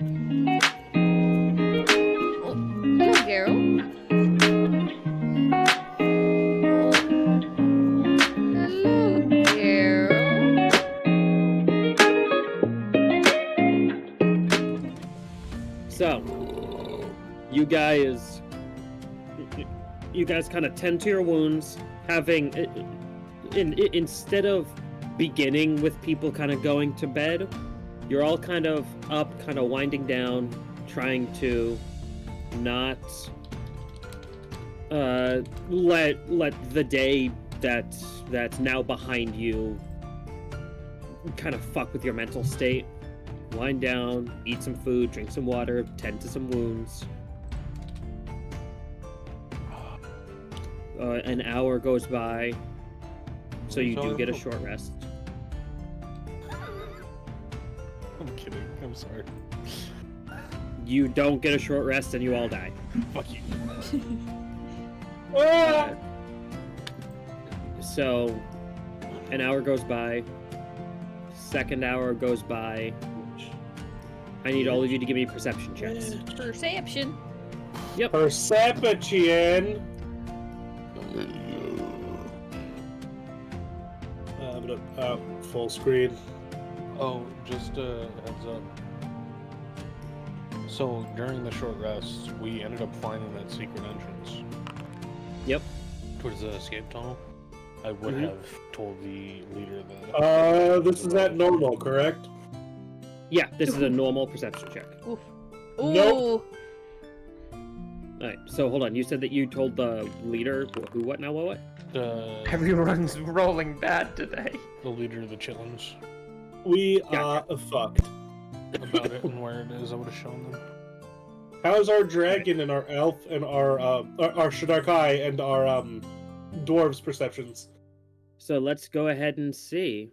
Oh, hello, Garo. Hello, Garo. So, you guys kind of tend to your wounds, having instead of beginning with people kind of going to bed, you're all kind of up, kind of winding down, trying to not let the day that's now behind you kind of fuck with your mental state. Wind down, eat some food, drink some water, tend to some wounds. An hour goes by, so you do get a short rest. I'm kidding. I'm sorry. You don't get a short rest and you all die. Fuck you. So, an hour goes by. Second hour goes by. I need all of you to give me perception checks. Perception. Yep. Perception. I'm gonna full screen. Oh, just a heads up. So during the short rest, we ended up finding that secret entrance. Yep. Towards the escape tunnel. I would have told the leader that. This is at normal, correct? Yeah, this is a normal perception check. Oof. Ooh. Nope. Alright, so hold on. You said that you told the leader who, what, now, what? Everyone's rolling bad today. The leader of the chitlins. We Gotcha. are fucked. About it and where it is, I would have shown them. How's our dragon and our elf and our Shadar-kai and our dwarves perceptions? So let's go ahead and see.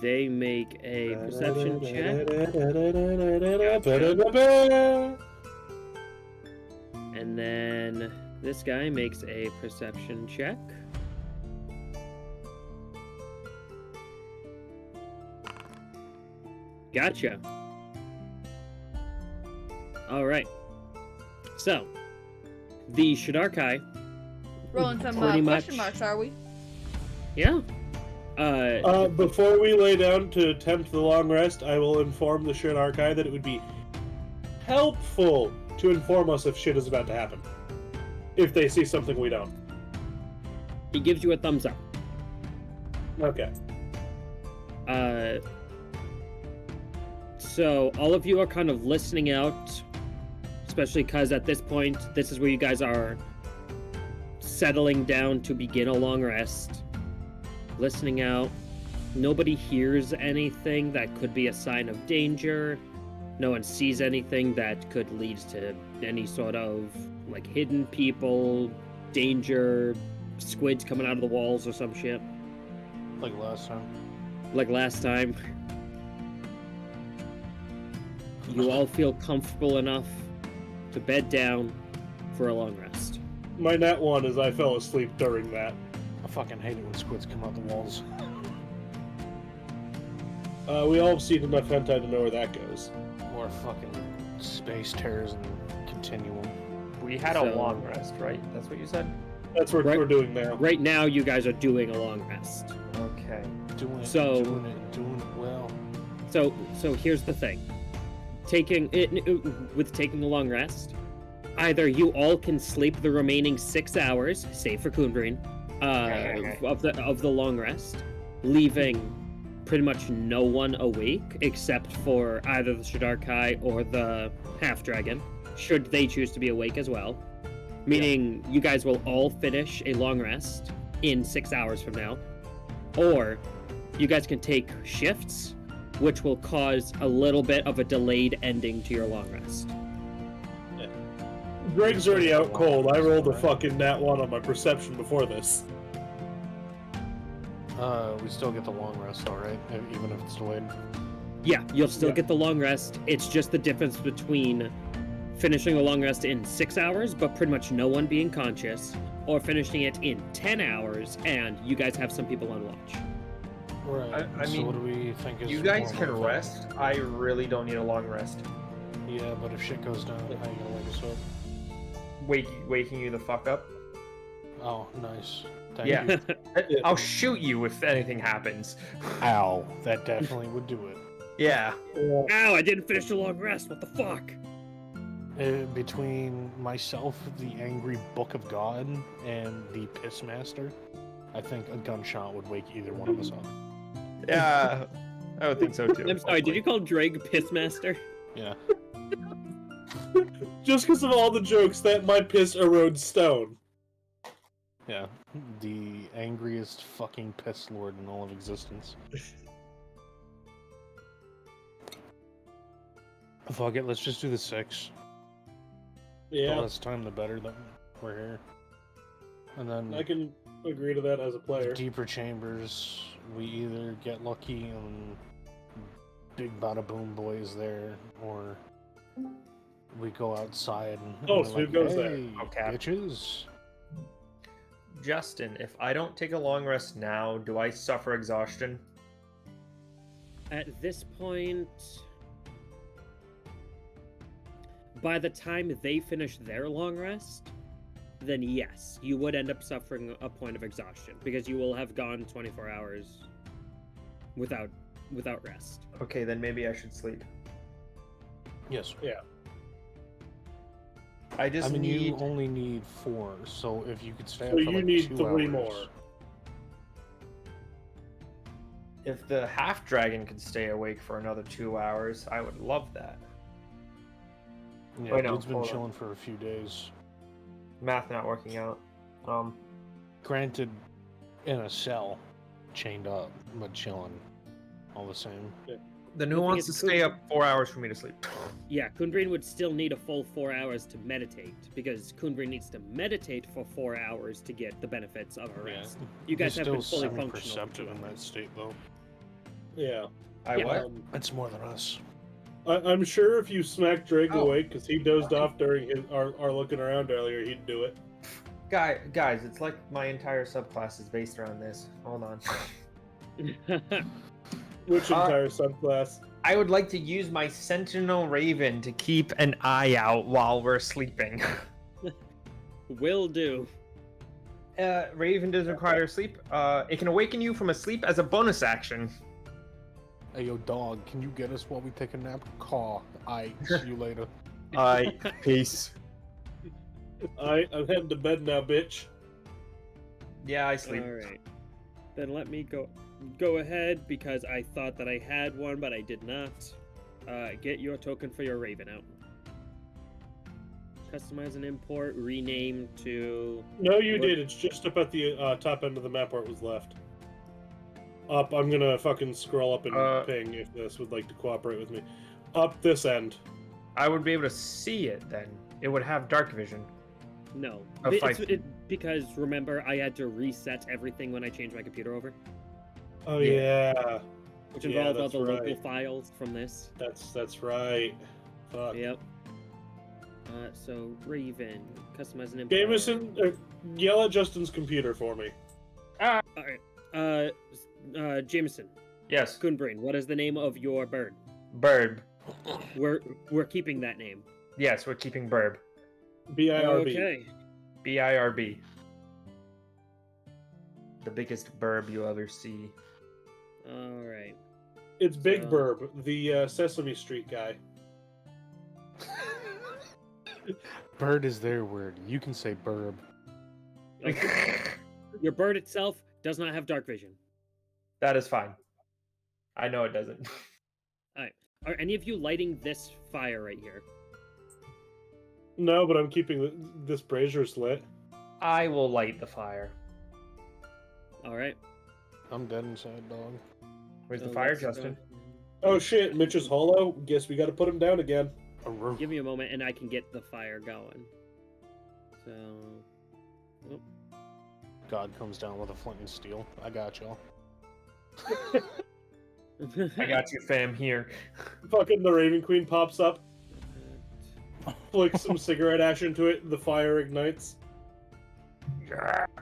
They make a perception check. And then this guy makes a perception check. Gotcha. Alright. So, the Shadar-kai. Rolling some Pretty question much. marks, are we? Yeah. Before we lay down to attempt the long rest, I will inform the Shadar-kai that it would be helpful to inform us if shit is about to happen. If they see something we don't. He gives you a thumbs up. Okay. So all of you are kind of listening out, especially because at this point, this is where you guys are settling down to begin a long rest. Listening out. Nobody hears anything that could be a sign of danger. No one sees anything that could lead to any sort of, like, hidden people, danger, squids coming out of the walls or some shit. Like last time. Like last time. You all feel comfortable enough to bed down for a long rest. My net one is I fell asleep during that. I fucking hate it when squids come out the walls. We all have seen enough hentai to know where that goes. Or fucking space terrors and continuum. We had a long rest, right? That's what you said? That's what Right. we're doing now. Right now, you guys are doing a long rest. Okay. Doing it well. So here's the thing. Taking a long rest, either you all can sleep the remaining 6 hours, save for Kun'Brin, of the long rest, leaving pretty much no one awake except for either the Shadar-kai or the half-dragon, should they choose to be awake as well. Meaning you guys will all finish a long rest in 6 hours from now. Or you guys can take shifts, which will cause a little bit of a delayed ending to your long rest. Draig's already out cold. I rolled a fucking nat 1 on my perception before this. We still get the long rest, alright? Even if it's delayed. Yeah, you'll still get the long rest. It's just the difference between finishing a long rest in 6 hours, but pretty much no one being conscious, or finishing it in 10 hours, and you guys have some people on watch. Right. I so mean, what do we think is You guys more can worth it? rest. I really don't need a long rest. Yeah, but if shit goes down, how you gonna wake us up? Waking you the fuck up? Oh, nice. Thank Yeah. you. I'll shoot you if anything happens. Ow, that definitely would do it. Yeah. Ow, I didn't finish the long rest, what the fuck? Between myself, the angry Book of God, and the Piss Master, I think a gunshot would wake either one of us up. Yeah. I would think so too. I'm sorry, did you call Draig Pissmaster? Yeah. Just because of all the jokes that my piss erodes stone. Yeah. The angriest fucking piss lord in all of existence. Fuck it, let's just do the 6. Yeah, The less time, the better that we're here. And then I can agree to that as a player. deeper chambers, we either get lucky and big bada boom boy is there, or we go outside and Oh, we're so who like, goes there? hey, Okay. bitches. Justin, if I don't take a long rest now, do I suffer exhaustion? At this point, by the time they finish their long rest, then yes, you would end up suffering a point of exhaustion because you will have gone 24 hours without rest. Okay, then maybe I should sleep. Yes. I just I mean, need. you only need 4, so if you could stay So up for you like need 2 3 hours, more. If the half dragon could stay awake for another 2 hours, I would love that. Yeah, Wait, no, dude's been hold on. chilling for a few days. Math not working out. Granted, in a cell, chained up, but chilling, all the same. Then who The thing wants to is, stay up 4 hours for me to sleep? Yeah, Kun'Brin would still need a full 4 hours to meditate because Kun'Brin needs to meditate for 4 hours to get the benefits of a rest. You guys He's have been still fully functional. semi-perceptive in that state, though. Yeah. I Yeah. what? It's more than us. I'm sure if you smack Drake Oh. awake, because he dozed off during our looking around earlier, he'd do it. Guys, it's like my entire subclass is based around this. Hold on. Which entire subclass? I would like to use my Sentinel Raven to keep an eye out while we're sleeping. Will do. Raven doesn't require sleep. It can awaken you from a sleep as a bonus action. Hey, yo, dog, can you get us while we take a nap? Caw. See you later. Peace. I'm heading to bed now, bitch. Yeah, I sleep. All right. Then let me go ahead because I thought that I had one, but I did not. Get your token for your Raven out. Customize and import, rename to... No, you What? did. It's just up at the top end of the map where it was left. Up, I'm gonna fucking scroll up and ping if this would like to cooperate with me. Up this end. I would be able to see it then. It would have dark vision. No. A Because, remember, I had to reset everything when I changed my computer over, Oh Yeah. yeah, which Yeah, involved all that's the local right. files from this. that's right. Fuck. Yep. So, Raven, customize and import. Jameson, yell at Justin's computer for me. Alright. Jameson, Yes. Kun'Brin, what is the name of your bird? Burb. We're keeping that name. Yes, we're keeping Burb. BIRB. Okay. BIRB. The biggest burb you'll ever see. Alright. It's Big So- Burb, the Sesame Street guy. Bird is their word. You can say burb. Your bird itself does not have dark vision. That is fine. I know it doesn't. Are any of you lighting this fire right here? No, but I'm keeping this braziers lit. I will light the fire. Alright. I'm dead inside, dog. Where's the So fire, let's go- Justin? Oh shit, Mitch is hollow. Guess we gotta put him down again. Give me a moment and I can get the fire going. So... God comes down with a flint and steel. I got y'all. I got you, fam, here. Fucking the Raven Queen pops up, flicks some cigarette ash into it, the fire ignites.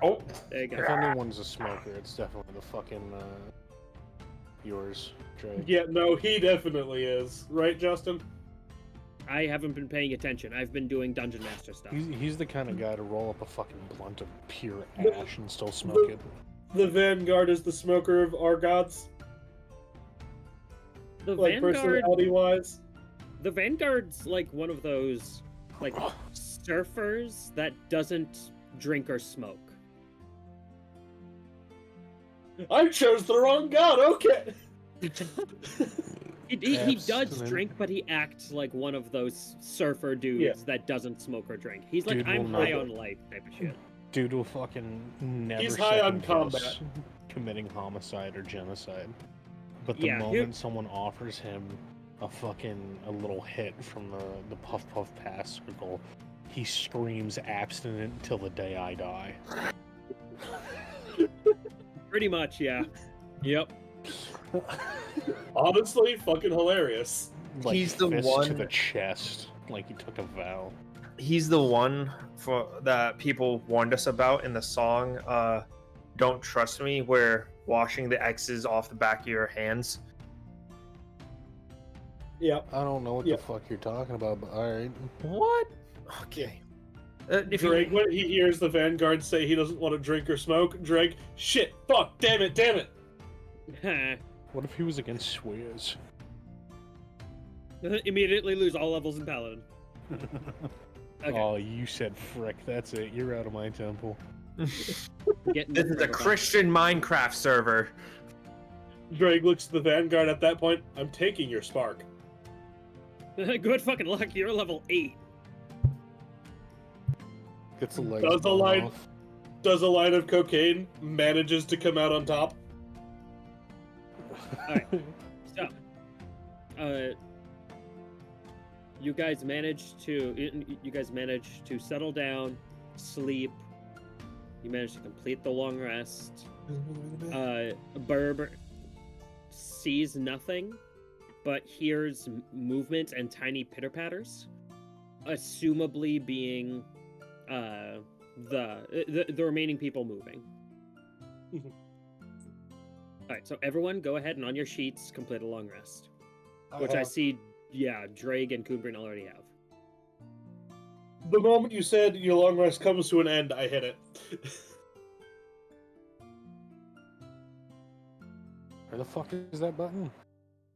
Oh, There you go. If anyone's a smoker, it's definitely the fucking yours, Draig. Yeah, no, he definitely is. Right, Justin? I haven't been paying attention. I've been doing Dungeon Master stuff. He's the kind of guy to roll up a fucking blunt of pure The- ash and still smoke it. The Vanguard is the smoker of our gods, The like Vanguard, personality-wise. the Vanguard's like one of those like surfers that doesn't drink or smoke. I chose the wrong god. Okay. He does Excellent. drink, but he acts like one of those surfer dudes Yeah. that doesn't smoke or drink. He's like, Dude I'm will high never- on life type of shit. Dude will fucking never He's high on second guess combat. committing homicide or genocide. But the Yeah, moment someone offers him a little hit from the puff puff pass circle, he screams abstinent until the day I die. Pretty much, yeah. Yep. Honestly, fucking hilarious. Like He's the fist to one- the chest, like he took a vow. he's the one for that people warned us about in the song "Don't Trust Me," where washing the X's off the back of your hands. Yeah. I don't know what Yeah. the fuck you're talking about, but alright. What? Okay. If Draig, you, when he hears the Vanguard say he doesn't want to drink or smoke, Draig, shit, fuck, damn it. What if he was against swears? Immediately lose all levels in Paladin. Okay. Oh, you said frick. That's it. You're out of my temple. Getting this is a Christian Minecraft server. Draig looks at the Vanguard at that point. I'm taking your spark. Good fucking luck. You're level 8. Gets a leg. Does a blown line- off. Does a line of cocaine, manages to come out on top. So, you guys managed to settle down, sleep. You managed to complete the long rest. Burb sees nothing, but hears movement and tiny pitter patters, assumably being the remaining people moving. Mhm. All right, so everyone, go ahead and on your sheets complete a long rest, which I see. Yeah, Draig and Kun'Brin already have. The moment you said your long rest comes to an end, I hit it. Where the fuck is that button?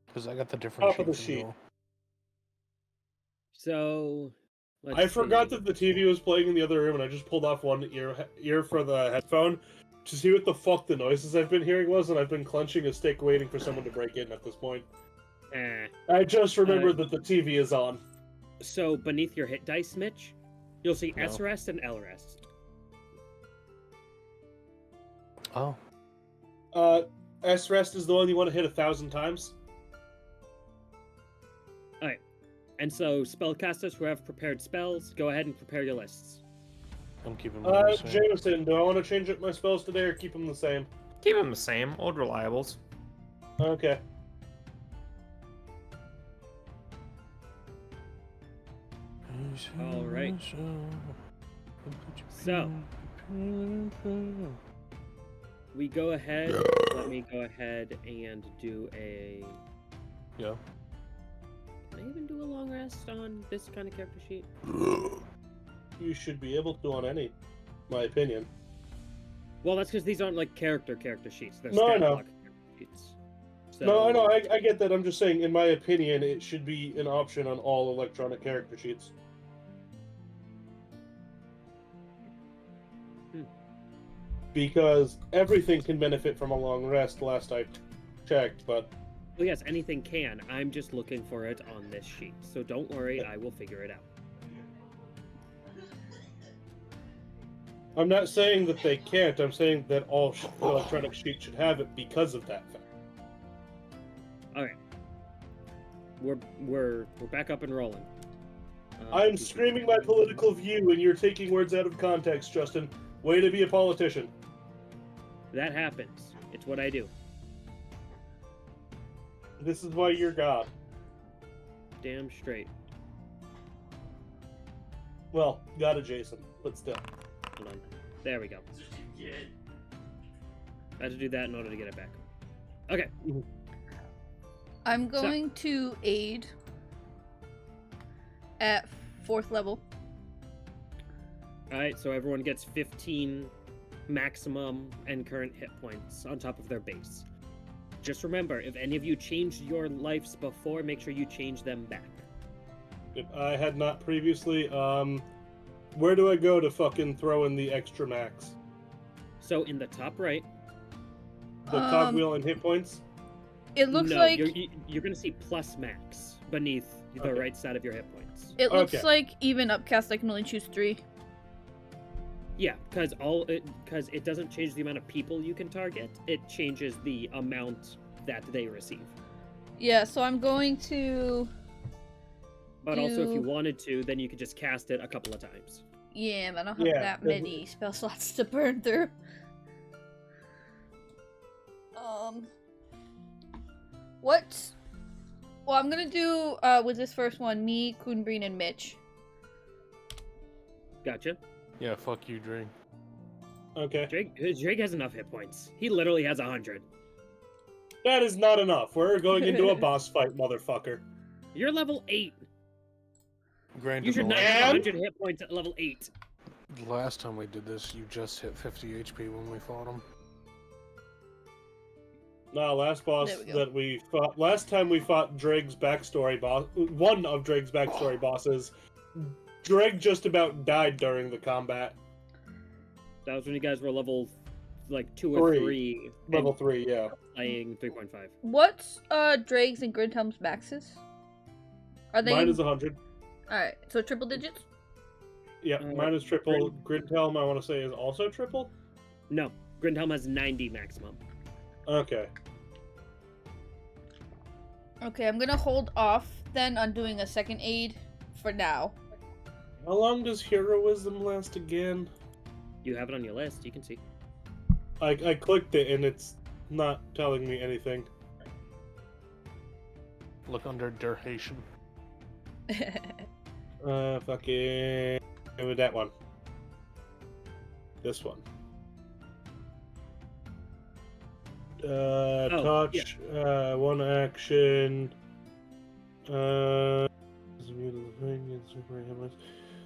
Because I got the different Top of the from sheet. Joel. So, let's I forgot see. that the TV was playing in the other room, and I just pulled off one ear for the headphone to see what the fuck the noises I've been hearing was, and I've been clenching a stick waiting for someone to break in at this point. I just remembered that the TV is on. So beneath your hit dice, Mitch, you'll see No. S rest and L rest. Oh. S rest is the one you want to hit 1,000 times. And so spellcasters who have prepared spells, go ahead and prepare your lists. I'm keeping mine the same. Jameson, do I want to change up my spells today or keep them the same? Keep them the same, old reliables. Okay. All right. So. We go ahead. Let me go ahead and do a. Yeah. Can I even do a long rest on this kind of character sheet? You should be able to on any, my opinion. Well, that's because these aren't like character sheets. They're No, I stat know. block character sheets. So, No, I know, I get that. I'm just saying, in my opinion, it should be an option on all electronic character sheets. Because everything can benefit from a long rest, last I checked, but Well, yes, anything can. I'm just looking for it on this sheet. So don't worry, I will figure it out. I'm not saying that they can't. I'm saying that all electronic sheets should have it because of that fact. Okay. We're back up and rolling. I'm screaming my political view, and you're taking words out of context, Justin. Way to be a politician. That happens. It's what I do. This is why you're God. Damn straight. Well, God adjacent, but still. Hold on. There we go. I had to do that in order to get it back. Okay. I'm going to aid at 4th level. Alright, so everyone gets 15 maximum and current hit points on top of their base. Just remember, if any of you changed your lives before, make sure you change them back. If I had not previously, where do I go to fucking throw in the extra max? So in the top right, The cogwheel and hit points? It looks no, like you're going to see plus max beneath the Okay. right side of your hit points. it looks Okay. like even upcast I can only choose 3. Yeah, because it doesn't change the amount of people you can target. It changes the amount that they receive. Yeah, so I'm going to But also, if you Do- wanted to, then you could just cast it a couple of times. yeah, but I don't have Yeah, that it- many spell slots to burn through. What? Well, I'm gonna do with this first one, me, Kun'Brin, and Mitch. Gotcha. Yeah, fuck you, Draig. Okay. Draig has enough hit points. He literally has 100. That is not enough. We're going into a boss fight, motherfucker. You're level 8. Granted, You should the not last, have And- 100 hit points at level 8. the last time we did this, you just hit 50 HP when we fought him. No, last boss There we go. that we fought. Last time we fought Draig's backstory boss. One of Draig's backstory bosses. Draig just about died during the combat. That was when you guys were level, like, 2 or 3. Level 3, yeah. Playing 3.5. What's Draig's and Grintelm's maxes? Are they? Mine is 100. All right, so triple digits. Yeah, mine is triple. Grintelm, I want to say, is also triple? No, Grindhelm has 90 maximum. Okay. Okay, I'm gonna hold off then on doing a second aid for now. How long does heroism last again? You have it on your list, you can see. I clicked it and it's not telling me anything. Look under duration. Fucking... With that one. This one. Touch, one action.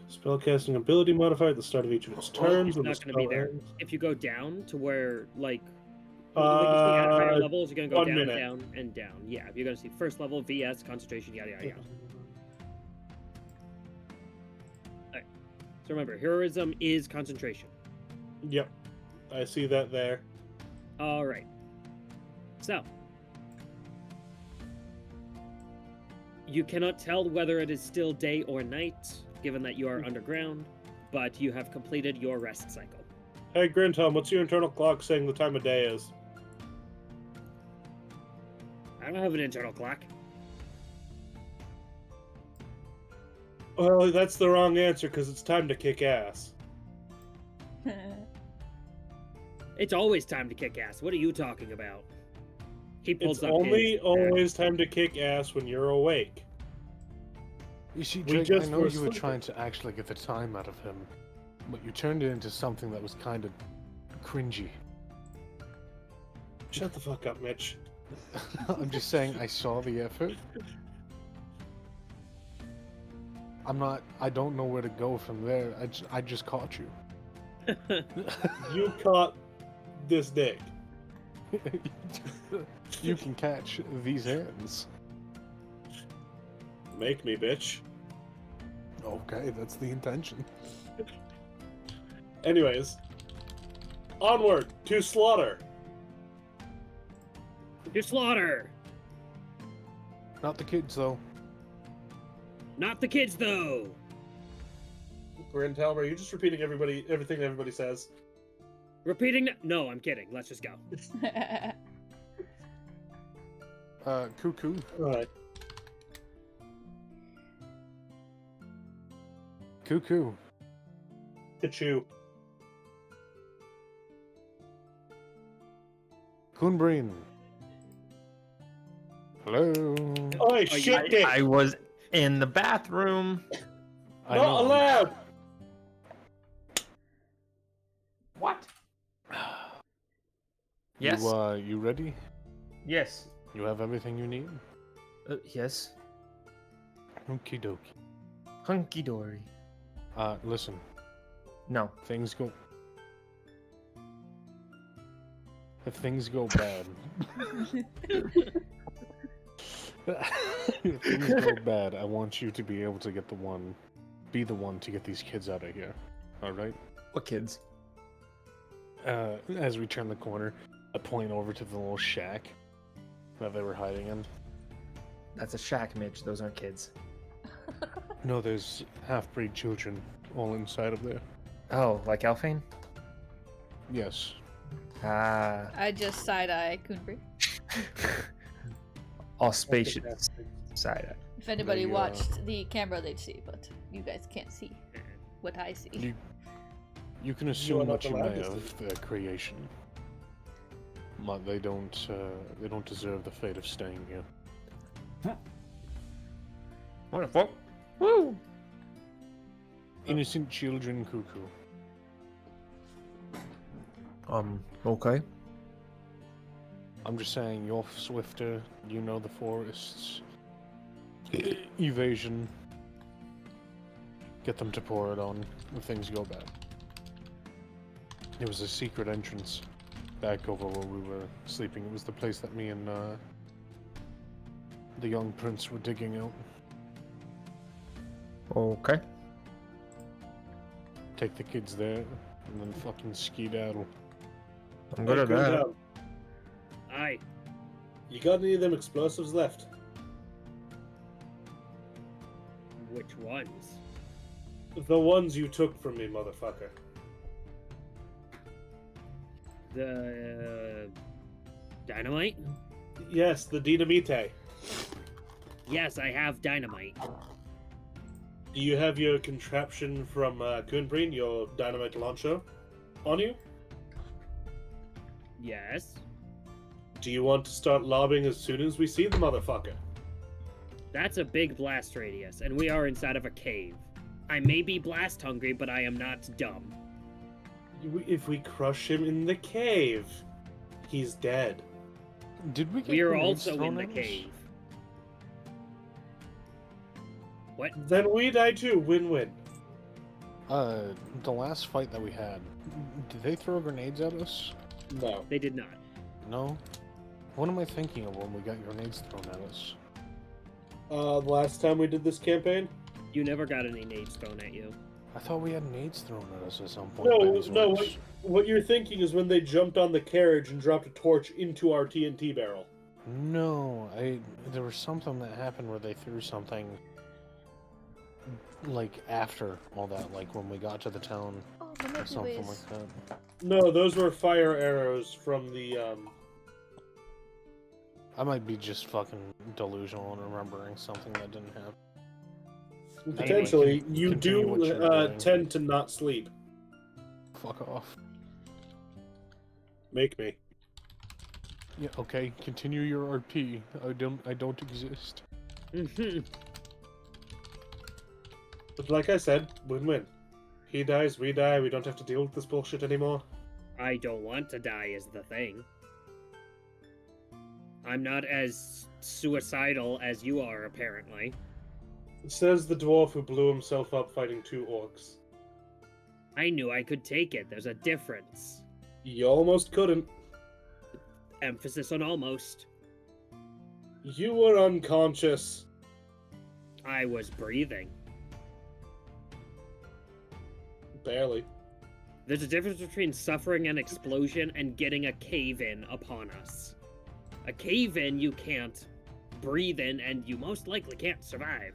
Spellcasting ability modifier at the start of each of its turns. it's when the not going to be spell there. ends. If you go down to where, like you see at higher levels, you're going to go 1 down, minute. down, and down. Yeah, you're going to see first level, VS, concentration, yada, yada, yada. So remember, heroism is concentration. Yep. I see that there. All right. So, you cannot tell whether it is still day or night, given that you are underground, but you have completed your rest cycle. Hey, Grintelm, what's your internal clock saying the time of day is? I don't have an internal clock. Well, that's the wrong answer because it's time to kick ass. It's always time to kick ass. What are you talking about? He pulls It's up only his... always time to kick ass when you're awake. You see, We Draig, I just know were you were sleeping. trying to actually get the time out of him, but you turned it into something that was kind of cringy. Shut the fuck up, Mitch. I'm just saying, I saw the effort. I don't know where to go from there. I just caught you. You caught this dick. You can catch these hands. Make me, bitch. Okay, that's the intention. Anyways. Onward to slaughter. You slaughter! Not the kids, though. Not the kids, though! Grintelm, are you just repeating everything everybody says? Repeating... No, I'm kidding. Let's just go. Cuckoo. Alright. Cuckoo. Pichu. Kun'Brin. Hello. Oi, shit dick! I was in the bathroom. I Not know. allowed! Yes. You ready? Yes. You have everything you need? Yes. Okie dokie. Hunky dory. Listen, No. things go... If things go bad... if things go bad, I want you to be able to be the one to get these kids out of here. Alright? What kids? As we turn the corner, I point over to the little shack that they were hiding in. That's a shack, Mitch. Those aren't kids. No, there's half-breed children all inside of there. Oh, like Elfain? Yes. Ah. I just side-eye Kun'Brin. All spacious side. If anybody They, watched the camera, they'd see, but you guys can't see what I see. You can are assume not what you allowed may to of their creation. But they don't deserve the fate of staying here. What the fuck? Woo! Innocent children cuckoo. Okay. I'm just saying, you're swifter, you know the forests. Evasion. Get them to pour it on if things go bad. It was a secret entrance back over where we were sleeping. It was the place that me and the young prince were digging out. Okay. Take the kids there, and then fucking skedaddle. I'm good at Good that. job. Aye. You got any of them explosives left? Which ones? The ones you took from me, motherfucker. The dynamite? Yes, the dynamite. Yes, I have dynamite. Do you have your contraption from Kun'Brin, your dynamite launcher, on you? Yes. Do you want to start lobbing as soon as we see the motherfucker? That's a big blast radius, and we are inside of a cave. I may be blast hungry, but I am not dumb. If we crush him in the cave, he's dead. Did we get We are grenades also in thrown the at us? cave. What? Then we die too. Win-win. The last fight that we had, did they throw grenades at us? No. They did not. No? What am I thinking of when we got grenades thrown at us? The last time we did this campaign? You never got any nades thrown at you. I thought we had nades thrown at us at some point. No, by these no. orcs. What you're thinking is when they jumped on the carriage and dropped a torch into our TNT barrel. No, there was something that happened where they threw something like after all that, like when we got to the town Oh, the or Milky something Ways. like that. No, those were fire arrows from the I might be just fucking delusional and remembering something that didn't happen. Potentially, Anyway, you continue what you were doing. tend to not sleep. Fuck off. Make me. Yeah, okay. Continue your RP. I don't exist. But like I said, win-win. He dies, we die, we don't have to deal with this bullshit anymore. I don't want to die is the thing. I'm not as suicidal as you are, apparently. Says the dwarf who blew himself up fighting two orcs. I knew I could take it. There's a difference. You almost couldn't. Emphasis on almost. You were unconscious. I was breathing. Barely. There's a difference between suffering an explosion and getting a cave-in upon us. A cave-in you can't breathe in, and you most likely can't survive.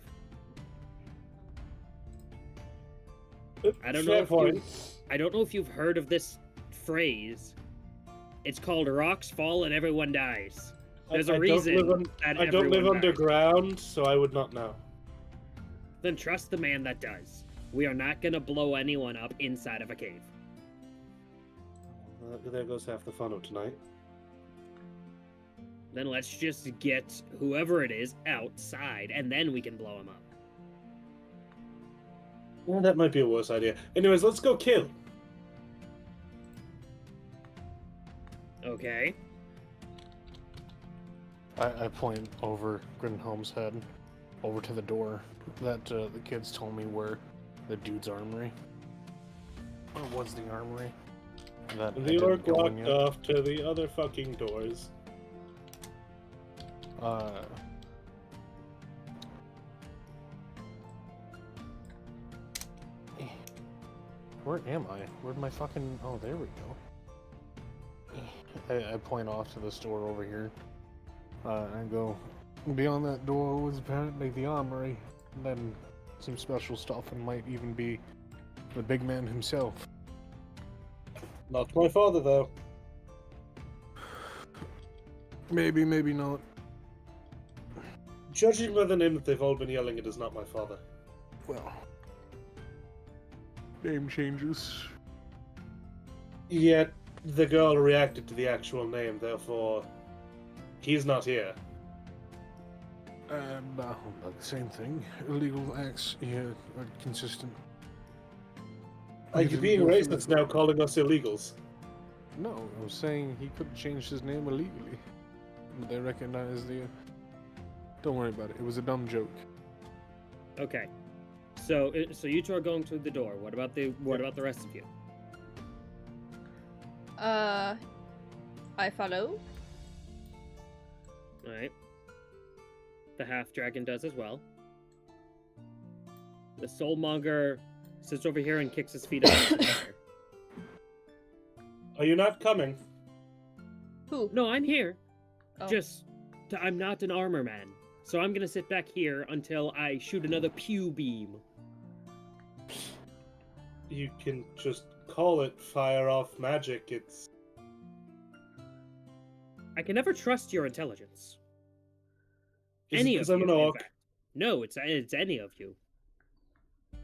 I don't know if you've heard of this phrase. It's called "rocks fall and everyone dies." There's a reason that I don't live everyone dies. underground, so I would not know. Then trust the man that does. We are not gonna blow anyone up inside of a cave. There goes half the fun of tonight. Then let's just get whoever it is outside, and then we can blow him up. Well, that might be a worse idea. Anyways, let's go kill. Okay. I point over Grinholm's head, over to the door that the kids told me were the dude's armory. Or was the armory? That I The didn't orc go in walked yet. off to the other fucking doors. Where am I? Where'd my fucking... Oh, there we go. I point off to this door over here. I go, beyond that door was apparently the armory. And then some special stuff, and might even be the big man himself. Not my father, though. Maybe, maybe not. Judging by the name that they've all been yelling, it is not my father. Well, name changes. Yet, the girl reacted to the actual name, therefore, he's not here. About the same thing. Illegal acts here are consistent. Are you being racist now, calling us illegals? No, I was saying he could have changed his name illegally. But they recognize the... Don't worry about it. It was a dumb joke. Okay. So you two are going through the door. What about the rest of you? I follow. All right. The half dragon does as well. The soulmonger sits over here and kicks his feet up. Are you not coming? Who? No, I'm here. Oh. I'm not an armor man, so I'm gonna sit back here until I shoot another pew beam. You can just call it fire off magic. It's... I can never trust your intelligence. Is Any it of because I'm you, an in orc? fact. No, it's any of you.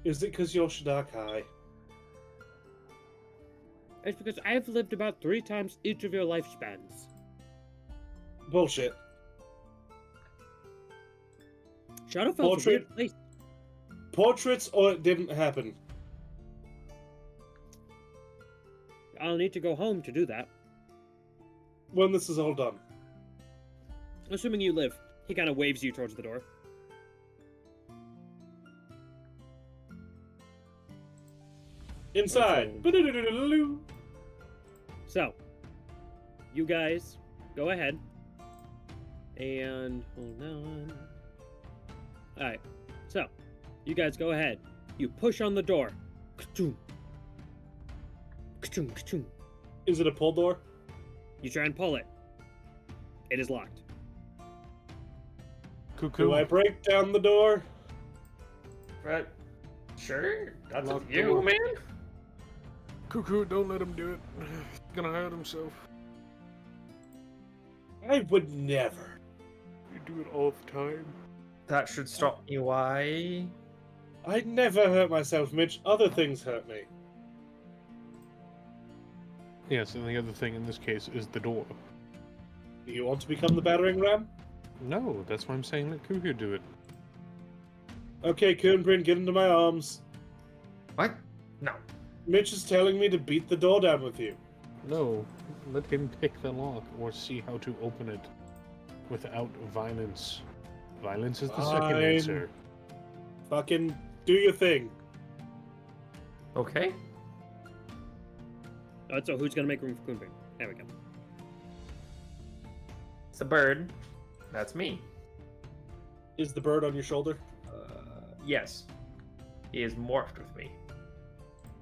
Is it because you're Shadakai? It's because I've lived about 3 times each of your lifespans. Bullshit. Shadowfell's a Portrait- weird place. Portraits or it didn't happen? I'll need to go home to do that. When this is all done. Assuming you live. He kind of waves you towards the door. Inside. So, you guys go ahead. And hold on. Alright. So, you guys go ahead. You push on the door. Ka-choom. Ka-choom, ka-choom. Is it a pull door? You try and pull it. It is locked. Cuckoo. Do I break down the door? Right. Sure. That's Lock up to you, door. man. Cuckoo, don't let him do it. He's gonna hurt himself. I would never. You do it all the time. That should stop me. Why? I'd never hurt myself, Mitch. Other things hurt me. Yes, and the other thing in this case is the door. Do you want to become the battering ram? No, that's why I'm saying let Cuckoo do it. Okay, Kun'Brin, get into my arms. What? No. Mitch is telling me to beat the door down with you. No, let him pick the lock or see how to open it without violence. Violence is the second Fine. answer. Fucking do your thing. Okay. So who's gonna make room for Kun'Brin? There we go. It's a bird. That's me. Is the bird on your shoulder? Yes. He is morphed with me.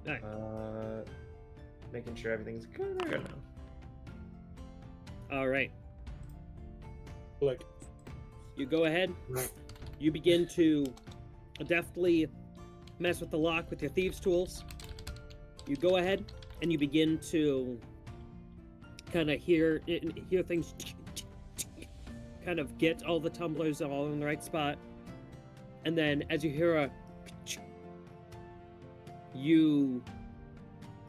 Alright. Making sure everything's good. Good now. Alright. Like, You go ahead. You begin to deftly mess with the lock with your thieves' tools. You go ahead and you begin to kind of hear things, kind of get all the tumblers all in the right spot. And then as you hear a, you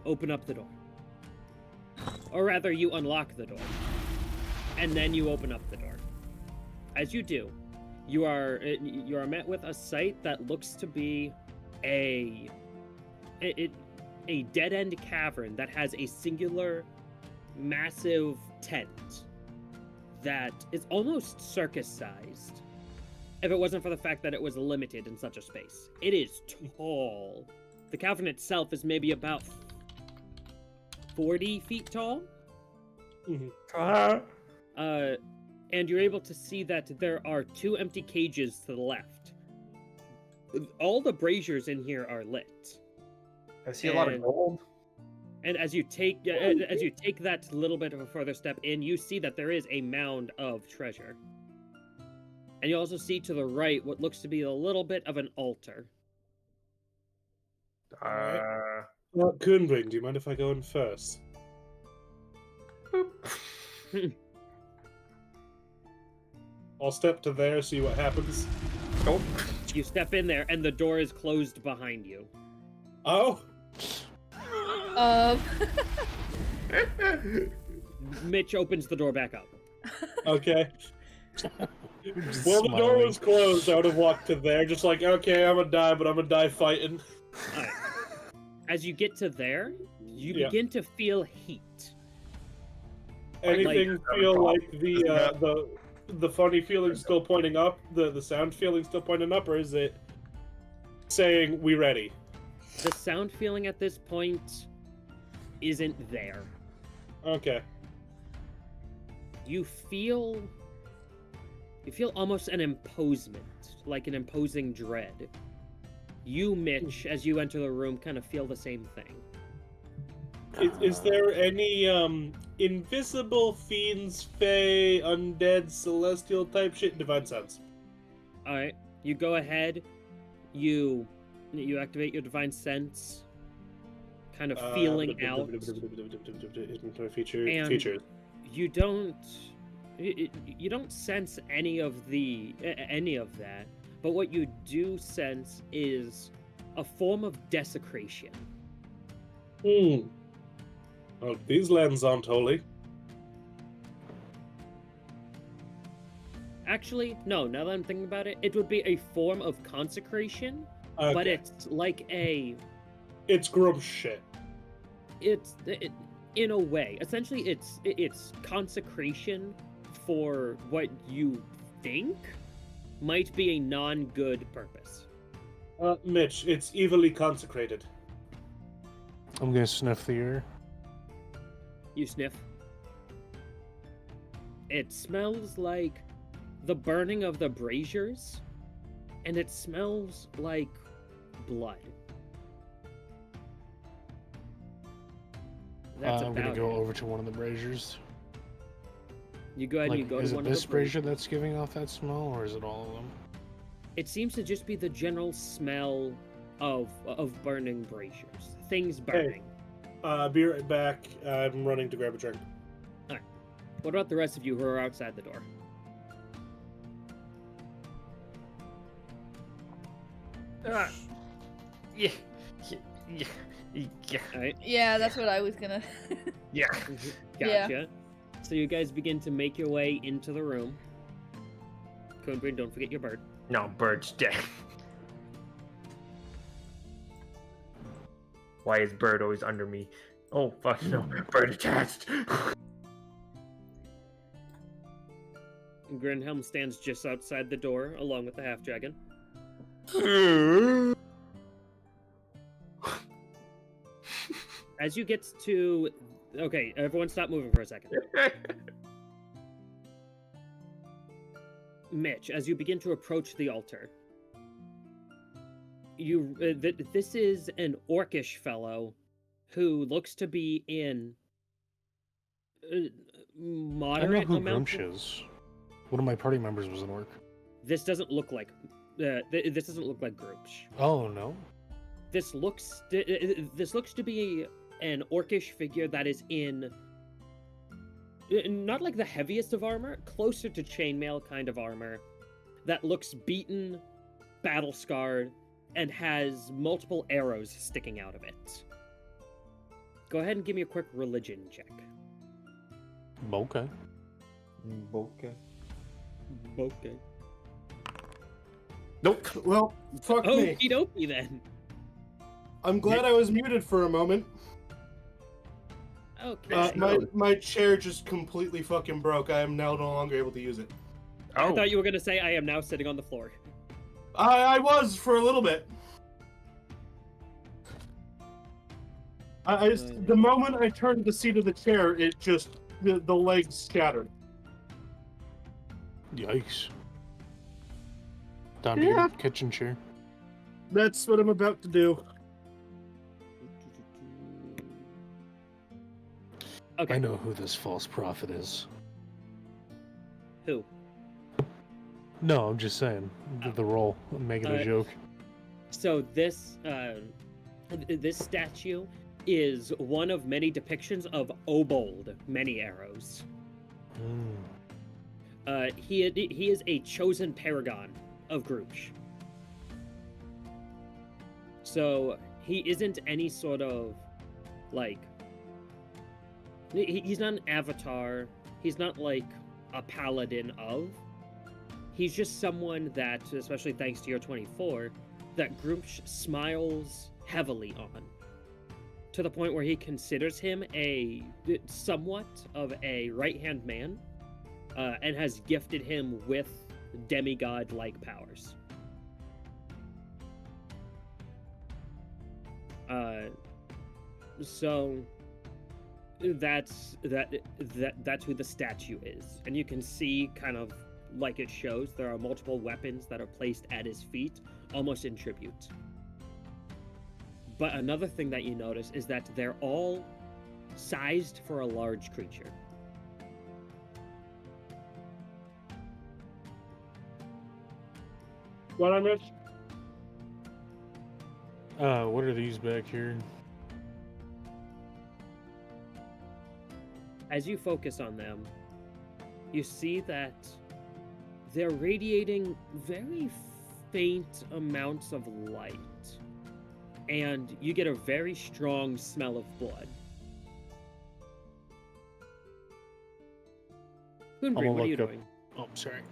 open up the door. Or rather, you unlock the door. And then you open up the door. As you do, you are met with a sight that looks to be a dead-end cavern that has a singular, massive tent that is almost circus-sized. If it wasn't for the fact that it was limited in such a space. It is tall. The cavern itself is maybe about 40 feet tall. And you're able to see that there are 2 empty cages to the left. All the braziers in here are lit. I see a lot of gold. And as you take that little bit of a further step in, you see that there is a mound of treasure. And you also see to the right what looks to be a little bit of an altar. Well, Kun'Brin, do you mind if I go in first? I'll step to there, see what happens. Nope. You step in there, and the door is closed behind you. Oh! Mitch opens the door back up. Okay. Well, the door was closed. I would have walked to there, just like, okay, I'm gonna die, but I'm gonna die fighting. All right. As you get to there, you begin to feel heat. Anything feel like the funny feeling still pointing up, the sound feeling still pointing up, or is it saying we ready? The sound feeling at this point isn't there. Okay. You feel almost an imposement, like an imposing dread. You, Mitch, as you enter the room, kind of feel the same thing. Is there any invisible fiends, fae, undead, celestial type shit? Divine sense. All right, you go ahead. You activate your divine sense, kind of feeling out. Features. You don't sense any of that. But what you do sense is a form of desecration. Well, these lands aren't holy. Actually, no, now that I'm thinking about it, it would be a form of consecration, Okay. but it's like It's grump shit. In a way. Essentially, it's consecration for what you think might be a non-good purpose. Mitch, it's evilly consecrated. I'm gonna sniff the air. You sniff. It smells like the burning of the braziers, and it smells like blood. That's I'm gonna about go it. over to one of the braziers. You go ahead and you go is to it one this of the brazier that's giving off that smell, or is it all of them? It seems to just be the general smell of burning braziers. Things burning. Be right back. I'm running to grab a drink. Alright. What about the rest of you who are outside the door? Yeah. Alright. Yeah, that's what I was gonna. Yeah. Gotcha. So you guys begin to make your way into the room. Kun'Brin, don't forget your bird. No, bird's dead. Why is bird always under me? Oh, fuck no. Bird attached. Grinhelm stands just outside the door, along with the half-dragon. As you get to... Okay, everyone stop moving for a second. Mitch, as you begin to approach the altar, this is an orcish fellow who looks to be in moderate I don't know who amount. Grumsh is. One of my party members was an orc. This doesn't look like this doesn't look like Grumsh. Oh no. This looks to be an orcish figure that is in not like the heaviest of armor, closer to chainmail kind of armor, that looks beaten, battle scarred, and has multiple arrows sticking out of it. Go ahead and give me a quick religion check. Okay. Okay. Okay. Nope. Well, fuck me. Okie dokie then. I'm glad I was muted for a moment. Okay. My chair just completely fucking broke. I am now no longer able to use it. I thought you were gonna say I am now sitting on the floor. I was for a little bit. The moment I turned the seat of the chair, it just the legs scattered. Yikes. Time to get a kitchen chair. That's what I'm about to do. Okay. I know who this false prophet is. Who? No, I'm just saying. The role. I'm making a joke. So this this statue is one of many depictions of Obold, Many Arrows. He is a chosen paragon of Groosh. So he isn't any sort of like he's not an avatar. He's not like a paladin of. He's just someone that, especially thanks to year 24, that Groosh smiles heavily on. To the point where he considers him a somewhat of a right-hand man, and has gifted him with demigod-like powers. So that's who the statue is, and you can see kind of like it shows there are multiple weapons that are placed at his feet, almost in tribute. But another thing that you notice is that they're all sized for a large creature. What I missed? What are these back here? As you focus on them, you see that they're radiating very faint amounts of light. And you get a very strong smell of blood. Kun'Brin, what are you doing? Oh, sorry.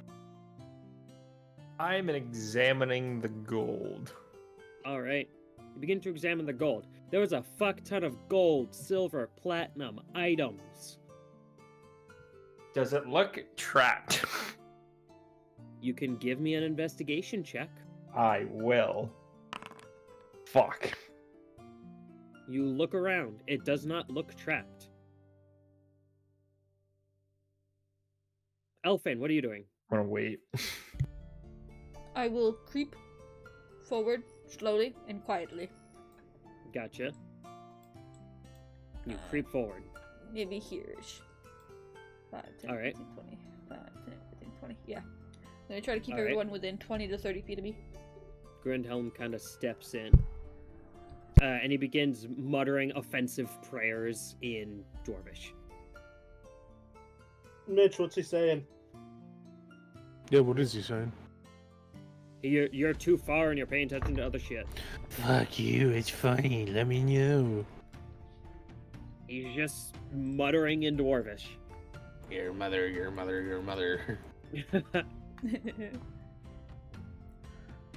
I'm examining the gold. All right. You begin to examine the gold. There was a fuck ton of gold, silver, platinum items. Does it look trapped? You can give me an investigation check. I will. Fuck. You look around. It does not look trapped. Elfain, what are you doing? I'm gonna wait. I will creep forward slowly and quietly. Gotcha. You creep forward. Maybe here-ish. 5, 10, All right. 15, 20. 5, 10, 15, 20. Yeah. I'm gonna try to keep All right. everyone within 20 to 30 feet of me. Grindhelm kind of steps in. And he begins muttering offensive prayers in Dwarvish. Mitch, what's he saying? Yeah, what is he saying? You're too far and you're paying attention to other shit. Fuck you, it's fine, let me know. He's just muttering in Dwarvish. Your mother, your mother, your mother.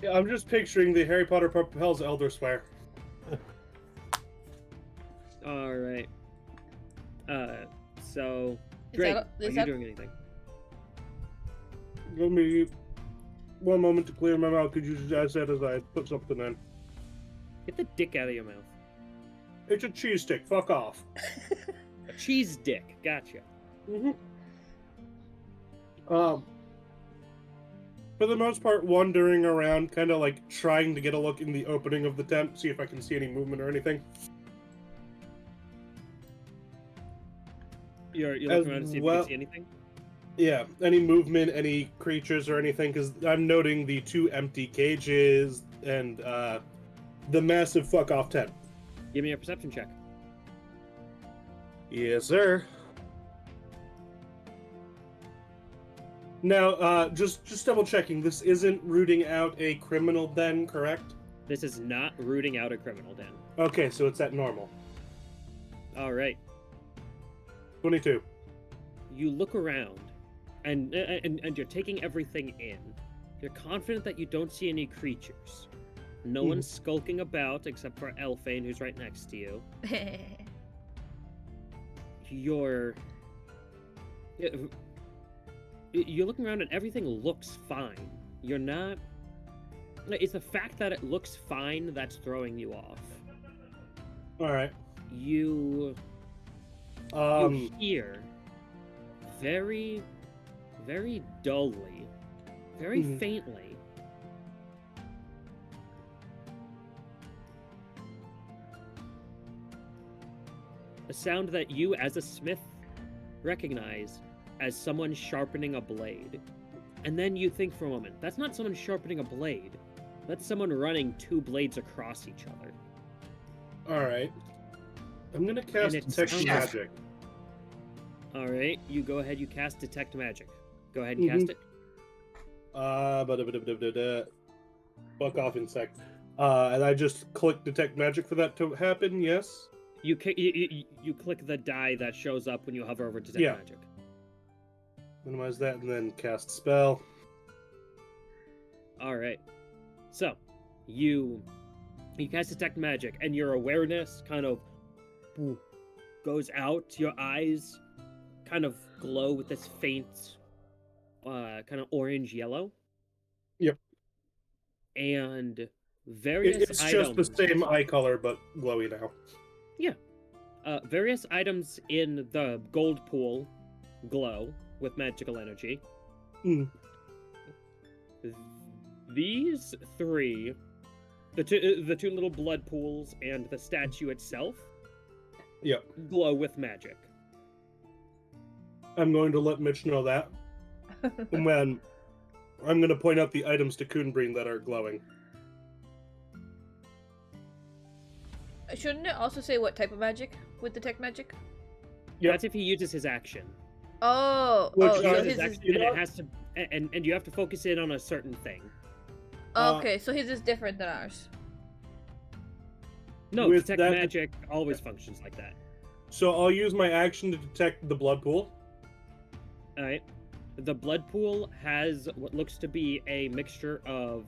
Yeah, I'm just picturing the Harry Potter propels Elder Swear. All right. So, Is Draig, that- are is you that- doing anything? Give me one moment to clear my mouth. Could you just ask that as I put something in? Get the dick out of your mouth. It's a cheese stick. Fuck off. A cheese dick. Gotcha. For the most part, wandering around, kind of like trying to get a look in the opening of the tent, see if I can see any movement or anything. You're As looking around to see if you well- can see anything? Yeah, any movement, any creatures or anything, because I'm noting the 2 empty cages and the massive fuck off tent. Give me a perception check. Yes, sir. Now, just double checking. This isn't rooting out a criminal den, correct? This is not rooting out a criminal den. Okay, so it's at normal. All right. 22. You look around, and you're taking everything in. You're confident that you don't see any creatures. No one's skulking about except for Elfain, who's right next to you. you're looking around and everything looks fine. You're not. It's the fact that it looks fine that's throwing you off. All right. You hear very, very dully, very faintly, a sound that you, as a smith, recognize as someone sharpening a blade. And then you think for a moment, that's not someone sharpening a blade. That's someone running two blades across each other. All right. I'm gonna cast it Detect sounds- Magic. All right, you go ahead. You cast Detect Magic. Go ahead and cast it. Fuck off, insect. And I just click Detect Magic for that to happen. Yes. You click the die that shows up when you hover over Detect Yeah. Magic. Minimize that and then cast spell. All right. So, you cast Detect Magic, and your awareness kind of goes out. Your eyes kind of glow with this faint, kind of orange yellow. Yep. And various It's items. just the same eye color, but glowy now. Various items in the gold pool glow with magical energy. Mm. These three, the two little blood pools and the statue itself, Yep. glow with magic. I'm going to let Mitch know that. And then I'm going to point out the items to Kun'Brin that are glowing. Shouldn't it also say what type of magic with Detect Magic? Yep. That's if he uses his action. Oh, Which, so is his is... And it has to, and you have to focus in on a certain thing. Okay, so his is different than ours. No, With Detect that- Magic always functions like that. So I'll use my action to detect the blood pool. All right. The blood pool has what looks to be a mixture of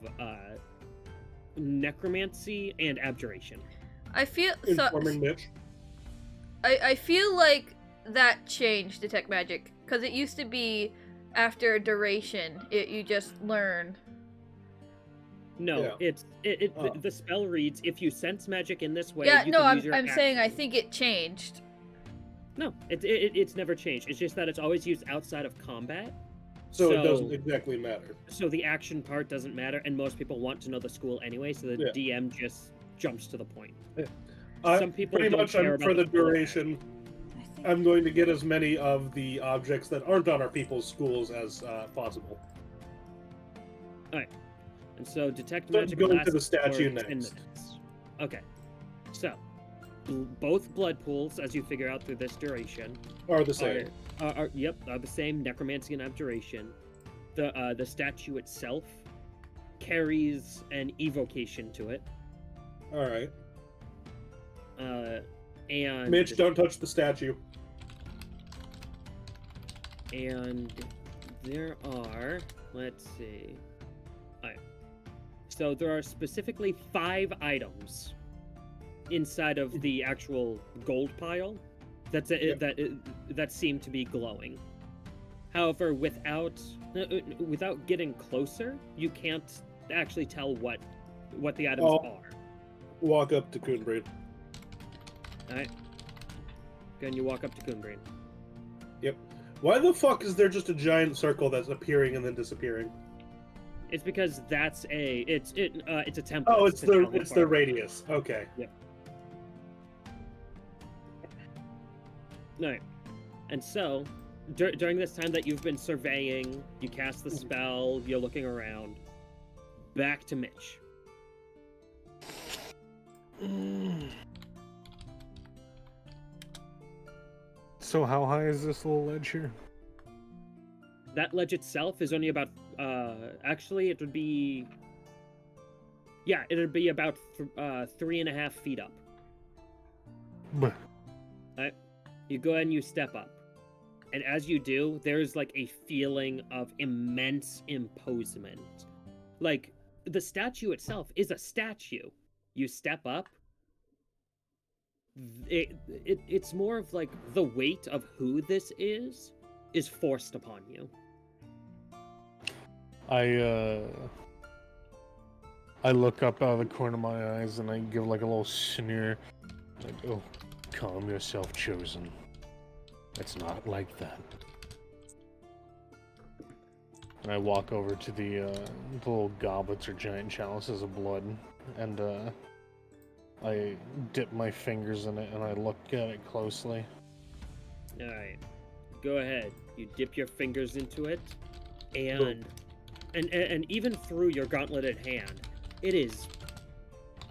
necromancy and abjuration. I feel Informing Mitch. I feel like that changed Detect Magic because it used to be after a duration you just learn. No, Yeah. the spell reads, if you sense magic in this way, Yeah, you no, can use your I'm saying I action." think it changed. No, it's never changed. It's just that it's always used outside of combat. So it doesn't exactly matter. So the action part doesn't matter, and most people want to know the school anyway, so the Yeah. DM just jumps to the point. Yeah. Some people Pretty don't much care for about the school duration, I'm going to get as many of the objects that aren't on our people's schools as possible. And so detect So magic go into lasts the statue for 10 next. minutes. Okay. So both blood pools, as you figure out through this duration, Are the same. are the same. Necromancy and abjuration. The statue itself carries an evocation to it. All right. And Mitch, don't touch the statue. And there are, let's see. Alright. So there are specifically 5 items inside of the actual gold pile that seem to be glowing. However, without getting closer, you can't actually tell what the items are. Walk up to Kun'Brin. Alright. Then you walk up to Kun'Brin. Yep. Why the fuck is there just a giant circle that's appearing and then disappearing? It's because it's a temple. Oh, it's the radius. Okay. Yep. Alright. And so, during this time that you've been surveying, you cast the spell, you're looking around, back to Mitch. So how high is this little ledge here? That ledge itself is only about, actually it would be, yeah, it'd be about 3.5 feet up. Bleh. You go ahead and you step up. And as you do, there's like a feeling of immense imposement. Like, the statue itself is a statue. You step up, it's more of like the weight of who this is forced upon you. I look up out of the corner of my eyes and I give like a little sneer. Like, oh, calm yourself, Chosen. It's not like that. And I walk over to the little goblets or giant chalices of blood, and I dip my fingers in it and I look at it closely. Alright. Go ahead. You dip your fingers into it, and even through your gauntleted hand, it is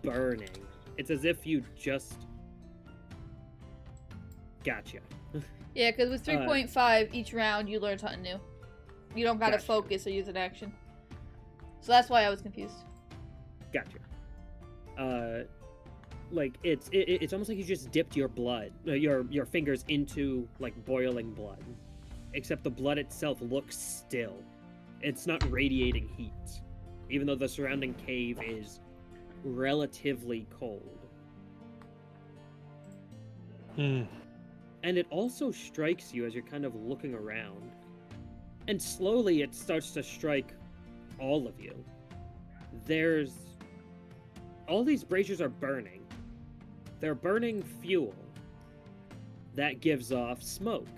burning. It's as if you just... Gotcha. Yeah, because with 3.5 each round, you learn something new. You don't gotta focus or use an action. So that's why I was confused. Gotcha. Like it's almost like you just dipped your blood, your fingers into like boiling blood, except the blood itself looks still. It's not radiating heat, even though the surrounding cave is relatively cold. And it also strikes you as you're kind of looking around. And slowly it starts to strike all of you. All these braziers are burning. They're burning fuel that gives off smoke.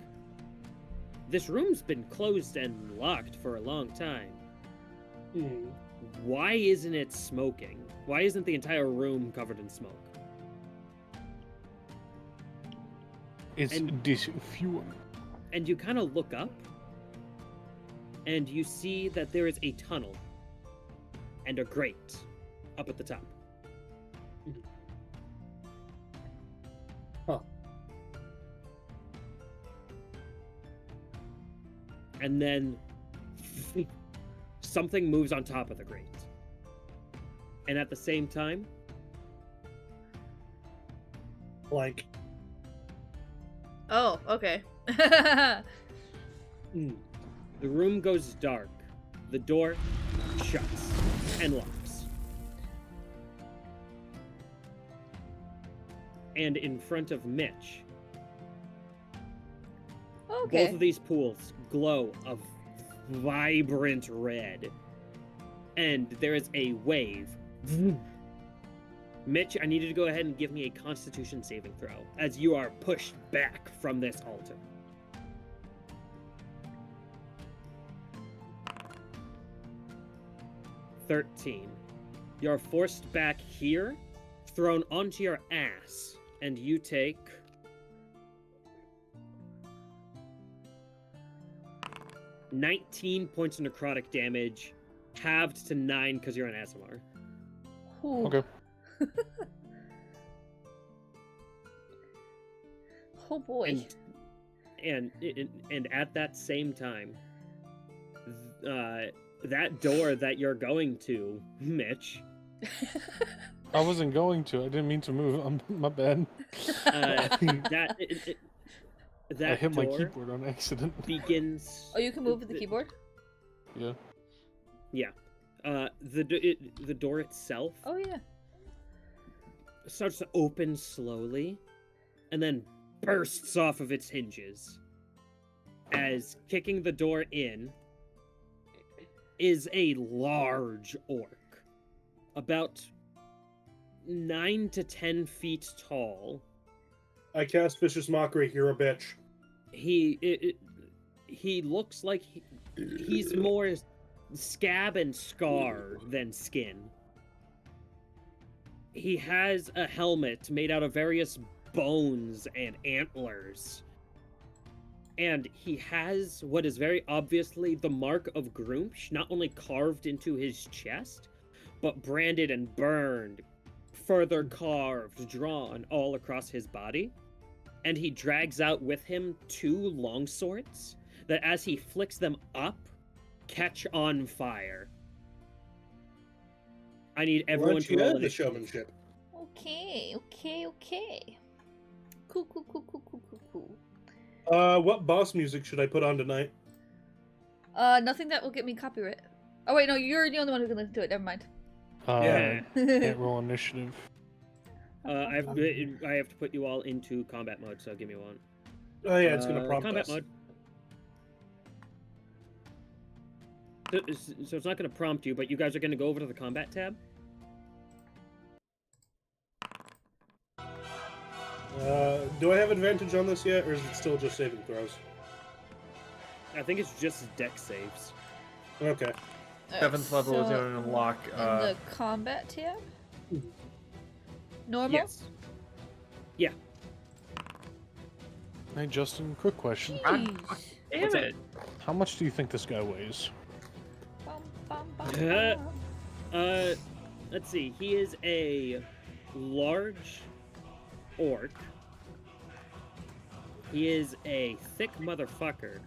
This room's been closed and locked for a long time. Why isn't it smoking? Why isn't the entire room covered in smoke? It's this fuel. And you kind of look up, and you see that there is a tunnel and a grate up at the top. Huh. And then something moves on top of the grate. And at the same time, Like, Oh, okay. the room goes dark. The door shuts and locks. And in front of Mitch, Okay. both of these pools glow a vibrant red. And there is a wave. Mitch, I need you to go ahead and give me a Constitution saving throw, as you are pushed back from this altar. "13. You're forced back here, thrown onto your ass, and you take 19 points of necrotic damage, halved to 9 because you're an ASMR. Ooh. Okay. Oh boy. And at that same time, that door that you're going to, Mitch, I wasn't going to. I didn't mean to move. My bad. that I hit my door keyboard on accident. begins. Oh, you can move with the keyboard? Yeah. Yeah. The door itself Oh, yeah. starts to open slowly, and then bursts off of its hinges. As kicking the door in is a large orc, about 9 to 10 feet tall. I cast Vicious Mockery, you're a bitch. He looks like he's more scab and scar than skin. He has a helmet made out of various bones and antlers. And he has what is very obviously the mark of Groomsh, not only carved into his chest, but branded and burned, further carved, drawn all across his body. And he drags out with him 2 long swords that, as he flicks them up, catch on fire. I need everyone to roll the initiative. showmanship. Okay. Cool. What boss music should I put on tonight? Nothing that will get me copyright. Oh wait, no, you're the only one who can listen to it. Never mind. Yeah. Can't roll initiative. I have to put you all into combat mode, so give me one. Oh yeah, it's gonna prompt combat us. mode. So it's not going to prompt you, but you guys are going to go over to the combat tab. Do I have advantage on this yet, or is it still just saving throws? I think it's just deck saves. Okay. 7th level is going to unlock. In the combat tab? Normal? Yes. Yeah. Hey, Justin, quick question. Jeez. Damn it. How much do you think this guy weighs? Bum, bum, bum, bum. Let's see. He is a large orc. He is a thick motherfucker.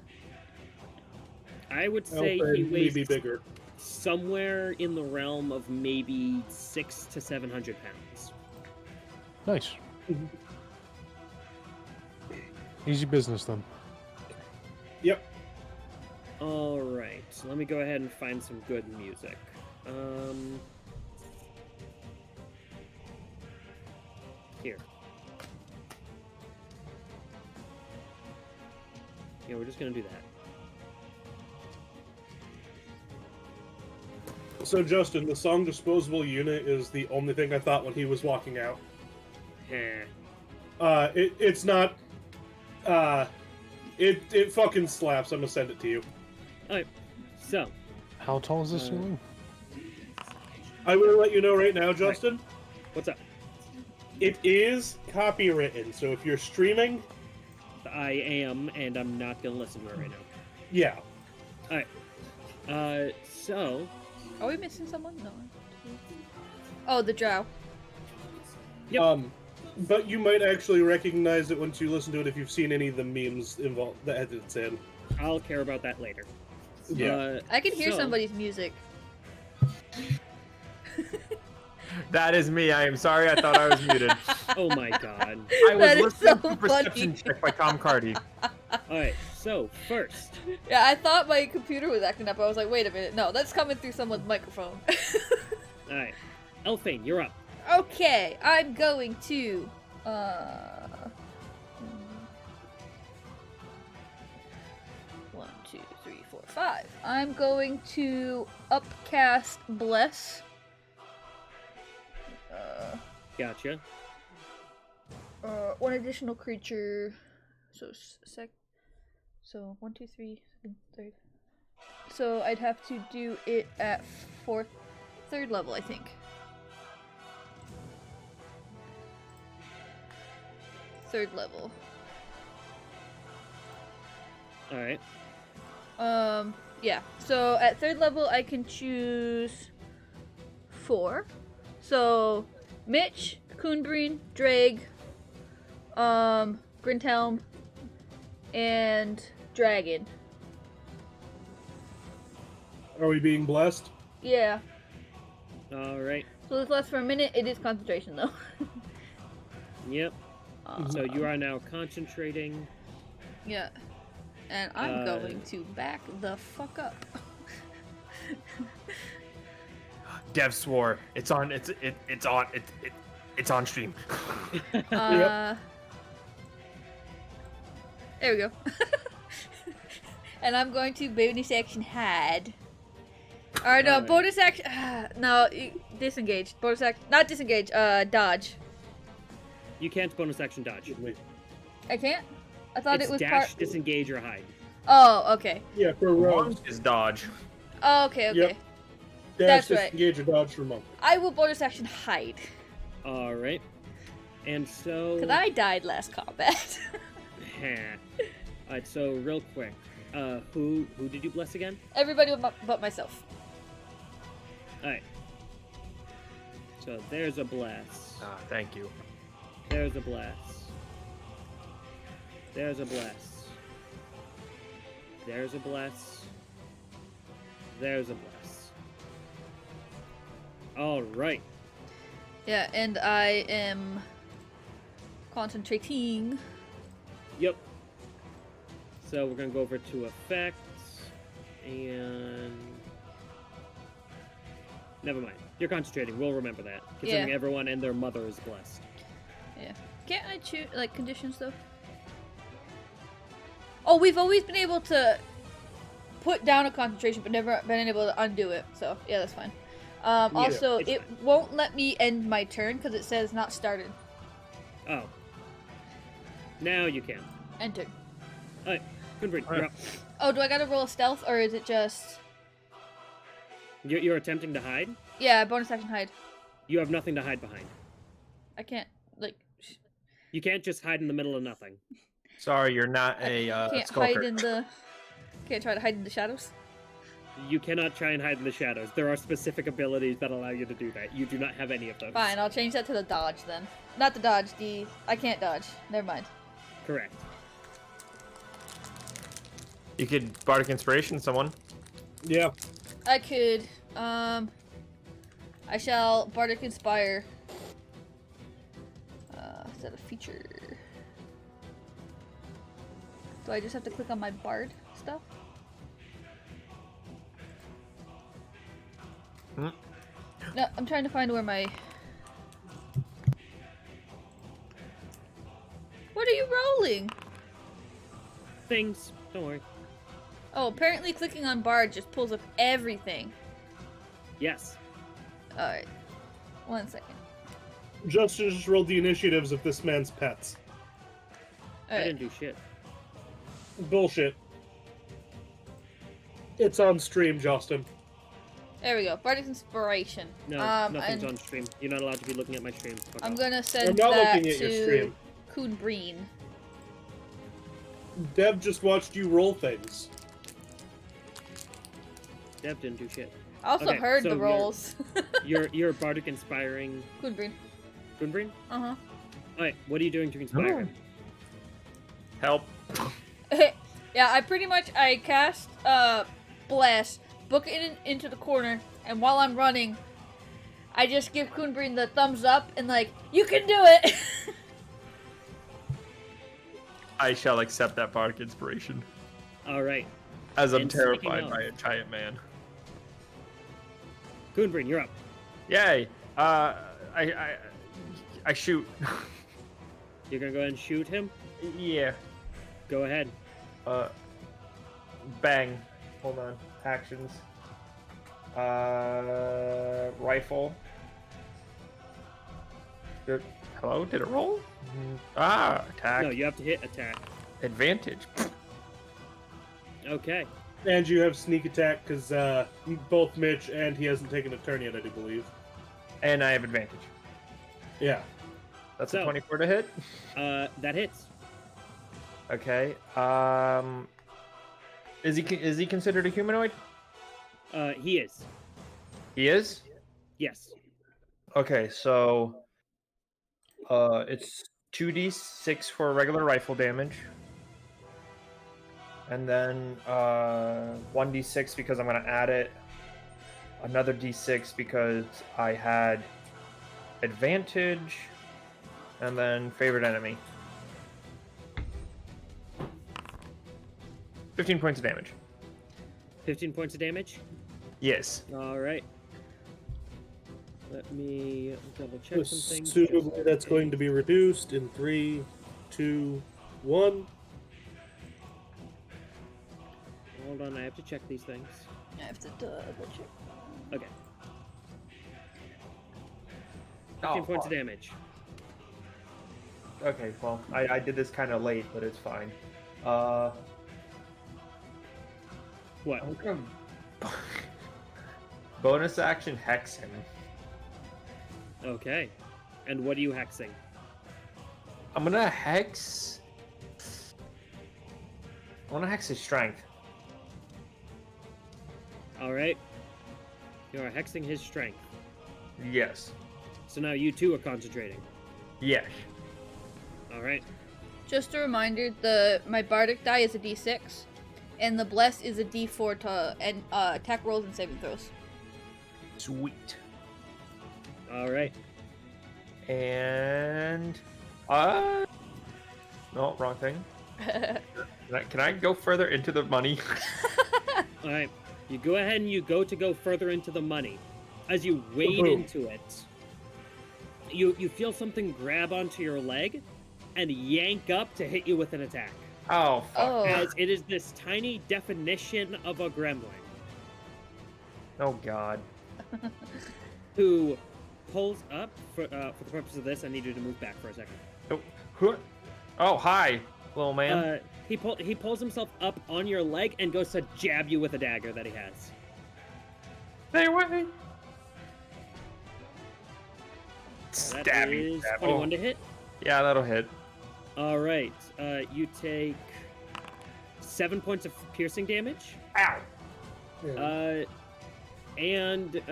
I would say he weighs maybe bigger. somewhere in the realm of maybe 600 to 700 pounds. Nice. Easy business then. Yep. All right, so let me go ahead and find some good music. Here. Yeah, we're just gonna do that. So Justin, the song "Disposable Unit" is the only thing I thought when he was walking out. Heh. It's not. It fucking slaps. I'm gonna send it to you. Alright, so. How tall is this ceiling? I will let you know right now, Justin. What's up? It is copywritten, so if you're streaming, I am, and I'm not gonna listen to it right now. yeah. Alright. So. Are we missing someone? No. Oh, the drow. Yep. But you might actually recognize it once you listen to it if you've seen any of the memes involved that it's in. I'll care about that later. Yeah. I can hear so- somebody's music. That is me. I am sorry. I thought I was muted. Oh my god. I was That is listening so to Perception funny. Check by Tom Cardy. Alright, so first. Yeah, I thought my computer was acting up. I was like, wait a minute. No, that's coming through someone's microphone. Alright. Elfain, you're up. Okay, I'm going to, 1, 2, 3, 4, 5. I'm going to upcast Bless. Gotcha. One additional creature. So, So, 1, 2, 3, second, third. So, I'd have to do it at third level, I think. Third level. Alright. Yeah. So at third level, I can choose 4. So Mitch, Kun'Brin, Draig, Grintelm, and Dragon. Are we being blessed? Yeah. Alright. So this lasts for a minute. It is concentration though. Yep. So you are now concentrating. Yeah. And I'm going to back the fuck up. Dev swore. It's on. It's on stream. There we go. And I'm going to bonus action hide. Or no, Alright. bonus action. No, disengage. Bonus action. Not disengage. Dodge. You can't bonus action dodge. I can't. I thought It's it was dash, part. disengage, or hide. Oh, okay. Yeah, for rogues. Monk is dodge. Oh, okay, okay. Yep. That's Dash, right. disengage, or dodge for monk. I will bonus action hide. Alright. And so. Because I died last combat. Alright, so real quick. Who did you bless again? Everybody but myself. Alright. So there's a bless. Ah, thank you. There's a bless. There's a bless. There's a bless. There's a bless. Alright. Yeah, and I am concentrating. Yep. So we're gonna go over to effects and never mind. You're concentrating. We'll remember that. Considering Yeah. everyone and their mother is blessed. Can't I choose like conditions though? Oh, we've always been able to put down a concentration, but never been able to undo it. So yeah, that's fine. Also, it won't let me end my turn because it says not started. Oh. Now you can. Enter. Alright, Kun'Brin, you're up. Oh, do I gotta roll a stealth or is it just? You're attempting to hide? Yeah, bonus action hide. You have nothing to hide behind. I can't like. You can't just hide in the middle of nothing. Sorry, you're not a can't skulker. hide in the. Can't try to hide in the shadows. You cannot try and hide in the shadows. There are specific abilities that allow you to do that. You do not have any of those. Fine, I'll change that to the dodge then. Not the dodge. I can't dodge. Never mind. Correct. You could bardic inspiration someone. Yeah. I could. I shall bardic inspire. Is that a feature? Do I just have to click on my bard stuff? Hmm? No, I'm trying to find where my. What are you rolling? Things. Don't worry. Oh, apparently clicking on bard just pulls up everything. Yes. Alright. 1 second. Justin just rolled the initiatives of this man's pets. I Alright. didn't do shit. Bullshit. It's on stream, Justin. There we go. Bardic inspiration. No, nothing's on stream. You're not allowed to be looking at my stream. Fuck I'm off. gonna I'm send not that looking at your to stream. Kun'Brin. Deb just watched you roll things. Deb didn't do shit. I also Okay, heard so the rolls. You're bardic inspiring Kun'Brin. Kun'Brin? Uh-huh. Alright, what are you doing to inspire him? Help. Yeah, I cast bless, book it into the corner, and while I'm running, I just give Kun'Brin the thumbs up and like, you can do it. I shall accept that bardic inspiration. Alright. As I'm And terrified speaking by of- a giant man. Kun'Brin, you're up. Yay! I shoot. You're gonna go ahead and shoot him? Yeah. Go ahead. Bang. Hold on. Actions. Rifle. Hello? Did it roll? Attack. No, you have to hit attack. Advantage. Okay. And you have sneak attack because both Mitch and he hasn't taken a turn yet, I do believe. And I have advantage. Yeah. That's So- a 24 to hit. That hits. Okay. Is he considered a humanoid? He is. He is? Yes. Okay, so it's 2d6 for regular rifle damage. And then 1d6 because I'm going to add it. Another d6 because I had advantage. And then favorite enemy. 15 points of damage. 15 points of damage. Yes. Alright. Let me double check some things. Suitably, that's going to be reduced in 3, 2, 1. Hold on, I have to check these things. I have to double check. Okay. 15 points of damage. Okay, well, I did this kind of late, but it's fine. What? I'm gonna bonus action hex him. Okay. And what are you hexing? I'm gonna hex. I want to hex his strength. Alright. You are hexing his strength. Yes. So now you too are concentrating. Yes. Alright. Just a reminder, my bardic die is a d6, and the bless is a d4 to attack rolls and saving throws. Sweet. Alright. And no, wrong thing. Can I go further into the money? Alright. You go ahead and you go further into the money. As you wade into it, you feel something grab onto your leg, and yank up to hit you with an attack. Oh, fuck. Oh. As it is this tiny definition of a gremlin Oh, God. who pulls up, for the purpose of this, I need you to move back for a second. Oh, hi, little man. He pulls himself up on your leg and goes to jab you with a dagger that he has. Stay away. That Stabby. is stab. 21 to hit. Yeah, that'll hit. All right, you take 7 points of piercing damage. Ow. And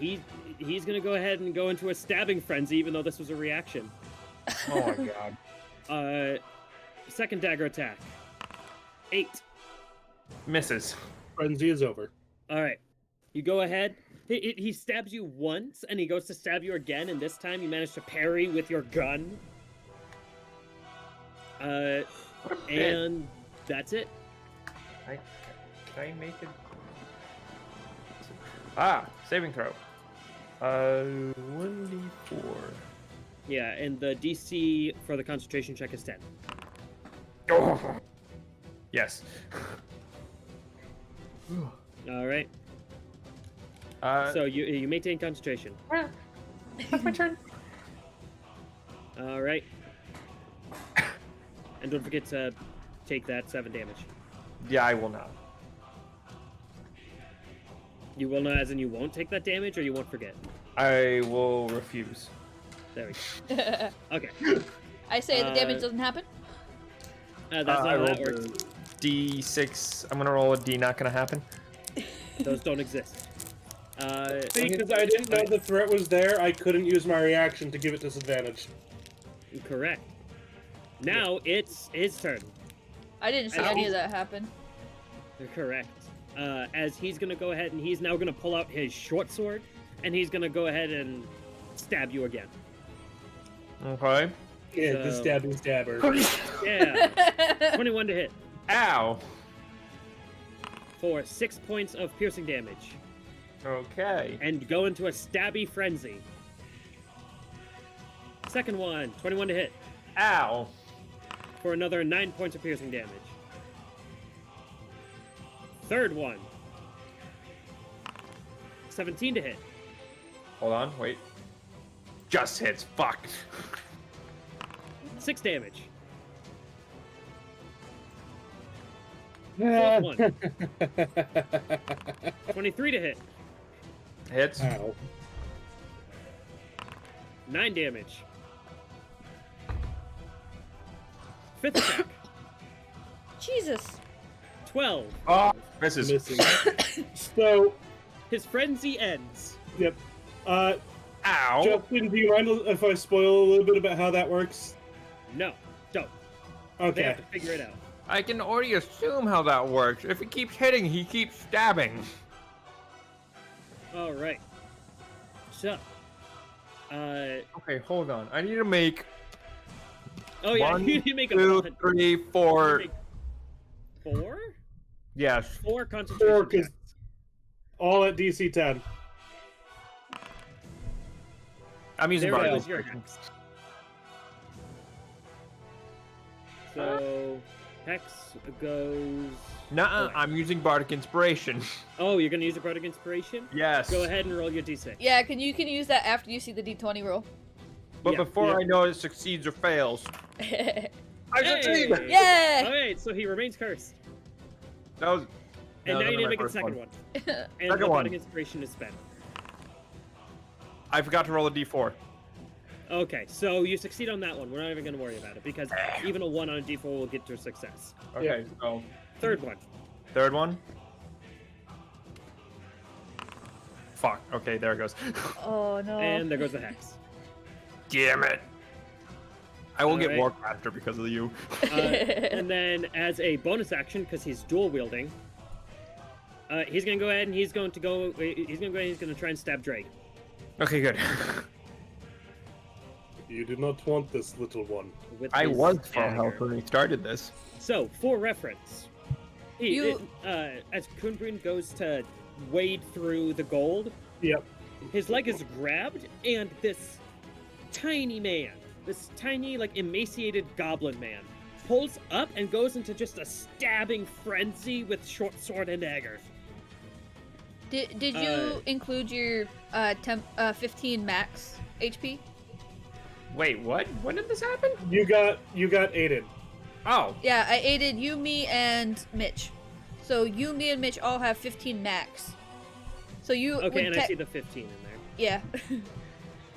he's gonna go ahead and go into a stabbing frenzy, even though this was a reaction. Oh, my God. Second dagger attack. 8. Misses. Frenzy is over. All right, you go ahead. He stabs you once, and he goes to stab you again, and this time you manage to parry with your gun. And that's it. Can I make it? Saving throw. 1d4. Yeah, and the DC for the concentration check is 10. Oh. Yes. All right. So you maintain concentration. That's my turn. All right. And don't forget to take that 7 damage. Yeah, I will not. You will not, as in you won't take that damage, or you won't forget. I will refuse. There we go. Okay. I say the damage doesn't happen. That's not I how that rolled works. a D6. I'm gonna roll a D. Not gonna happen. Those don't exist. See, because I didn't know the threat was there, I couldn't use my reaction to give it disadvantage. Correct. Now it's his turn. I didn't see any of that happen. Correct. As he's gonna go ahead and he's now gonna pull out his short sword, and he's gonna go ahead and stab you again. Okay. Yeah, the So- stabbing stabber. Yeah. 21 to hit Ow. for 6 points of piercing damage, Okay. and go into a stabby frenzy. Second one, 21 to hit Ow. for another 9 points of piercing damage. Third one, 17 to hit. Hold on. Wait. Just hits. Fuck. 6 damage. Fourth one, 23 to hit. Hits. Ow. 9 damage. Fifth attack, Jesus. 12. Oh, misses. Missing. So, His frenzy ends. yep. Ow. Justin, do you mind if I spoil a little bit about how that works? No, don't. They Okay. have to figure it out. I can already assume how that works. If he keeps hitting, he keeps stabbing. All right. So, Okay, hold on. I need to make oh yeah, 1, you need to make a 2, bond. 3, 4. 4? Yes. 4 concentration 4, 'cause- checks. All at DC 10. I'm using There Bardic goes your Inspiration. hex. So, hex goes. Nuh-uh, I'm using Bardic Inspiration. Oh, you're gonna use a Bardic Inspiration? Yes. Go ahead and roll your d6. Yeah, can you use that after you see the D20 roll? But Yeah, before yeah. I know it succeeds or fails. Yeah. I Hey! succeed! Alright, so he remains cursed. That was... And no, now you need to my make a first second one. And Second the one. Bardic Inspiration is spent. I forgot to roll a d4. Okay, so you succeed on that one. We're not even gonna worry about it, because even a 1 on a d4 will get to a success. Okay, so... Third one. Third one. Fuck. Okay, there it goes. Oh no. And there goes the hex. Damn it. I will get Alright. Warcrafter because of you. And then, as a bonus action, because he's dual wielding, he's gonna go ahead and he's going to go. He's gonna go ahead and he's gonna try and stab Draig. Okay, good. You do not want this little one. With I his was full dagger. health when we started this. So, for reference, as Kun'Brin goes to wade through the gold, Yep. his leg is grabbed, and this tiny man this tiny, like, emaciated goblin man pulls up and goes into just a stabbing frenzy with short sword and dagger. Did you include your 15 max HP? Wait, what? When did this happen? You got aided. Oh. Yeah, I aided you, me, and Mitch. So you, me, and Mitch all have 15 max. So you. Okay, and I see the 15 in there. Yeah.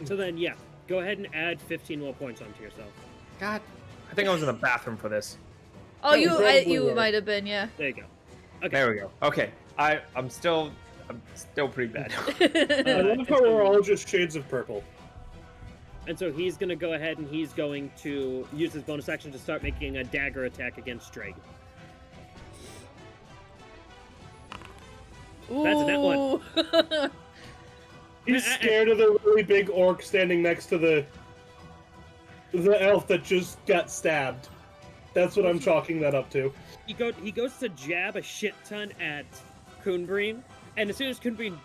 So then, yeah, go ahead and add 15 will points onto yourself. God. I think I was in the bathroom for this. Oh, you probably were. might have been, yeah. There you go. Okay. There we go. Okay. I'm still pretty bad. I love how we're all just shades of purple. And so he's going to go ahead and he's going to use his bonus action to start making a dagger attack against Draig. That's a net one. He's scared of the really big orc standing next to the elf that just got stabbed. That's what I'm chalking that up to. He goes to jab a shit ton at Kun'Brin, and as soon as Kun'Brin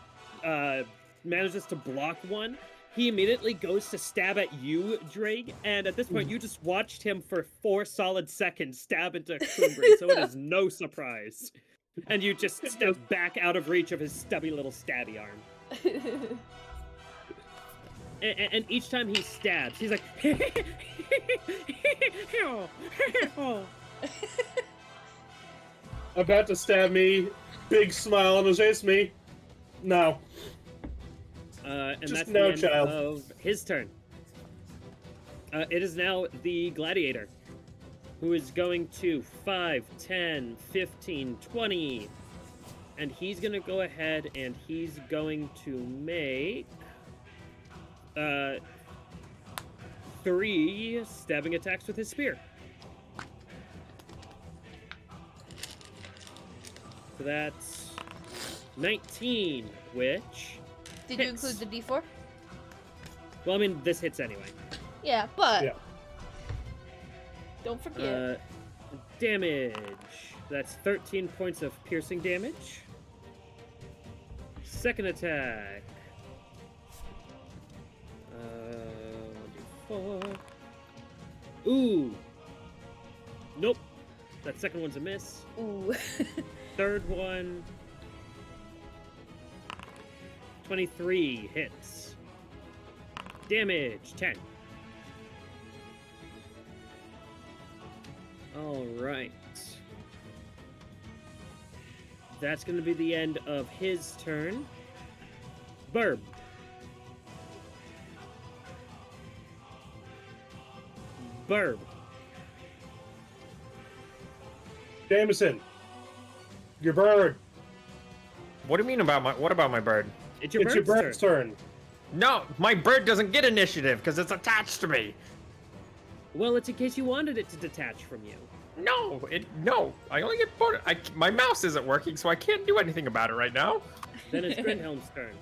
manages to block one, he immediately goes to stab at you, Draig, and at this point you just watched him for 4 solid seconds stab into Kun'Brin, so it is no surprise. And you just step back out of reach of his stubby little stabby arm. And each time he stabs, he's like, About to stab me, big smile on his face, me. No. And Just that's no, the end child. of his turn. It is now the gladiator, who is going to 5, 10, 15, 20. And he's going to go ahead and he's going to make 3 stabbing attacks with his spear. So that's 19, which... Did you hits. include the D4? Well, I mean, this hits anyway. Yeah, but Yeah. don't forget. Damage. That's 13 points of piercing damage. Second attack. 1d4. Ooh. Nope. That second one's a miss. Ooh. Third one. 23 hits. Damage 10. Alright. That's going to be the end of his turn. Burb. Burb. Jameson, your bird. What do you mean about my bird? It's your It's your bird's bird's turn. turn. No, my bird doesn't get initiative because it's attached to me. Well, it's in case you wanted it to detach from you. No, I only get bonus. My mouse isn't working, so I can't do anything about it right now. Then it's Grindhelm's turn.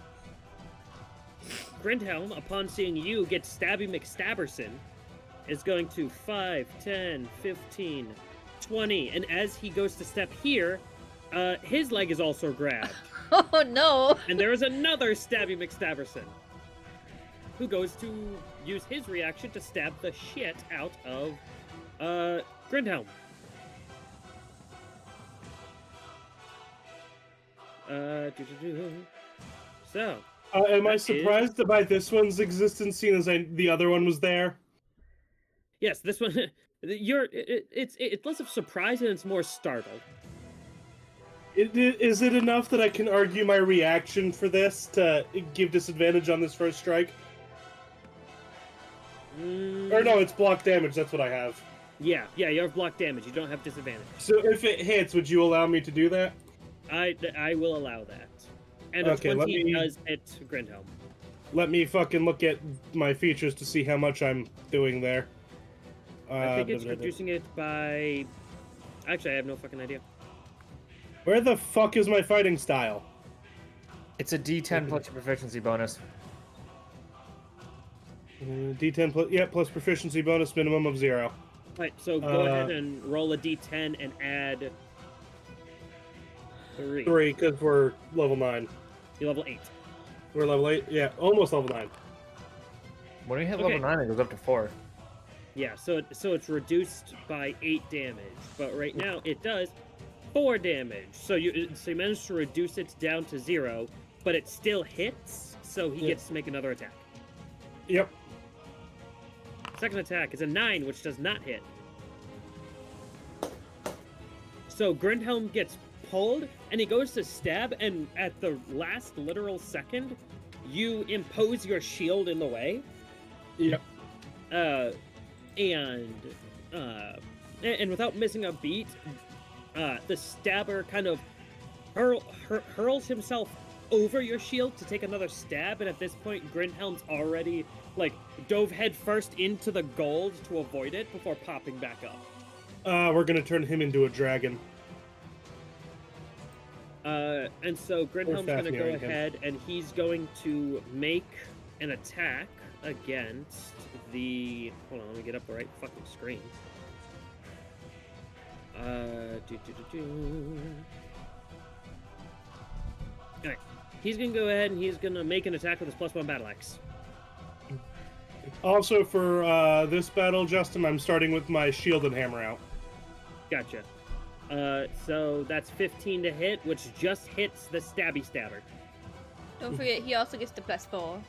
Grindhelm, upon seeing you get Stabby McStabberson, is going to 5, 10, 15, 20, and as he goes to step here, his leg is also grabbed. Oh no! And there is another Stabby McStabberson, who goes to use his reaction to stab the shit out of Grindhelm. So. Am I that surprised by this one's existence, seeing as the other one was there? Yes, this one. It's less of surprise and it's more startled. Is it enough that I can argue my reaction for this to give disadvantage on this first strike? Or no, it's block damage. That's what I have. Yeah, you have block damage. You don't have disadvantage. So if it hits, would you allow me to do that? I will allow that. And Okay, a let 20 me- does hit Grindhelm. Let me fucking look at my features to see how much I'm doing there. I think it's reducing it by... Actually, I have no fucking idea. Where the fuck is my fighting style? It's a D10 plus your proficiency bonus. D10 plus, yeah, plus proficiency bonus minimum of 0. Right, so go ahead and roll a d10 and add 3. 3, because we're level 9. You're level 8. We're level 8? Yeah, almost level 9. When we hit Okay. level 9, it goes up to 4. Yeah, so it's reduced by 8 damage, but right now it does 4 damage. So you managed to reduce it down to 0, but it still hits, so he gets to make another attack. Yep. Second attack is a 9, which does not hit. So Grindhelm gets pulled, and he goes to stab, and at the last literal second, you impose your shield in the way. Yep. And without missing a beat, the stabber kind of hurls himself over your shield to take another stab, and at this point, Grindhelm's already, like, dove head first into the gold to avoid it before popping back up. We're gonna turn him into a dragon. And so Grindhelm's gonna go ahead, and he's going to make an attack against the... Hold on, let me get up the right fucking screen. Alright, he's gonna go ahead and he's gonna make an attack with his +1 battle axe. Also, for this battle, Justin, I'm starting with my shield and hammer out. Gotcha. So that's 15 to hit, which just hits the stabby stabber. Don't forget, he also gets the +4.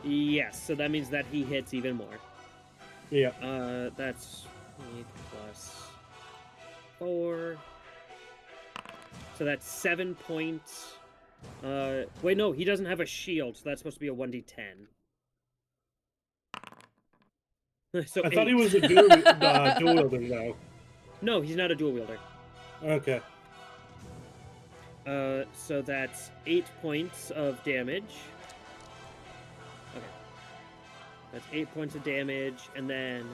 Yes, so that means that he hits even more. Yeah. That's 8 plus 4. So that's 7 points. Wait, no, he doesn't have a shield, so that's supposed to be a 1d10. So I thought he was a dual wielder, though. No, he's not a dual wielder. Okay. So that's 8 points of damage. Okay. That's 8 points of damage, and then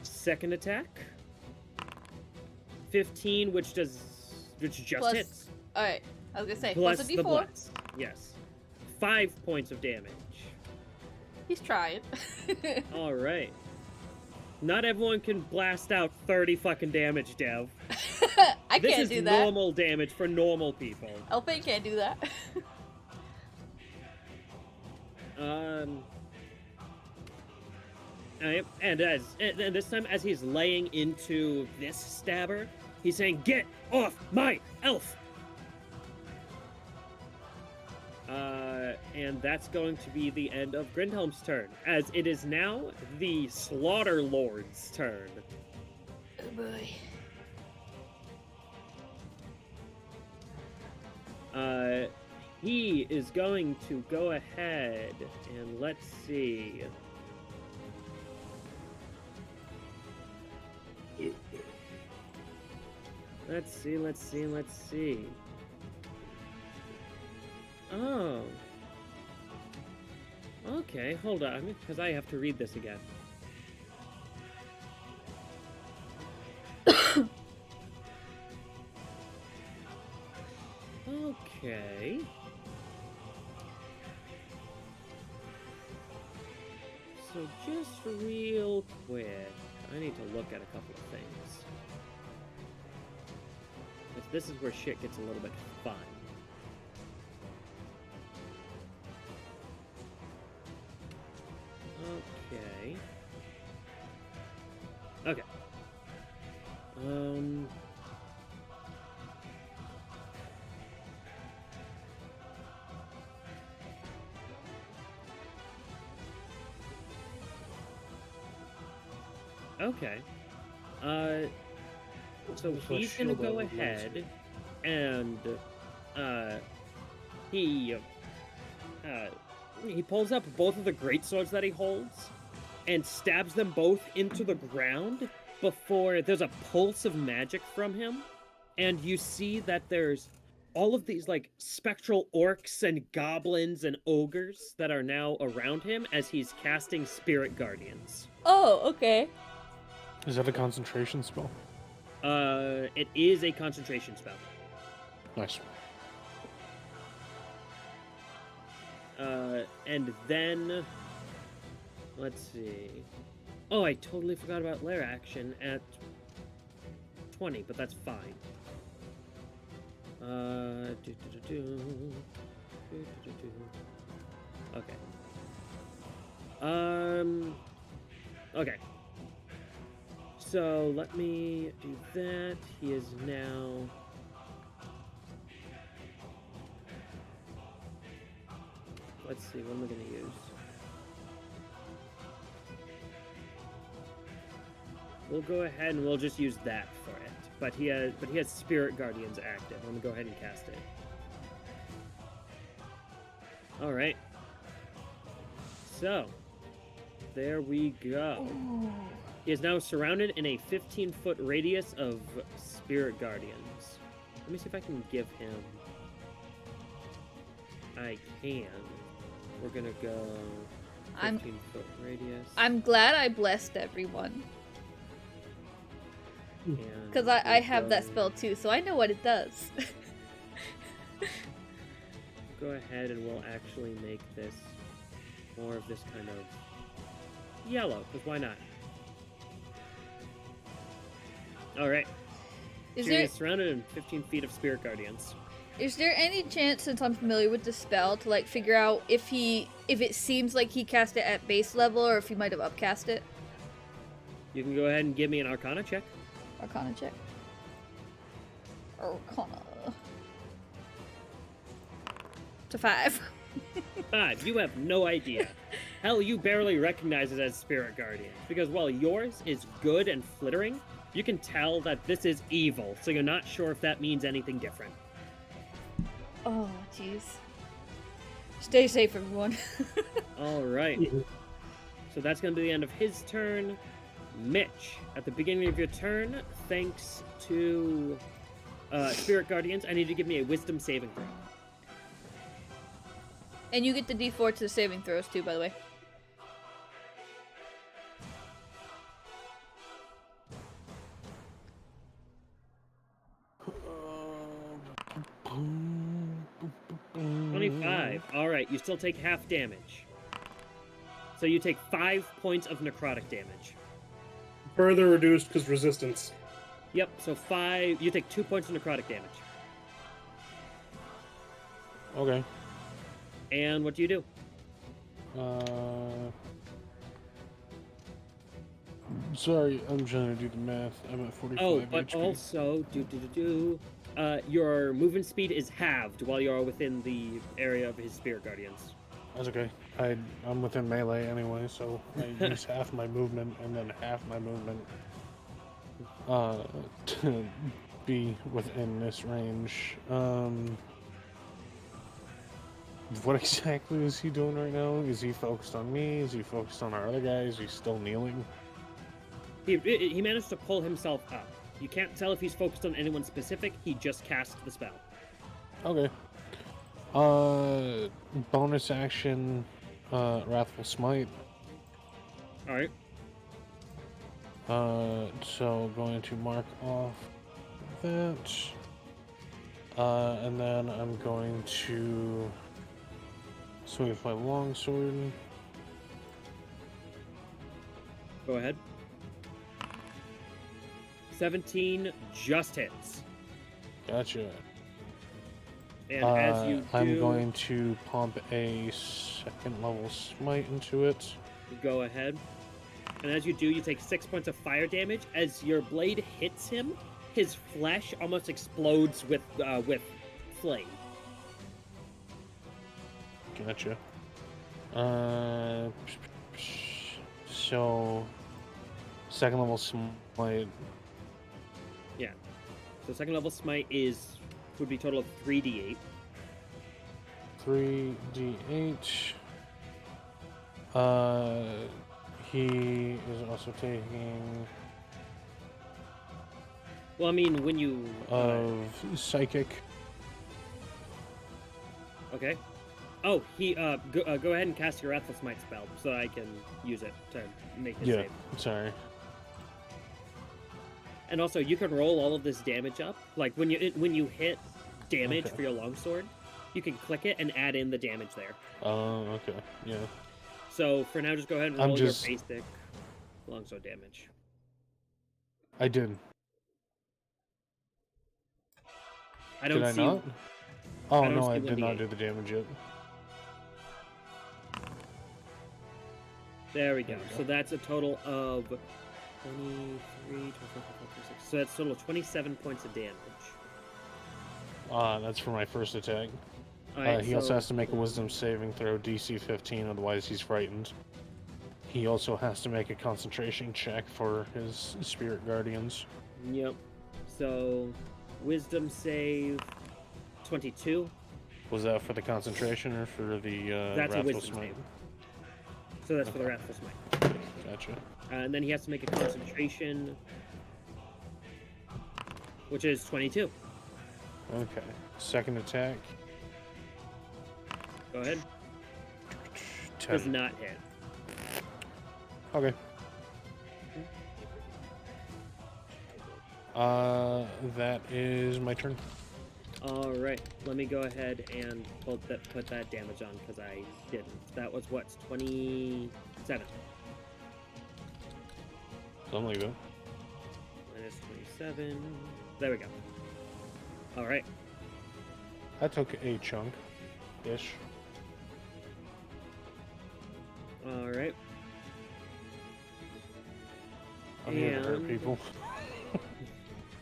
second attack. 15, which just Plus- hits. Alright, I was gonna say, Plus plus a the d4. blast. Yes. 5 points of damage. He's trying. All right. Not everyone can blast out 30 fucking damage, Dev. I This can't is do that. normal damage for normal people. Elfain can't do that. And this time, as he's laying into this stabber, he's saying, "Get off my elf!" And that's going to be the end of Grindhelm's turn, as it is now the Slaughter Lord's turn. Oh boy. He is going to go ahead and let's see. Let's see. Oh. Okay, hold on, because I have to read this again. Okay. So just real quick, I need to look at a couple of things. This is where shit gets a little bit fun. Okay. Okay. Okay. So he's gonna go ahead and he pulls up both of the greatswords that he holds and stabs them both into the ground before there's a pulse of magic from him, and you see that there's all of these like spectral orcs and goblins and ogres that are now around him as he's casting Spirit Guardians. Oh, okay. Is that a concentration spell? It is a concentration spell. Nice. And then let's see. Oh, I totally forgot about lair action at 20, but that's fine. Okay. Okay. So let me do that. He is now. Let's see, what am I going to use? We'll go ahead and we'll just use that for it. But he has Spirit Guardians active. I'm gonna go ahead and cast it. All right. So there we go. Ooh. He is now surrounded in a 15-foot radius of Spirit Guardians. Let me see if I can give him. I can. We're gonna go 15-foot radius. I'm glad I blessed everyone. Because I have that spell too, so I know what it does. Go ahead and we'll actually make this more of this kind of yellow, because why not? Alright. So you're surrounded in 15 feet of Spirit Guardians. Is there any chance, since I'm familiar with the spell, to like figure out if it seems like he cast it at base level or if he might have upcast it? You can go ahead and give me an Arcana check. Arcana check. Arcana. To 5. 5. You have no idea. Hell, you barely recognize it as Spirit Guardian. Because while yours is good and flittering, you can tell that this is evil, so you're not sure if that means anything different. Oh, jeez. Stay safe, everyone. Alright. So that's going to be the end of his turn. Mitch, at the beginning of your turn, thanks to Spirit Guardians, I need you to give me a Wisdom saving throw. And you get the D4 to the saving throws too, by the way. $25. Alright, you still take half damage. So you take 5 points of necrotic damage. Further reduced because resistance. Yep, so 5. You take 2 points of necrotic damage. Okay. And what do you do? Sorry, I'm trying to do the math. I'm at 45 Oh, but HP. also, your movement speed is halved while you are within the area of his Spirit Guardians. That's okay. I'm within melee anyway, so I use half my movement and then half my movement to be within this range. What exactly is he doing right now? Is he focused on me? Is he focused on our other guys? Is he still kneeling? He managed to pull himself up. You can't tell if he's focused on anyone specific. He just cast the spell. Okay. Bonus action, Wrathful Smite. Alright. So going to mark off that. And then I'm going to swing with my longsword. Go ahead. 17 just hits. Gotcha. And as you do, I'm going to pump a second level smite into it. go ahead. And as you do, you take 6 points of fire damage. As your blade hits him, his flesh almost explodes with flame. Gotcha. So second level smite. Yeah. So second level smite would be a total of 3d8. 3d8. He is also taking Well, I mean, when you psychic. Okay. Oh, he go ahead and cast your Wrathful Smite spell so I can use it to make his save. Sorry. And also, you can roll all of this damage up. Like when you hit damage for your longsword, you can click it and add in the damage there. Oh, okay. Yeah. So for now, just go ahead and roll your basic longsword damage. I did. I don't did I see. not? Oh I don't no, see I did not 1d8. do the damage yet. There we go. There we go. So that's a total of 23, So that's a total of 27 points of damage. That's for my first attack. Alright, He also has to make a wisdom saving throw DC 15, otherwise he's frightened. He also has to make a concentration check for his spirit guardians. Yep. So, wisdom save 22. Was that for the concentration or for the That's a Wrathful wisdom Smite? save. So that's for the Wrathful Smite. Gotcha. And then he has to make a concentration, which is 22. Okay. Second attack. Go ahead. 10. Does not hit. Okay. That is my turn. All right, let me go ahead and put that damage on because I didn't. That was what, 27. Something like that. Minus 27. There we go. All right. That took a chunk, ish. All right. I'm here to hurt And- people.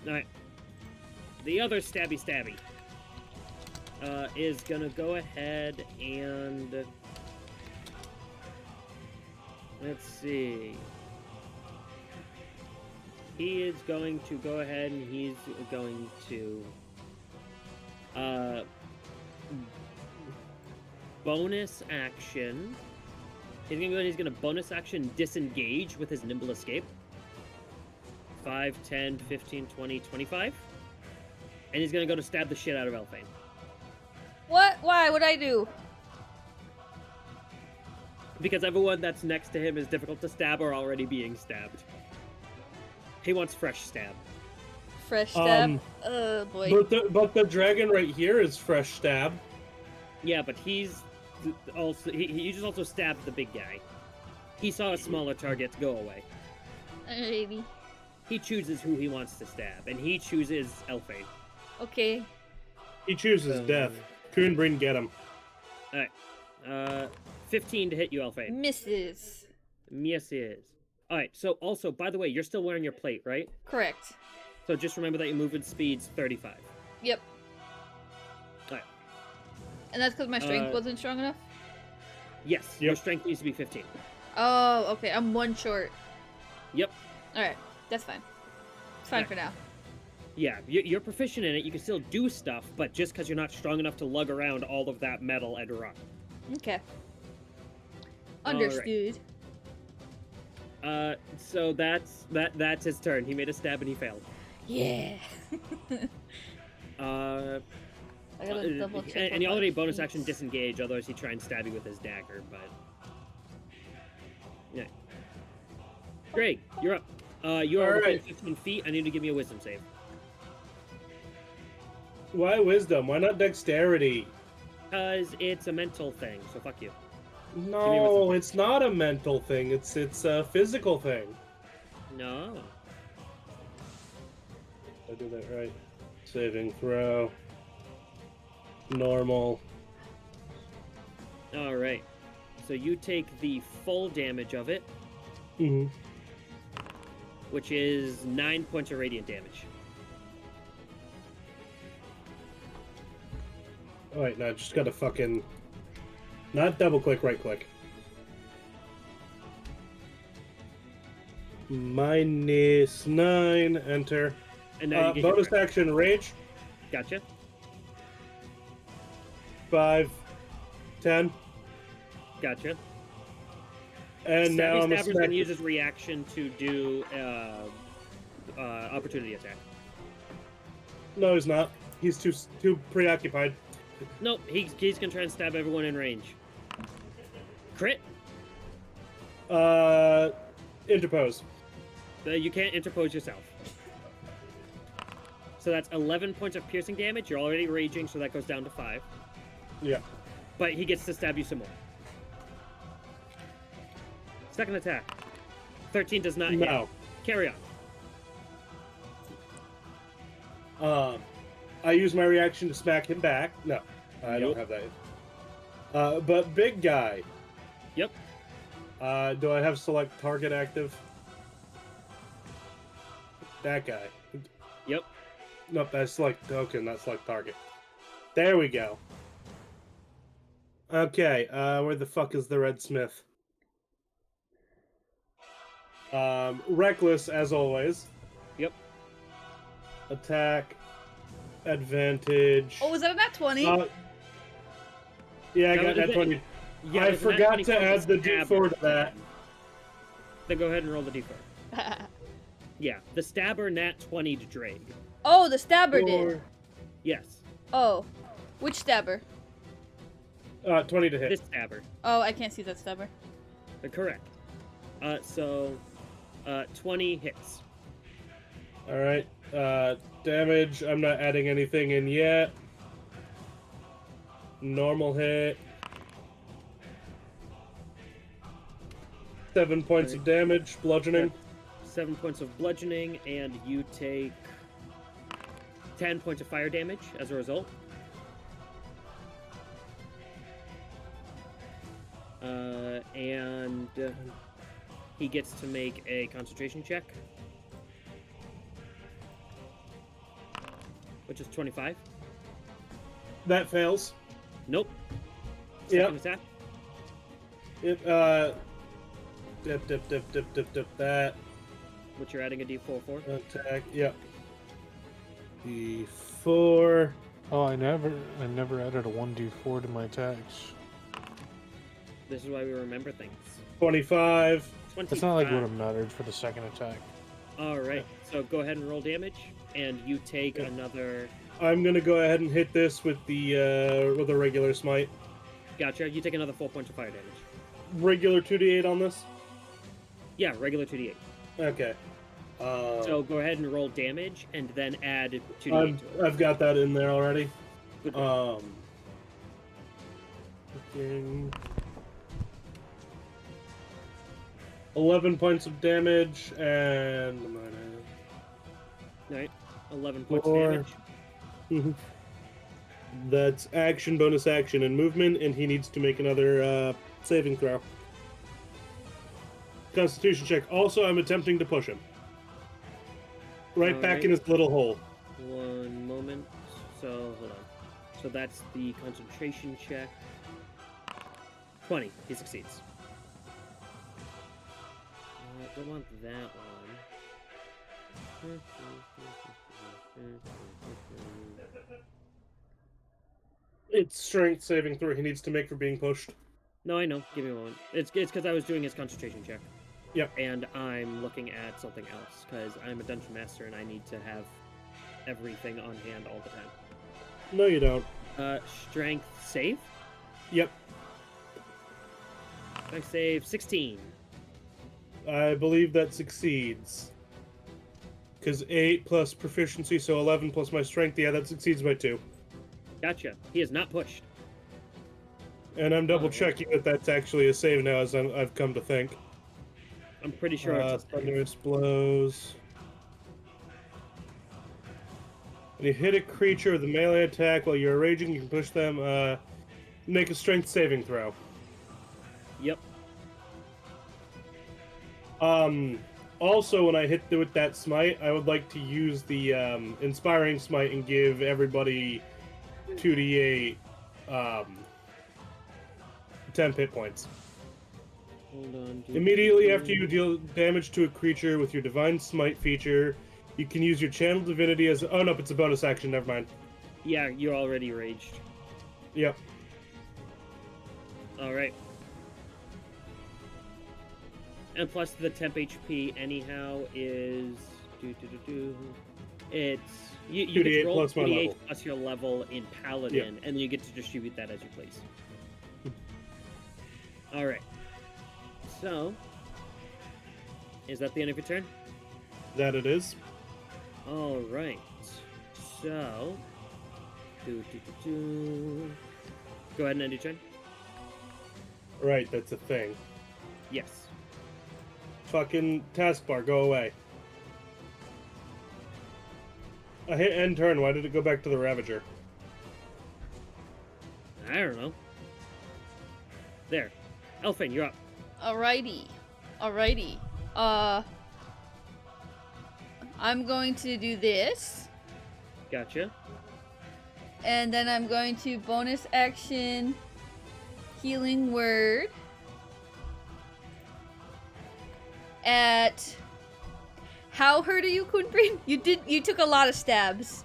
All right. The other stabby is gonna go ahead and let's see. He is going to go ahead and he's going to bonus action. He's gonna bonus action disengage with his nimble escape. 5, 10, 15, 20, 25. And he's gonna go to stab the shit out of Elfain. What? Why? What'd I do? Because everyone that's next to him is difficult to stab or already being stabbed. He wants fresh stab. Fresh stab? Oh boy. But the dragon right here is fresh stab. Yeah, but he's also he just also stabbed the big guy. He saw a smaller target go away. Alrighty. He chooses who he wants to stab, and he chooses Elfain. Okay. He chooses death. Kun'Brin, get him. Alright. 15 to hit you, Elfain. Misses. Yes, it is. Alright, so also, by the way, you're still wearing your plate, right? Correct. So just remember that your movement speed's 35. Yep. Alright. And that's because my strength wasn't strong enough? Yes, your strength needs to be 15. Oh, okay. I'm one short. Yep. Alright. That's fine. It's fine for now. Yeah, you're proficient in it, you can still do stuff, but just because you're not strong enough to lug around all of that metal and rock. Okay. All Understood. So that's his turn. He made a stab and he failed. Yeah. I gotta double check. and he already bonus action disengage, otherwise he'd try and stab you with his dagger, but... Yeah. Draig, you're up. You are within 15 feet. I need to give you a wisdom save. Why wisdom? Why not dexterity? Because it's a mental thing, so fuck you. No, it's not a mental thing. It's a physical thing. No. I did that right. Saving throw. Normal. Alright. So you take the full damage of it, Mm-hmm. which is 9 points of radiant damage. Alright, now I just gotta fucking... Not double click, right click. -9, enter. And now you get your bonus friend. action rage. Gotcha. 5, 10. Gotcha. And now I'm a Stabber's going to use his reaction to do opportunity attack. No, he's not. He's too preoccupied. Nope, he's going to try and stab everyone in range. Crit? Interpose. You can't interpose yourself. So that's 11 points of piercing damage. You're already raging, so that goes down to 5. Yeah. But he gets to stab you some more. Second attack. 13 does not hit. No. Carry on. I use my reaction to smack him back. No, I don't have that. But big guy. Yep. Do I have select target active? That guy. Yep. Nope, that's select token, not select target. There we go. Okay, where the fuck is the red smith? Reckless, as always. Yep. Attack. Advantage. Oh, was that a nat 20? Yeah, I No, got that 20. Yeah, I there's a nat forgot 20 to for add the stabber. D4 to that. Then go ahead and roll the d4. Yeah, the stabber nat 20 to Draig. Oh, the stabber did. Yes, Oh. Which stabber? 20 to hit. this stabber. Oh, I can't see that stabber. Correct. So 20 hits. Alright. Damage, I'm not adding anything in yet. Normal hit. 7 points of damage, bludgeoning. 7 points of bludgeoning, and you take 10 points of fire damage as a result. And he gets to make a concentration check, which is 25. That fails. Nope. Yep. Second attack. Dip, that. Which you're adding a d4 for. Attack, yep. D4. Oh, I never added a 1d4 to my attacks. This is why we remember things. 25. 25. That's not like would have mattered for the second attack. Alright, so go ahead and roll damage, and you take another... I'm gonna go ahead and hit this with the regular smite. Gotcha, you take another 4 points of fire damage. Regular 2d8 on this? Yeah, regular 2d8. Okay. So go ahead and roll damage, and then add 2d8 to it. I've got that in there already. Good work. Fucking 11 points of damage and Alright, 11 points Four. of damage. that's action, bonus action, and movement, and he needs to make another saving throw. Constitution check. Also, I'm attempting to push him. Right back Alright. in his little hole. One moment. So, hold on. So that's the concentration check. 20. He succeeds. Don't want that one. It's strength saving throw he needs to make for being pushed. No, I know. Give me a moment. It's because I was doing his concentration check. Yep. And I'm looking at something else, because I'm a dungeon master and I need to have everything on hand all the time. No, you don't. Strength save? Yep. Strength save 16. I believe that succeeds. Because 8 plus proficiency, so 11 plus my strength, yeah, that succeeds by 2. Gotcha. He is not pushed. And I'm double checking that that's actually a save now, as I've come to think. I'm pretty sure it's a save. Thunderous blows. When you hit a creature with a melee attack while you're raging, you can push them. Make a strength saving throw. Yep. Also, when I hit with that smite, I would like to use the inspiring smite and give everybody 2d8 10 hit points. Hold on. Immediately after you deal damage to a creature with your divine smite feature, you can use your channel divinity as... Oh, no, it's a bonus action. Never mind. Yeah, you're already raged. Yep. Alright. And plus the temp HP anyhow is... It's... You get 2d8 to roll plus my 2d8 level. plus your level in Paladin, and then you get to distribute that as you please. Alright. So... Is that the end of your turn? That it is. Alright. So... Go ahead and end your turn. Right, that's a thing. Yes. Fucking taskbar, go away. I hit end turn, why did it go back to the Ravager? I don't know. There. Elfain, you're up. Alrighty. I'm going to do this. Gotcha. And then I'm going to bonus action healing word at how hurt are you, Kun'Brin? You took a lot of stabs.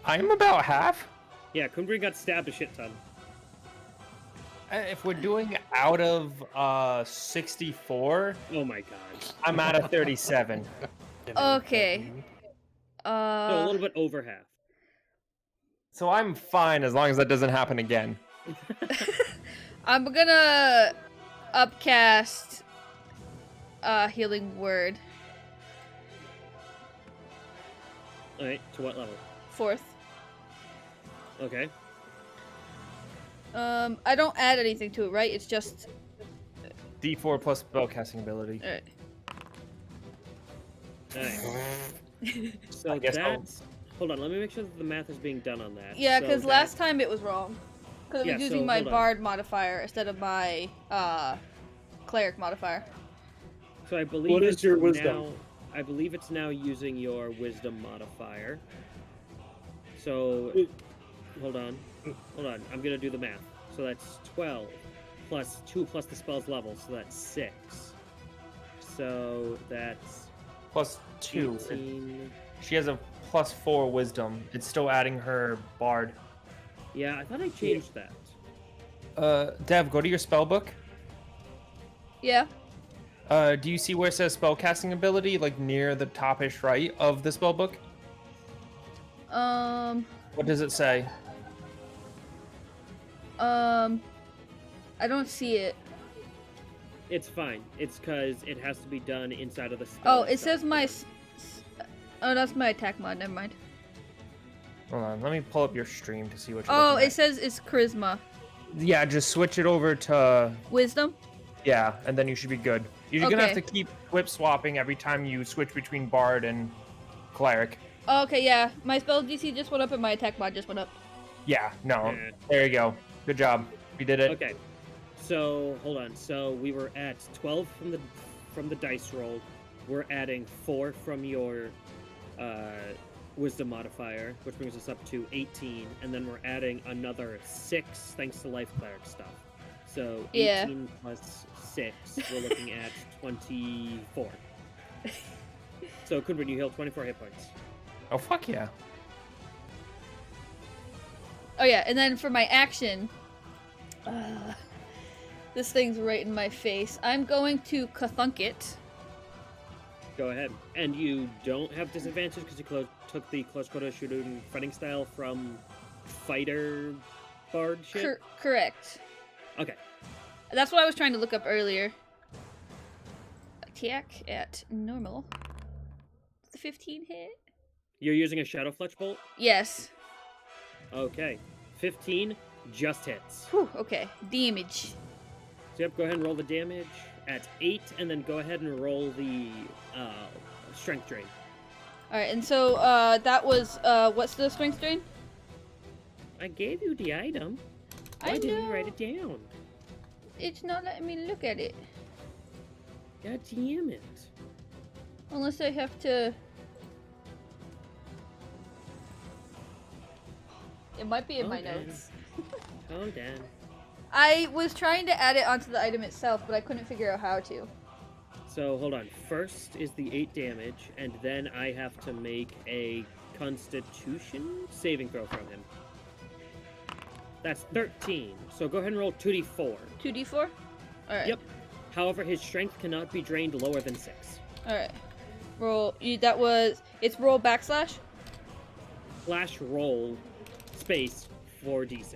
I'm about half. Yeah, Kun'Brin got stabbed a shit ton. If we're doing out of 64, Oh my god. I'm out of 37. Okay. So a little bit over half. So I'm fine as long as that doesn't happen again. I'm gonna upcast healing word. Alright, to what level? 4th. Okay. I don't add anything to it, right? It's just D4 plus spellcasting ability. alright. Alright. So I guess that's... Hold on, let me make sure that the math is being done on that. Yeah, So because that- last time it was wrong. Because I Yeah, was so using my hold on. bard modifier instead of my cleric modifier. So I believe What is it's your wisdom? Now, I believe it's now using your wisdom modifier. So, hold on. I'm gonna do the math. So that's 12 plus 2 plus the spell's level, so that's 6. So that's Plus 2. 18. She has a plus 4 wisdom. It's still adding her bard. Yeah, I thought I changed that. Dev, go to your spell book. Yeah. Do you see where it says spellcasting ability, like near the topish right of the spell book? What does it say? I don't see it. It's fine. It's because it has to be done inside of the spell. Oh, it itself. says my. Oh, that's my attack mod. Never mind. Hold on, let me pull up your stream to see what you're Oh, looking it says it's charisma. at. Yeah, just switch it over to... Wisdom? Yeah, and then you should be good. You're gonna have Okay. to keep whip swapping every time you switch between bard and cleric. Oh, okay, yeah. My spell DC just went up and my attack mod just went up. Yeah, no. Yeah. There you go. Good job. We did it. Okay. So hold on. So we were at 12 from the dice roll. We're adding 4 from your wisdom modifier, which brings us up to 18, and then we're adding another 6 thanks to life cleric stuff. So 18 Yeah. plus 6, we're looking at 24. So Kun'Brin, you heal 24 hit points. Oh, fuck yeah. Oh, yeah, and then for my action. This thing's right in my face. I'm going to Kathunk it. Go ahead. And you don't have disadvantage because you took the close quarter shooting fighting style from fighter bard shit? Correct. Okay. That's what I was trying to look up earlier. Attack at normal. The 15 hit? You're using a Shadow Fletch Bolt? Yes. Okay. 15 just hits. Whew, okay. Damage. So yep, go ahead and roll the damage at 8, and then go ahead and roll the strength drain. Alright, and so that was, what's the strength drain? I gave you the item. I Why didn't you know. write it down? It's not letting me look at it. God damn it. Unless I have to... It might be in my Okay. notes. Calm down. I was trying to add it onto the item itself, but I couldn't figure out how to. So hold on. First is the 8 damage, and then I have to make a Constitution saving throw from him. That's 13. So go ahead and roll 2d4. 2d4? Alright. Yep. However, his strength cannot be drained lower than 6. Alright. Roll. That was. It's roll backslash? Slash roll space 4d6.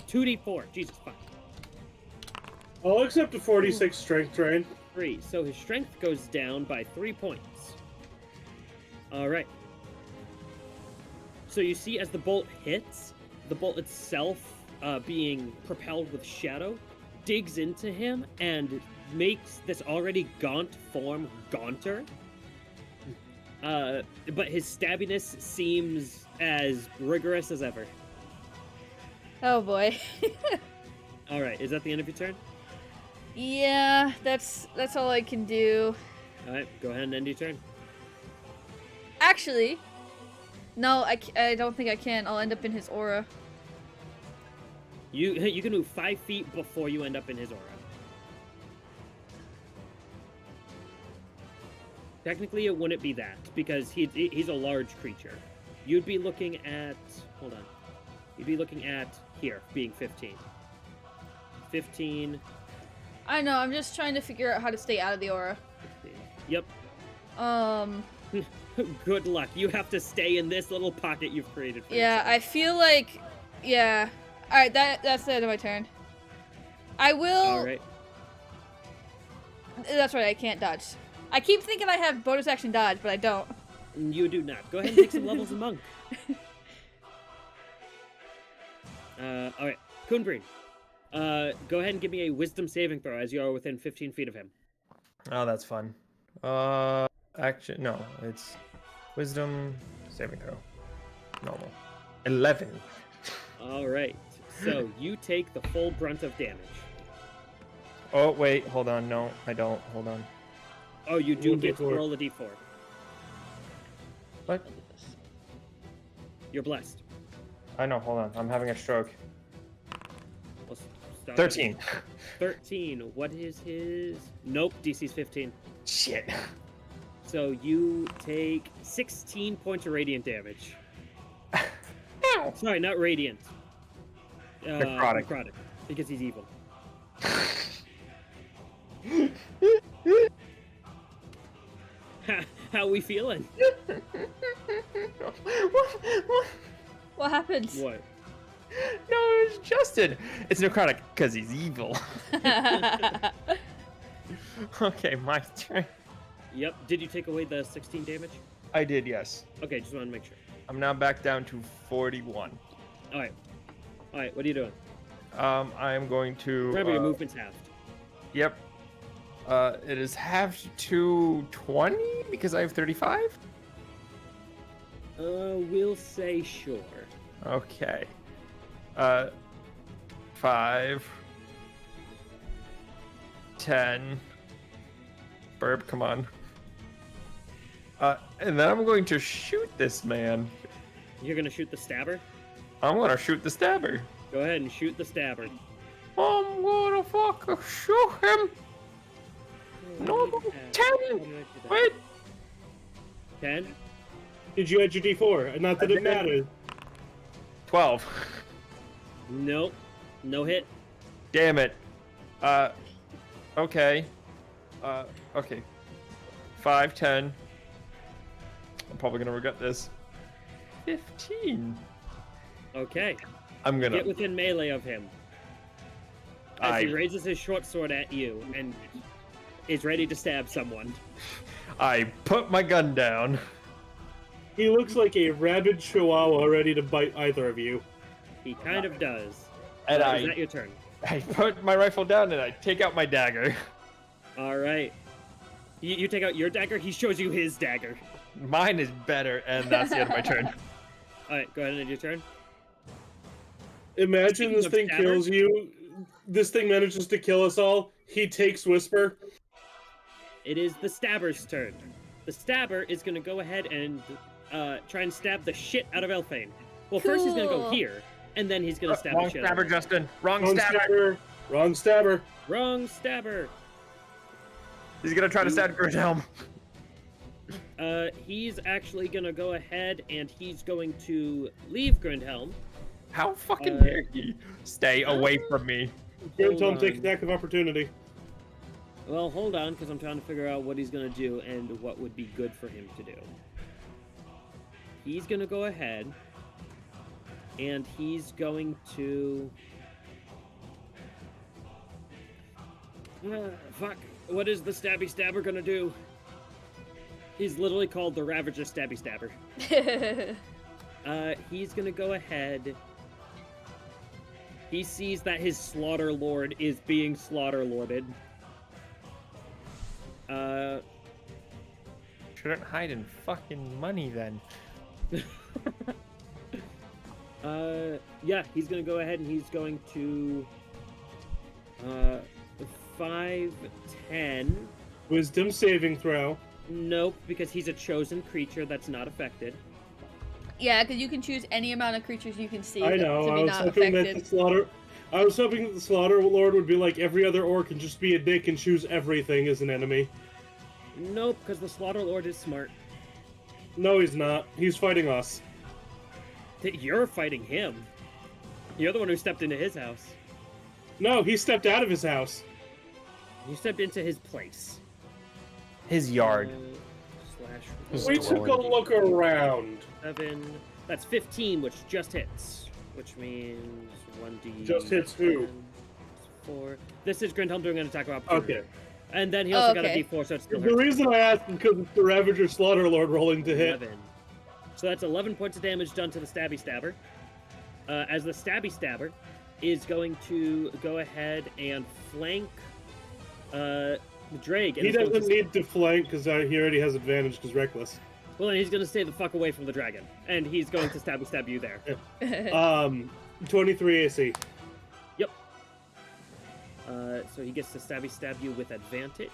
2d4. Jesus fuck. I'll accept a 46 strength drain. 3. So his strength goes down by 3 points. Alright. So you see as the bolt hits, the bolt itself, being propelled with shadow, digs into him and makes this already gaunt form gaunter. But his stabbiness seems as rigorous as ever. Oh boy. Alright, is that the end of your turn? Yeah, that's all I can do. Alright, go ahead and end your turn. Actually, no, I don't think I can. I'll end up in his aura. You can move 5 feet before you end up in his aura. Technically, it wouldn't be that, because he's a large creature. You'd be looking at... Hold on. You'd be looking at here, being 15. 15. I know, I'm just trying to figure out how to stay out of the aura. 15. Yep. Good luck. You have to stay in this little pocket you've created for Yeah, yourself. I feel like... Yeah. Alright, that's the end of my turn. I will... Alright. That's right, I can't dodge. I keep thinking I have bonus action dodge, but I don't. You do not. Go ahead and take some levels of monk. Alright. Kun'Brin. Go ahead and give me a wisdom saving throw as you are within 15 feet of him. Oh, that's fun. Action. No, it's wisdom saving throw. Normal. 11. Alright. So, you take the full brunt of damage. Oh, wait. Hold on. No, I don't. Hold on. Oh, you do Roll get to D4. roll a d4. What? You're blessed. I know. Hold on. I'm having a stroke. We'll stop 13. at 13. What is his... Nope, DC's 15. Shit. So you take 16 points of radiant damage. Ow. Sorry, not radiant. Necrotic. Because he's evil. How we feeling? What happened? What? No, it's Justin. It's necrotic because he's evil. Okay, my turn. Yep. Did you take away the 16 damage? I did, yes. Okay, just want to make sure. I'm now back down to 41. Alright. Alright, what are you doing? I am going to. Remember, your movement's halved. Yep. It is halved to 20 because I have 35. We'll say sure. Okay. 5, 10. Burp, come on. And then I'm going to shoot this man. You're gonna shoot the stabber? I'm gonna shoot the stabber. Go ahead and shoot the stabber. I'm gonna fucking shoot him. No, 10. Wait. 10? Did you add your D4? Not that I it did. matters. 12. Nope. No hit. Damn it. Okay. Okay. 5, 10. I'm probably gonna regret this. 15. Okay. I'm gonna. Get within melee of him. As he raises his short sword at you and is ready to stab someone. I put my gun down. He looks like a rabid chihuahua ready to bite either of you. He kind of does. And Is that your turn? I put my rifle down and I take out my dagger. Alright. You take out your dagger, he shows you his dagger. Mine is better, and that's the end of my turn. Alright, go ahead and end your turn. Imagine Speaking this of thing stabber- kills you. This thing manages to kill us all. He takes Whisper. It is the stabber's turn. The stabber is going to go ahead and try and stab the shit out of Elfain. Well, first he's going to go Cool. here, and then he's going to stab Wrong the shit stabber, out of Justin. Wrong Wrong stabber. stabber. Wrong stabber. Wrong stabber. He's gonna try to stab Grindhelm. He's actually going to go ahead and he's going to leave Grindhelm. How fucking dare he? Stay away from me. Don't Hold take on. attack of opportunity. Well, hold on, because I'm trying to figure out what he's going to do and what would be good for him to do. He's going to go ahead, and he's going to... fuck. What is the Stabby Stabber going to do? He's literally called the Ravager Stabby Stabber. He's going to go ahead... He sees that his Slaughter Lord is being Slaughter Lorded. Shouldn't hide in fucking money then. Yeah, he's gonna go ahead and he's going to 5, 10. Wisdom saving throw. Nope, because he's a chosen creature that's not affected. Yeah, because you can choose any amount of creatures you can see I to know. be I was not hoping affected. that the slaughter. I was hoping that the Slaughter Lord would be like every other orc and just be a dick and choose everything as an enemy. Nope, because the Slaughter Lord is smart. No, he's not. He's fighting us. You're fighting him. You're the one who stepped into his house. No, he stepped out of his house. You stepped into his place. His yard. Slash. We took a look around. 7. That's 15, which just hits. Which means 1d. Just hits who? 4. This is Grindhelm doing an attack of opportunity. Okay. And then he also got a okay. d4, so it's still The reason I asked is because it's the Ravager Slaughter Lord rolling to hit. 11. So that's 11 points of damage done to the Stabby Stabber. As the Stabby Stabber is going to go ahead and flank Draig. He doesn't need to flank because he already has advantage because Reckless. Well, then he's going to stay the fuck away from the dragon. And he's going to stab you there. 23 AC. Yep. So he gets to stab you with advantage.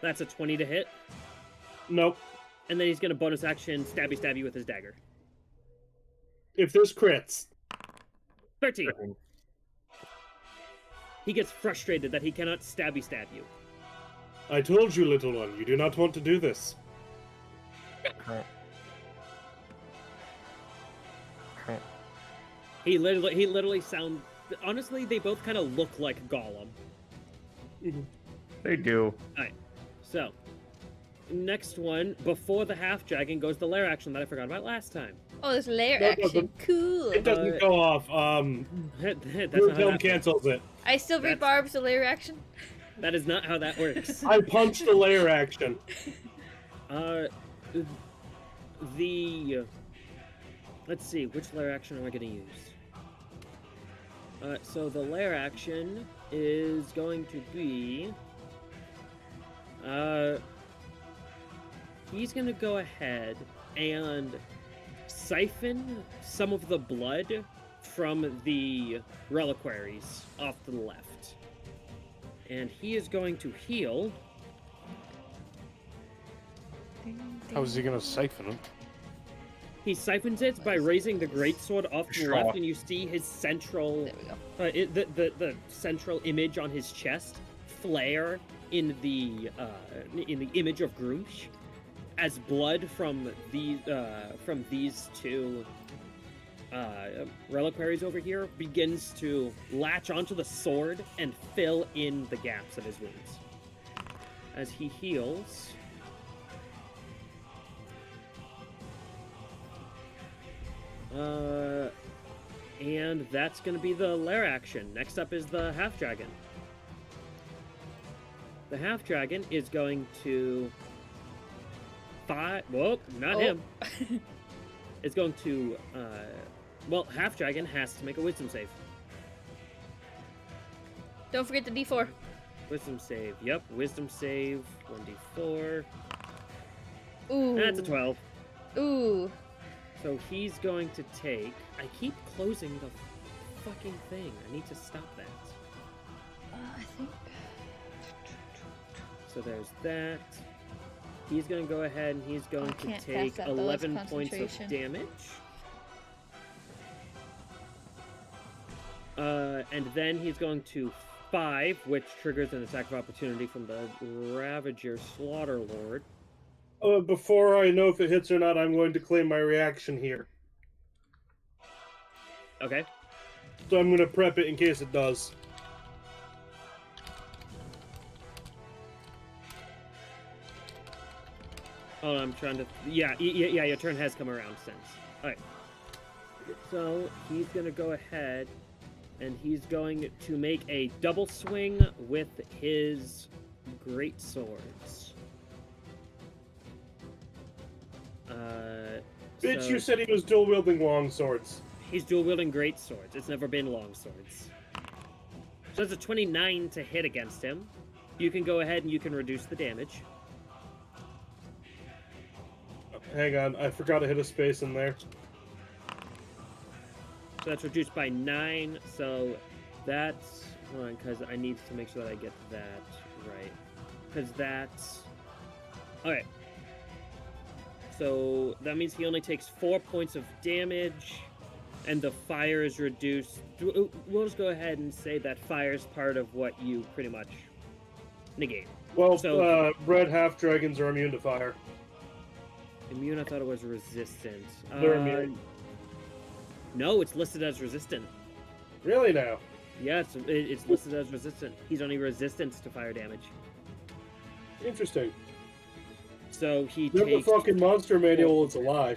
That's a 20 to hit. Nope. And then he's going to bonus action stab you with his dagger. If there's crits. 13. He gets frustrated that he cannot stab you. I told you, little one, you do not want to do this. He literally sound. Honestly, they both kind of look like Gollum. They do. Alright, so next one, before the half dragon, goes the lair action that I forgot about last time. Oh, this lair No, it action. doesn't. Cool. It doesn't go off. That's not how Wilhelm that works. cancels it. I still read That's- Barb's the lair action. That is not how that works. I punched the lair action. Let's see, which lair action am I going to use? So the lair action is going to be... he's going to go ahead and siphon some of the blood from the reliquaries off to the left. And he is going to heal... How is he gonna siphon it? He siphons it by raising the greatsword off to the Sure. left, and you see his central, There we go. the central image on his chest flare in the image of Grumsh, as blood from these two reliquaries over here begins to latch onto the sword and fill in the gaps of his wounds. As he heals. And that's going to be the lair action. Next up is the half dragon. The half dragon is going to Whoa, not Oh. him. It's going to well, half dragon has to make a wisdom save. Don't forget the D4. Wisdom save. Yep, wisdom save. 1d4. Ooh. That's a 12. Ooh. So he's going to take... I keep closing the fucking thing. I need to stop that. I think. So there's that. He's going to go ahead and he's going to can't take cast that, though. It's 11 points of concentration. damage. And then he's going to 5, which triggers an attack of opportunity from the Ravager Slaughter Lord. Before I know if it hits or not, I'm going to claim my reaction here. Okay. So I'm going to prep it in case it does. Oh, I'm trying to... Yeah, your turn has come around since. Alright. So, he's going to go ahead, and he's going to make a double swing with his great swords. Bitch, so you said he was dual-wielding long swords. he's dual-wielding great swords. It's never been long swords. So that's a 29 to hit against him. You can go ahead and you can reduce the damage. Hang on, I forgot to hit a space in there. So that's reduced by 9, so that's... Hold on, because I need to make sure that I get that right. Because that's Okay. So that means he only takes 4 points of damage, and the fire is reduced. We'll just go ahead and say that fire is part of what you pretty much negate. Well, So- red half dragons are immune to fire. Immune, I thought it was resistant. They're immune. No, it's listed as resistant. Really now? Yeah, it's listed as resistant. He's only resistant to fire damage. Interesting. So he The takes... fucking monster manual is a lie.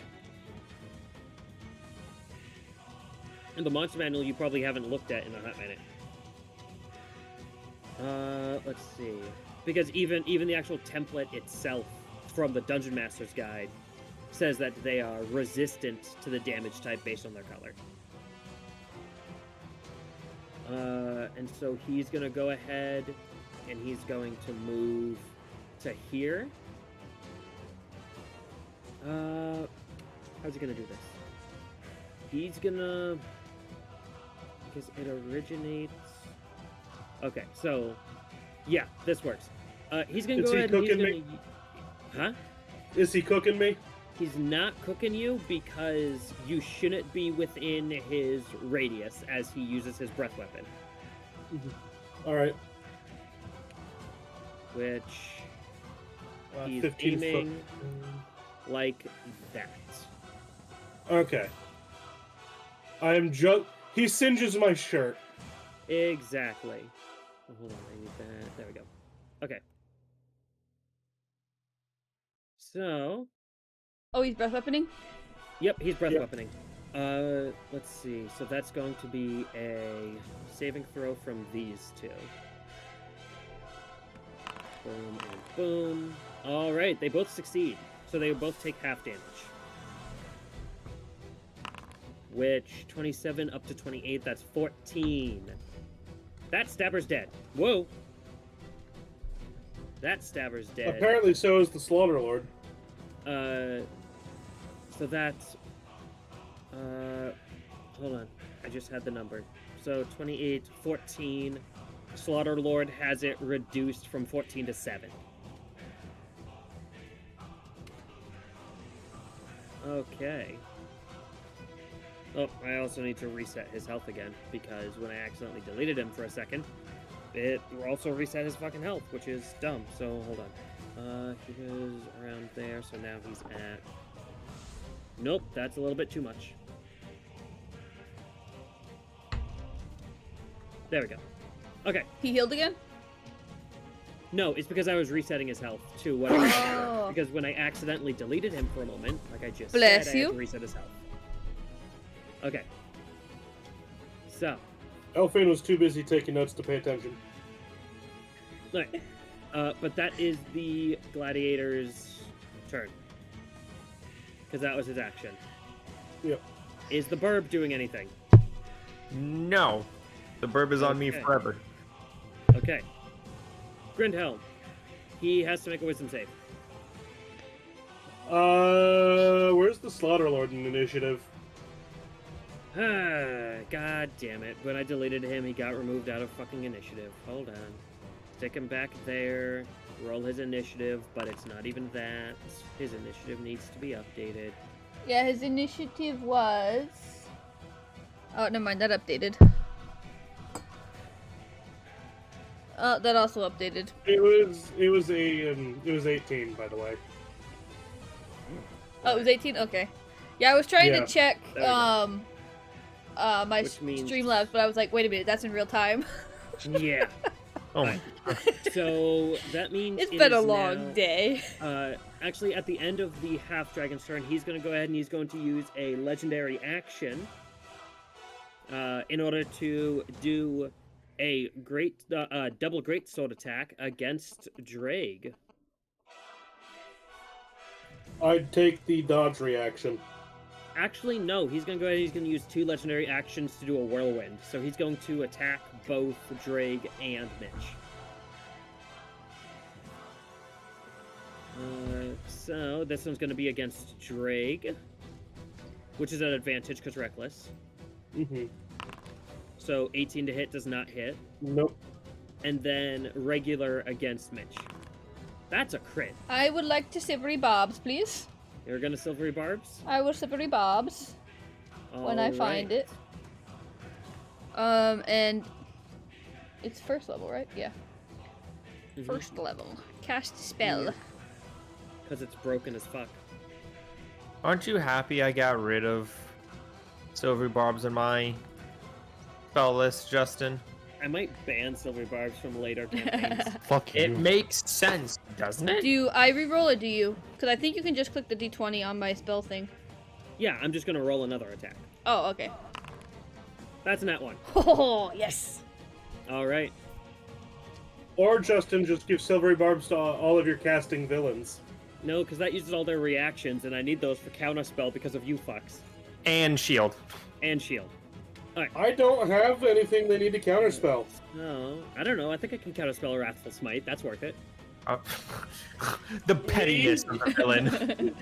And the monster manual you probably haven't looked at in a hot minute. Let's see. Because even the actual template itself from the Dungeon Master's Guide says that they are resistant to the damage type based on their color. And so he's gonna go ahead and he's going to move to here. How's he gonna do this? He's gonna... Because it originates... Okay, so... Yeah, this works. He's gonna Is go he ahead and he's cooking gonna... me? Huh? Is he cooking me? He's not cooking you because you shouldn't be within his radius as he uses his breath weapon. Alright. Which... He's 15 aiming foot. like that. Okay. I am just... He singes my shirt. Exactly. Oh, hold on, I need that. There we go. Okay. So... Oh, he's breath weaponing? Yep, he's breath Yep. weaponing. Let's see. So that's going to be a saving throw from these two. Boom and boom. All right, they both succeed. So they both take half damage. Which, 27 up to 28, that's 14. That stabber's dead. Whoa. That stabber's dead. Apparently so is the Slaughter Lord. So that's... hold on. I just had the number. So 28, 14. Slaughter Lord has it reduced from 14 to 7. Okay. Oh, I also need to reset his health again, because when I accidentally deleted him for a second, it also reset his fucking health, which is dumb, so hold on. He was around there, so now he's at... Nope, that's a little bit too much. There we go. Okay. He healed again? No, it's because I was resetting his health to what Oh. because when I accidentally deleted him for a moment, like I just Bless said, I you. had to reset his health. Okay. So, Elfain was too busy taking notes to pay attention. right. But that is the gladiator's turn. Because that was his action. Yep. Is the burb doing anything? No. The burb is on me Okay. forever. Okay. Grindhelm. He has to make a wisdom save. Where's the Slaughter Lord in initiative? God damn it. When I deleted him, he got removed out of fucking initiative. Hold on. Stick him back there. Roll his initiative, but it's not even that. His initiative needs to be updated. Yeah, his initiative was... Oh, never mind, that updated. That also updated. It was 18, by the way. Oh, it was 18? Okay. Yeah, I was trying Yeah. to check, There we go. my Which means- Streamlabs, but I was like, wait a minute, that's in real time. Yeah. Oh my. So that means It's it been a is long now- day. Actually, at the end of the half dragon's turn, he's going to go ahead and he's going to use a legendary action in order to do a double great sword attack against Draig. I'd take the dodge reaction. Actually, no. He's going to go ahead and he's going to use 2 legendary actions to do a whirlwind. So he's going to attack both Draig and Mitch. So this one's going to be against Draig, which is an advantage because reckless. Mm-hmm. So 18 to hit does not hit. Nope. And then regular against Mitch. That's a crit. I would like to silvery bobs, please. You're gonna silvery barbs? I will silvery bobs when I find it. And it's first level, right? Yeah. First level. Cast spell. Because it's broken as fuck. Aren't you happy I got rid of silvery barbs in my spell list, Justin? I might ban silvery barbs from later campaigns. Fuck you. It makes sense, doesn't it? Do I re-roll it? Do you? Because I think you can just click the d20 on my spell thing. Yeah, I'm just gonna roll another attack. Oh, okay. That's not one. Oh, yes. All right. Or Justin, just give silvery barbs to all of your casting villains. No, because that uses all their reactions, and I need those for counterspell because of you fucks. And shield. And shield. I don't have anything they need to counterspell. No, I don't know. I think I can counterspell a Wrathful Smite. That's worth it. The pettiness of the villain.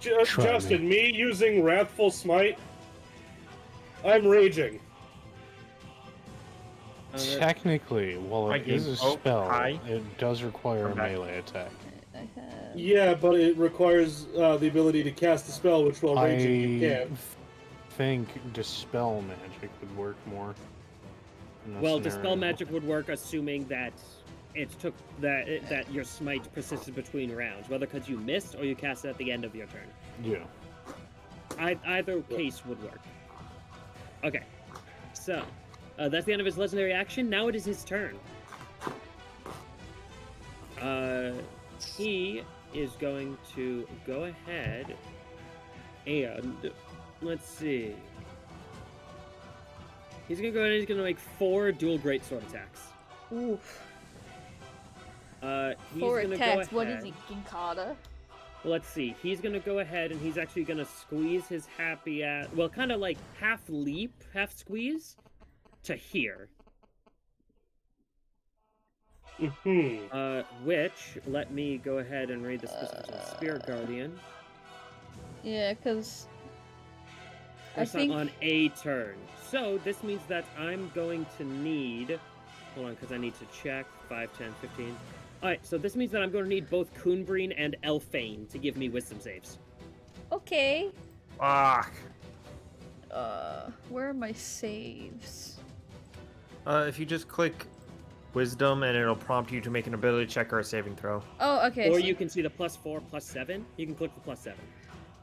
Justin, me using Wrathful Smite, I'm raging. Technically, while it is a spell, it does require a melee attack. Yeah, but it requires the ability to cast a spell, which while raging you can't. I think Dispel Magic would work more. Well, Dispel Magic would work assuming that it took that your smite persisted between rounds, whether because you missed or you cast it at the end of your turn. Yeah. Either case would work. Okay, so that's the end of his legendary action. Now it is his turn. He is going to go ahead and let's see. He's gonna go ahead and he's gonna make 4 dual greatsword attacks. Oof. He's 4 gonna attacks. go What ahead. is he, Ginkata? Well, let's see. He's gonna go ahead and he's actually gonna squeeze his happy ass. Well, kind of like half leap, half squeeze to here. Which let me go ahead and read the specifics of Spirit Guardian. Yeah, because I That's think on a turn. So this means that I'm going to need. Hold on, because I need to check 5, 10, 15. Alright, so this means that I'm going to need both Kun'Brin and Elfain to give me wisdom saves. Okay. Fuck. Where are my saves? If you just click wisdom and it'll prompt you to make an ability check or a saving throw. Oh, okay. Or so- you can see the +4, +7. You can click the +7.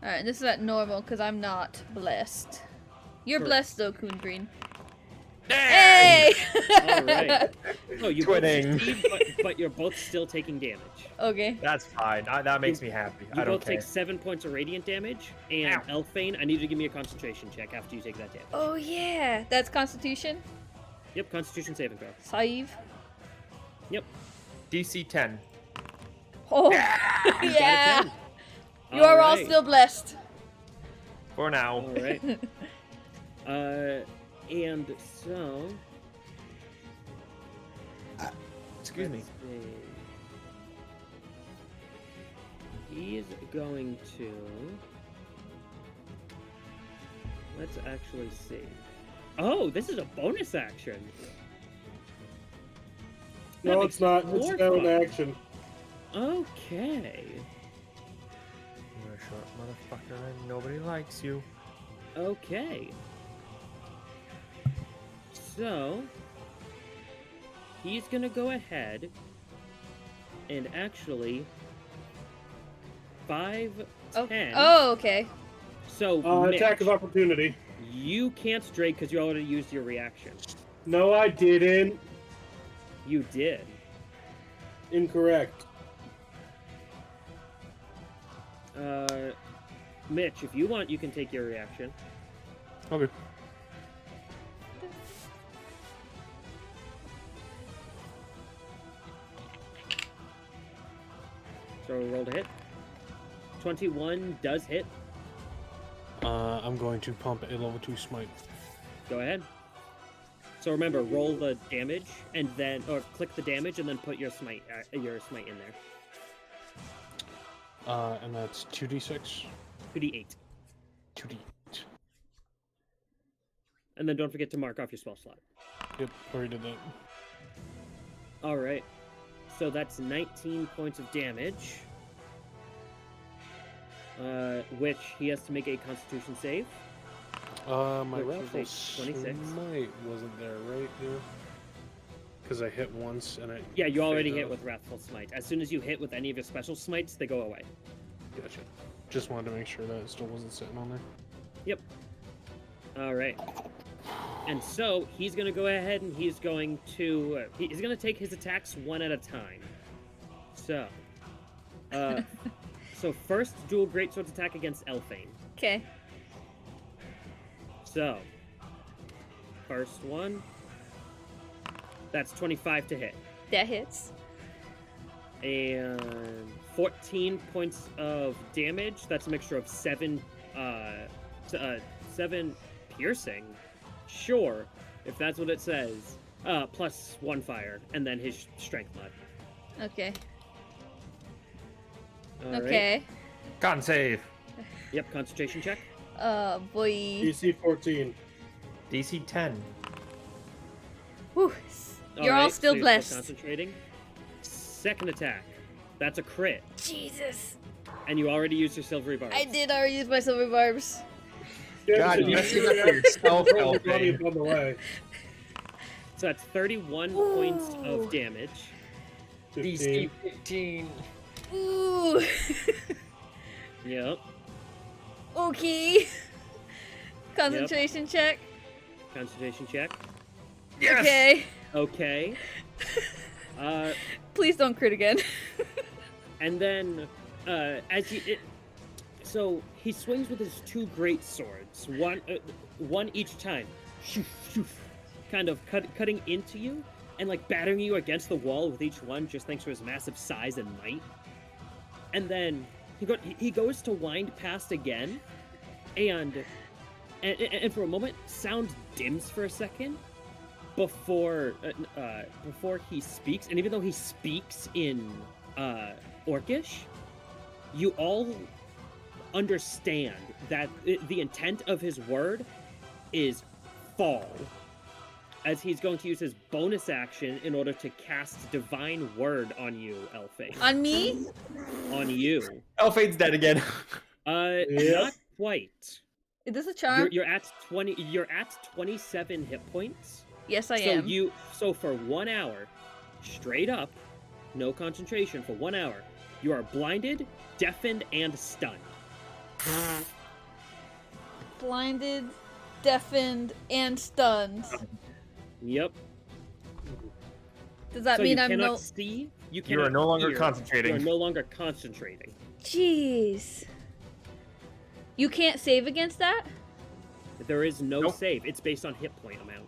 Alright, this is at normal because I'm not blessed. You're Correct. blessed though, Kun'Brin. Hey! Hey! Alright. Oh, you both Twinning. succeed, but you're both still taking damage. Okay. That's fine. That makes me happy. You I don't both care. take 7 points of radiant damage, and Ow. Elfain, I need you to give me a concentration check after you take that damage. Oh yeah, that's Constitution. Yep, Constitution saving throw. Save. Yep. DC 10. Oh You got a yeah. 10. You are all Alright. still blessed. For now. All right. And so. Excuse me. let's see. He's going to. Let's actually see. Oh, this is a bonus action. That No, makes it's not. it It's more down fun. action. Okay. You're a short motherfucker and nobody likes you. Okay. So, he's gonna go ahead and actually 5, 10. Oh, okay. So, Attack Mitch, of opportunity. you can't Draig because you already used your reaction. No, I didn't. You did. Incorrect. Mitch, if you want, you can take your reaction. Okay. So roll to hit. 21 does hit. I'm going to pump a level 2 smite. Go ahead. So remember, roll the damage and then, or click the damage and then put your smite in there. And that's 2d6. 2d8. 2d8. And then don't forget to mark off your spell slot. Yep, already did that. All right. So that's 19 points of damage. Which he has to make a Constitution save. My Which Wrathful was a 26. Smite wasn't there, right? Yeah. Because I hit once and it. Yeah, you already faded hit off. with Wrathful Smite. As soon as you hit with any of your special smites, they go away. Gotcha. Just wanted to make sure that it still wasn't sitting on there. Yep. Alright. And so, he's going to go ahead and he's going to... he's going to take his attacks one at a time. So... so first, dual greatswords attack against Elfain. Okay. So... First one... That's 25 to hit. That hits. And 14 points of damage. That's a mixture of 7 piercing. Sure, if that's what it says. Plus 1 fire, and then his strength mod. Okay. All right. Okay. Con save. Yep, concentration check. Boy. DC 14. DC 10. Whew. You're all right, still so you're blessed. Concentrating. Second attack. That's a crit. Jesus. And you already used your silvery barbs. I did already use my silver barbs. Yeah, you so see that for yourself, roll your body Elfain. on the way. So that's 31 points Ooh. of damage. 15. 15. Ooh. Yep. Okay. Concentration check. Concentration check. Yes! Okay. Okay. Please don't crit again. And then, so he swings with his 2 great swords, one each time, shoof, shoof, kind of cutting into you and like battering you against the wall with each one, just thanks to his massive size and might. And then he goes to wind past again, and for a moment, sound dims for a second before he speaks. And even though he speaks in Orcish, you all understand that the intent of his word is fall, as he's going to use his bonus action in order to cast Divine Word on you, Elfain. On me? On you. Elfain's dead again. Not quite. Is this a charm? You're at 20. You're at 27 hit points. Yes, I am. So for 1 hour, straight up, no concentration for 1 hour, you are blinded, deafened, and stunned. Blinded, deafened, and stunned. Yep. Does that So mean you I'm cannot no? see. You You are cannot no longer hear, concentrating. You are no longer concentrating. Jeez. You can't save against that? There is no Nope. save. It's based on hit point amount.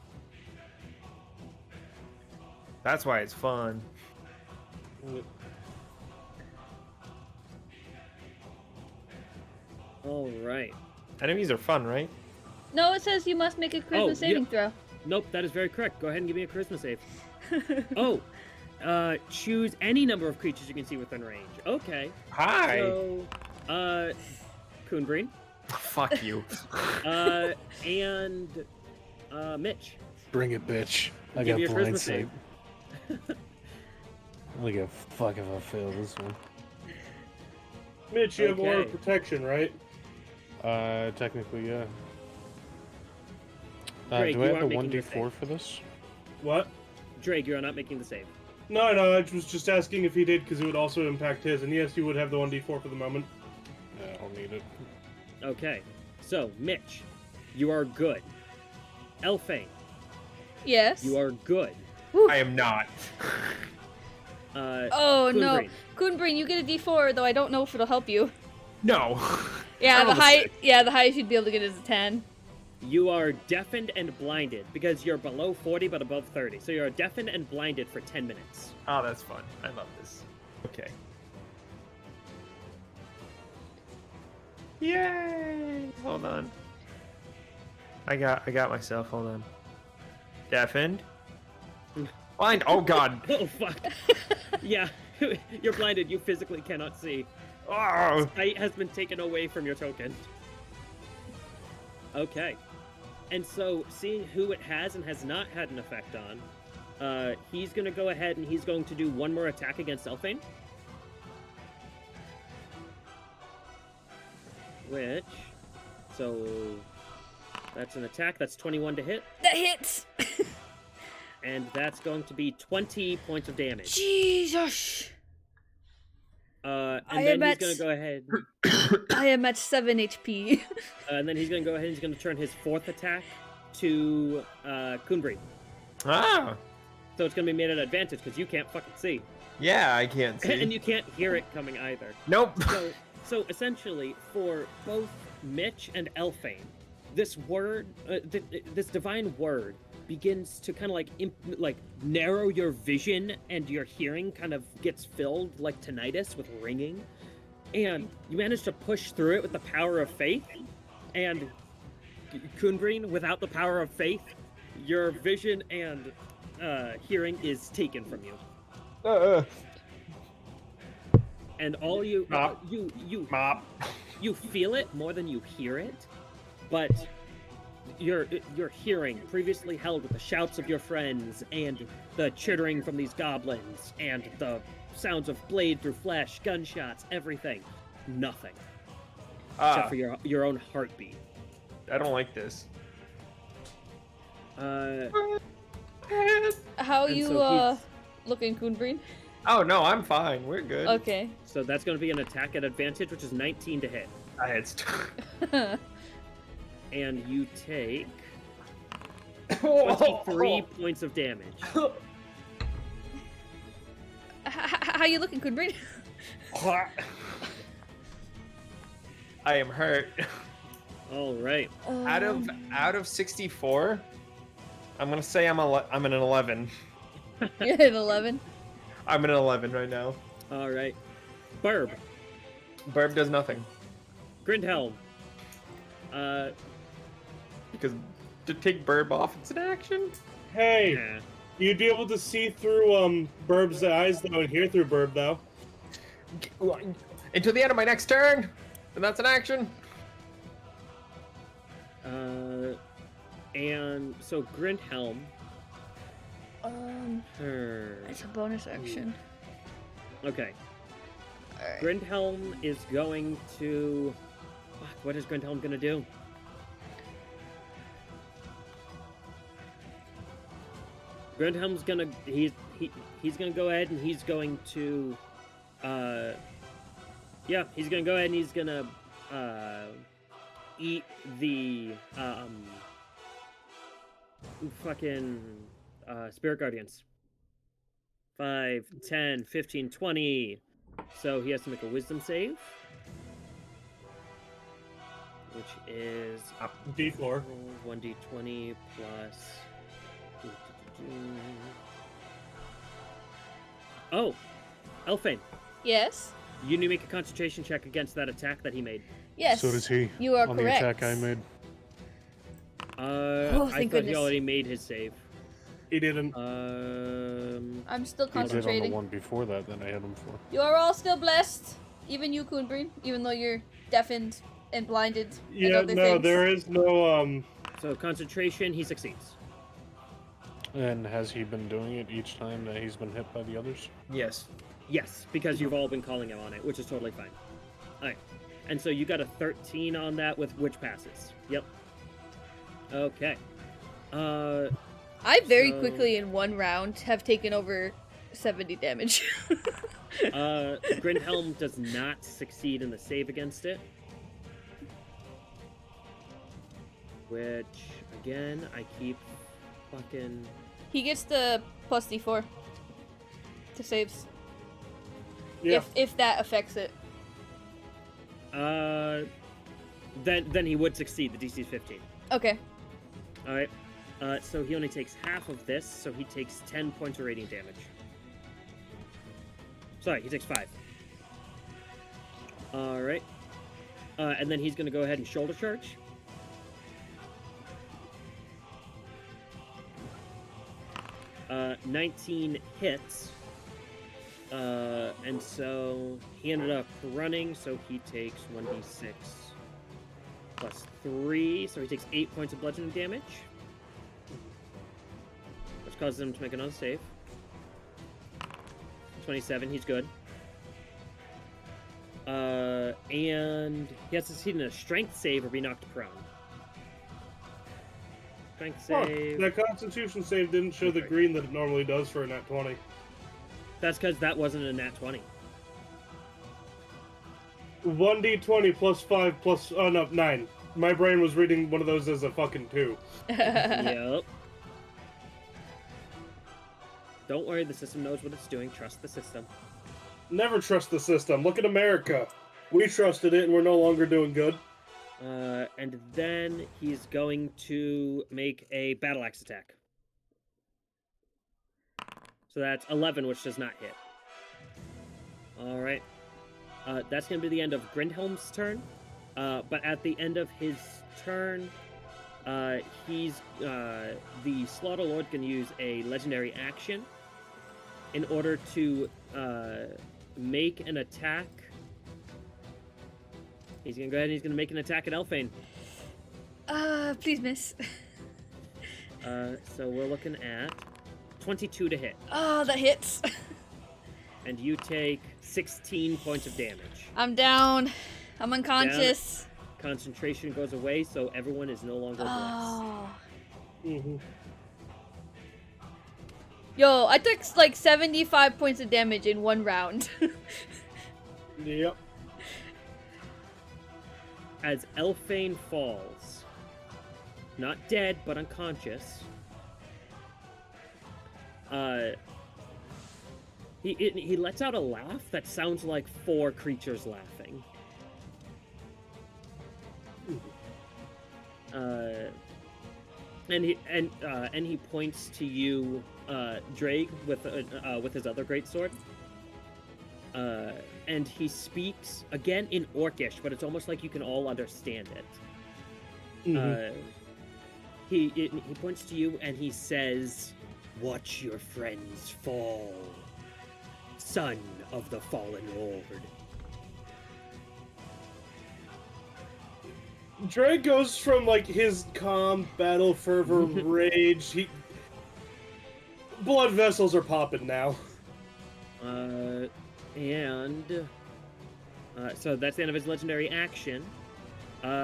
That's why it's fun. All right. Enemies are fun, right? No, it says you must make a charisma Oh, saving throw. Nope, that is very correct. Go ahead and give me a charisma save. Oh, choose any number of creatures you can see within range. Okay. Hi. So, Kun'Brin, Fuck you. and Mitch. Bring it, bitch. I Give got me a charisma blind sight. save. Look at fuck if I fail this one. Mitch, you have aura Okay. protection, right? Technically, yeah. Drake, Do I you have are the making the 1d4 for this? What? Draig, you are not making the save. No, I was just asking if he did because it would also impact his. And yes, you would have the 1d4 for the moment. Yeah, I'll need it. Okay. So, Mitch, you are good. Elfain, Yes. you are good. I am not. Oh no, Kun'Brin, Kun'Brin, you get a D4, though I don't know if it'll help you. No. Yeah, I the rolled a high, six. yeah, the highest you'd be able to get is a 10. you are deafened and blinded because you're below 40 but above 30. So you're deafened and blinded for 10 minutes. Oh, that's fun. I love this. Okay. Yay! Hold on. I got myself. Hold on. Deafened. Blind. Oh God. Oh, fuck. Yeah, you're blinded. You physically cannot see. Oh. Sight has been taken away from your token. Okay. And so, seeing who it has and has not had an effect on, He's gonna go ahead and he's going to do one more attack against Elfain. Which, so that's an attack. That's 21 to hit. That hits! And that's going to be 20 points of damage. Jesus! And I then am he's at- gonna go ahead. I am at 7 HP. And then he's gonna go ahead and he's gonna turn his fourth attack to Kun'Brin. Ah! So it's gonna be made at advantage because you can't fucking see. Yeah, I can't see. And you can't hear it coming either. Nope. So essentially, for both Mitch and Elfain, this word, this divine word, begins to kind of like narrow your vision, and your hearing kind of gets filled like tinnitus with ringing, and you manage to push through it with the power of faith. And Kun'Brin, without the power of faith, your vision and hearing is taken from you. And all you Mop. Mop. you feel it more than you hear it, but your hearing, previously held with the shouts of your friends and the chittering from these goblins and the sounds of blade through flesh, gunshots, everything, nothing except for your own heartbeat. I don't like this. How And you so looking, Kun'Brin? Oh no, I'm fine. We're good. Okay. So that's going to be an attack at advantage, which is 19 to hit, I hit. and you take 23 points of damage. How you looking, Kun'Brin? I am hurt. All right. Out of 64, I'm gonna say I'm an 11. You're at 11. I'm an 11 right now. All right. Burb. Burb does nothing Grindhelm. because to take Burb off, it's an action. Hey, Yeah. you'd be able to see through Burb's eyes though, and hear through Burb though. Until the end of my next turn, and that's an action. And so Grindhelm. It's a bonus action. Okay. Alright. Grindhelm is going to. Fuck, what is Grindhelm gonna do? Grindhelm's gonna he's gonna go ahead and he's going to he's gonna go ahead and he's gonna eat the fucking Spirit Guardians. 5, 10, 15, 20. So he has to make a wisdom save. Which is D4. 1d20 plus. Oh! Elfain, Yes. you need to make a concentration check against that attack that he made. Yes. So does he. You are on correct. the attack I made. Oh, I thank thought goodness. he already made his save. He didn't. I'm still He did on the concentrating. one before that I hit him for. You are all still blessed. Even you, Kun'Brin. Even though you're deafened and blinded. and Yeah, other no, things. there is no So concentration, he succeeds. And has he been doing it each time that he's been hit by the others? Yes. Yes, because you've all been calling him on it, which is totally fine. Alright. And so you got a 13 on that, with which passes. Yep. Okay. I very So- quickly in one round have taken over 70 damage. Grindhelm does not succeed in the save against it. Which, again, I keep fucking... He gets the plus D4 to saves. yeah. If that affects it. Then he would succeed. The DC is 15. Okay. Alright. So he only takes half of this, so he takes 10 points of radiant damage. Sorry, he takes 5. Alright. And then he's gonna go ahead and shoulder charge. Uh, 19 hits. And so he ended up running, so he takes 1d6 plus 3, so he takes 8 points of bludgeoning damage. Which causes him to make another save. 27, he's good. And he has to succeed in a strength save or be knocked prone. Strength save. That Constitution save didn't show the green that it normally does for a nat 20. That's because that wasn't a nat 20. 1d20 plus 5 plus... Oh, no, 9. My brain was reading one of those as a fucking 2. Yep. Don't worry, the system knows what it's doing. Trust the system. Never trust the system. Look at America. We trusted it and we're no longer doing good. And then he's going to make a battle axe attack. So that's 11, which does not hit. Alright. That's going to be the end of Grindhelm's turn. But at the end of his turn, the Slaughter Lord can use a legendary action in order to make an attack. He's going to go ahead and he's going to make an attack at Elfain. Please miss. So we're looking at 22 to hit. Oh, that hits. And you take 16 points of damage. I'm down. I'm unconscious. Down. Concentration goes away, so everyone is no longer blessed. Oh. Mm-hmm. Yo, I took like 75 points of damage in one round. Yep. As Elfain falls, not dead, but unconscious, he lets out a laugh that sounds like 4 creatures laughing. And he points to you, Draig, with his other greatsword. And he speaks again in Orcish, but it's almost like you can all understand it. Mm-hmm. He points to you and he says, "Watch your friends fall, son of the fallen lord." Draig goes from like his calm battle fervor rage. Blood vessels are popping now. So that's the end of his legendary action.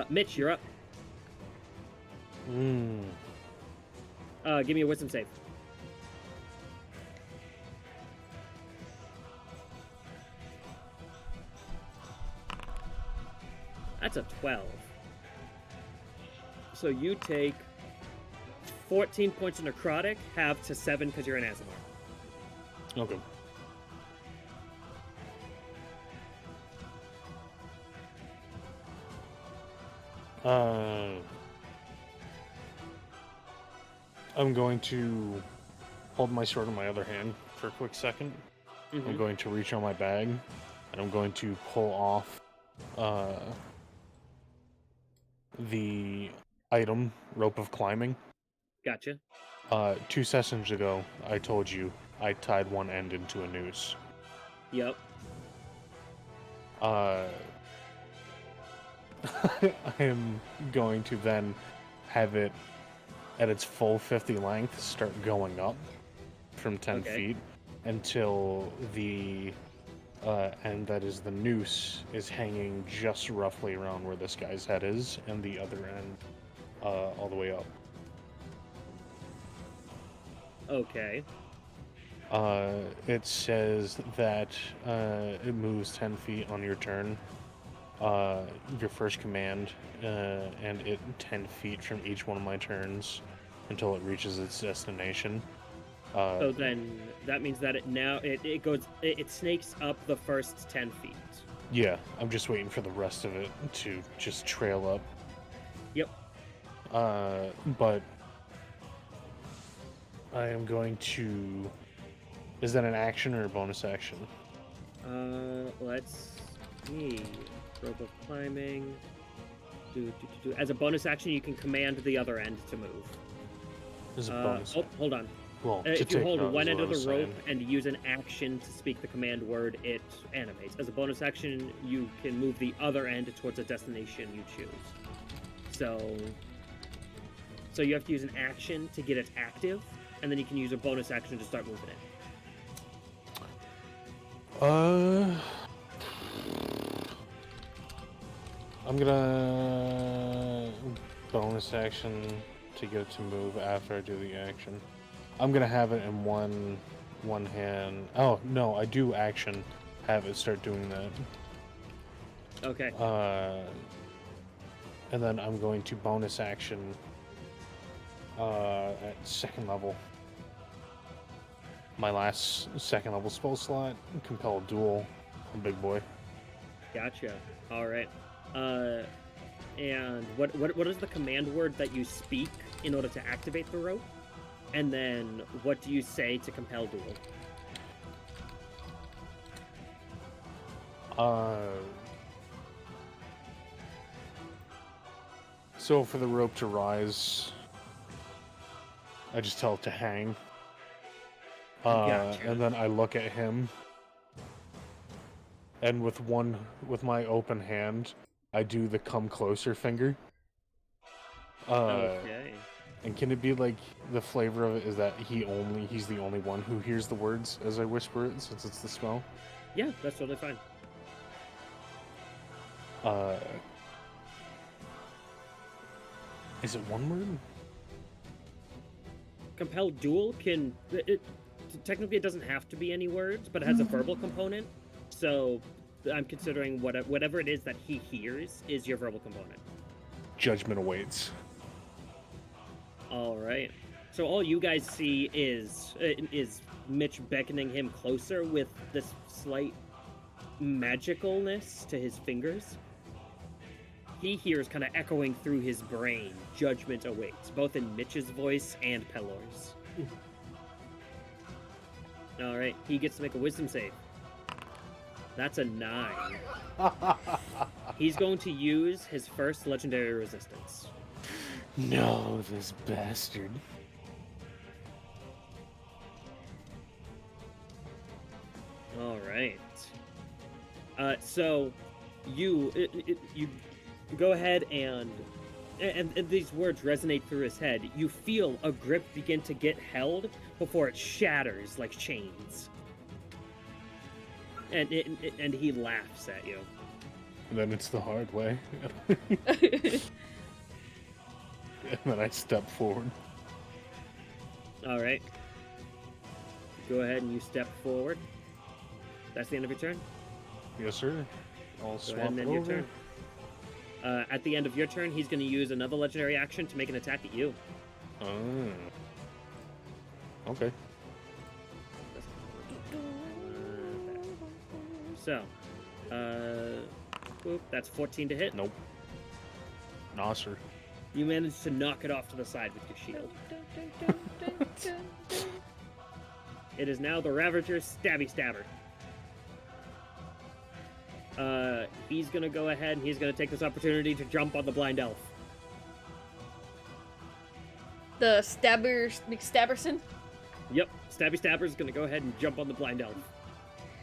Mitch, you're up. Give me a wisdom save. That's a 12. So you take 14 points of necrotic, half to 7 because you're an Aasimar. Okay. I'm going to hold my sword in my other hand for a quick second. Mm-hmm. I'm going to reach on my bag, and I'm going to pull off the item, Rope of Climbing. Gotcha. 2 sessions ago, I told you I tied one end into a noose. Yep. I am going to then have it at its full 50 length start going up from 10 feet until the end that is the noose is hanging just roughly around where this guy's head is, and the other end all the way up. Okay. It says that it moves 10 feet on your turn. Your first command, and it 10 feet from each one of my turns until it reaches its destination. So then that means that it snakes up the first 10 feet. Yeah, I'm just waiting for the rest of it to just trail up. Yep. But I am going to... Is that an action or a bonus action? Let's see. Rope of climbing. As a bonus action, you can command the other end to move. As a bonus. Hold on. Well, If you hold one end of the rope and use an action to speak the command word, it animates. As a bonus action, you can move the other end towards a destination you choose. So you have to use an action to get it active, and then you can use a bonus action to start moving it. I'm gonna bonus action to get it to move after I do the action. I'm gonna have it in one hand. Oh no, I do action have it start doing that. Okay. And then I'm going to bonus action at second level. My last second level spell slot, compel duel, a big boy. Gotcha. All right. And what is the command word that you speak in order to activate the rope? And then what do you say to compel duel? So for the rope to rise, I just tell it to hang. Gotcha. And then I look at him, and with my open hand, I do the come closer finger. Okay. And can it be like the flavor of it is that he's the only one who hears the words as I whisper it, since it's the spell? Yeah, that's totally fine. Is it one word? Compel duel can technically it doesn't have to be any words, but it has a verbal component. So I'm considering whatever it is that he hears is your verbal component. Judgment awaits. All right. So all you guys see is Mitch beckoning him closer with this slight magicalness to his fingers. He hears kind of echoing through his brain, "Judgment awaits," both in Mitch's voice and Pelor's. All right, he gets to make a wisdom save. That's a 9. He's going to use his first legendary resistance. No, this bastard. All right. So you go ahead and these words resonate through his head. You feel a grip begin to get held before it shatters like chains. And he laughs at you. And then it's the hard way. And then I step forward. All right. Go ahead and you step forward. That's the end of your turn? Yes, sir. I'll Go swap ahead and it end your over. turn. At the end of your turn, he's going to use another legendary action to make an attack at you. Oh. Okay. So, whoop, that's 14 to hit. Nope. Nah, sir. You managed to knock it off to the side with your shield. It is now the Ravager's Stabby Stabber. He's gonna go ahead and he's gonna take this opportunity to jump on the blind elf. The McStabberson? Yep, Stabby Stabber is gonna go ahead and jump on the blind elf.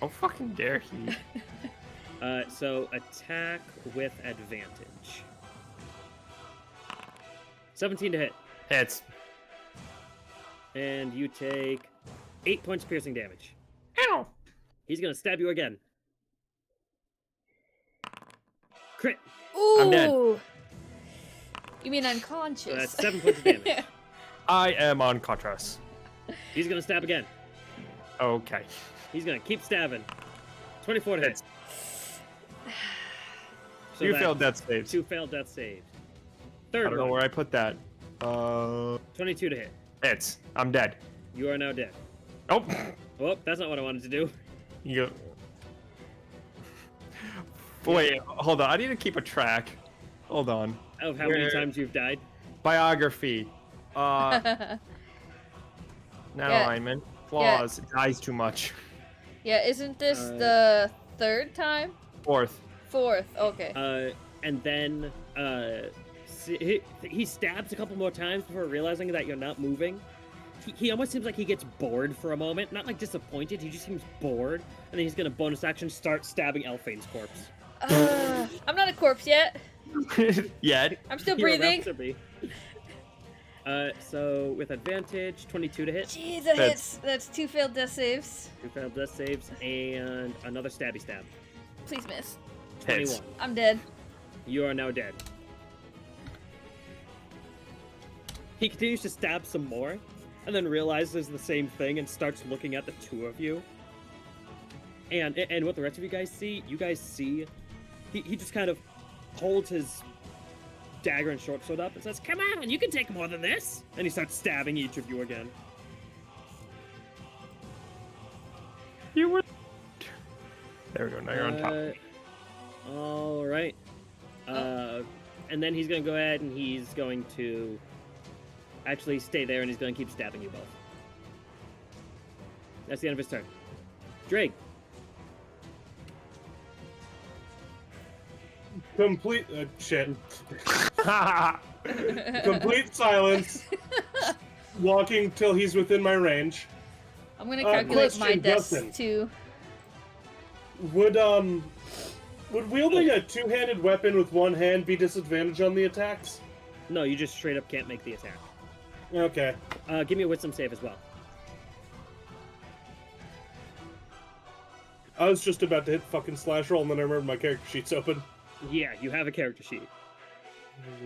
Oh, fucking dare he. So attack with advantage. 17 to hit. Hits. And you take 8 points of piercing damage. Ow! He's gonna stab you again. Crit. Ooh! I'm dead. You mean unconscious? So that's 7 points of damage. I am on contrast. He's gonna stab again. Okay. He's gonna keep stabbing. 24 to hit. Hits. So You that's failed death saves. 2 failed death saves. I Third don't know one. where I put that. 22 to hit. Hits. I'm dead. You are now dead. Oh. Oh, that's not what I wanted to do. You go. Wait, hold on. I need to keep a track. Hold on. Of how many Where- times you've died. Biography. Now Yeah. alignment. Flaws. Dies too much. Yeah, isn't this the third time? Fourth. Fourth, okay. And then he stabs a couple more times before realizing that you're not moving. He almost seems like he gets bored for a moment. Not like disappointed, he just seems bored. And then he's gonna bonus action start stabbing Elfain's corpse. I'm not a corpse yet. Yet. I'm still You're about breathing. to be. So with advantage, 22 to hit. Jeez, that hits. That's 2 failed death saves. 2 failed death saves, and another stabby stab. Please miss. 21. I'm dead. You are now dead. He continues to stab some more, and then realizes the same thing and starts looking at the two of you. And what the rest of you guys see, he just kind of holds his dagger and short sword up and says, "Come on, you can take more than this!" And he starts stabbing each of you again. You were... There we go, now you're on top. Alright. And then he's gonna go ahead and he's going to actually stay there and he's gonna keep stabbing you both. That's the end of his turn. Draig. Complete shit. Complete silence. Walking till he's within my range. I'm gonna calculate my question, deaths Justin. too. Would wielding a two-handed weapon with one hand be disadvantage on the attacks? No, you just straight up can't make the attack. Okay. Give me a wisdom save as well. I was just about to hit fucking slash roll and then I remembered my character sheet's open. Yeah, you have a character sheet.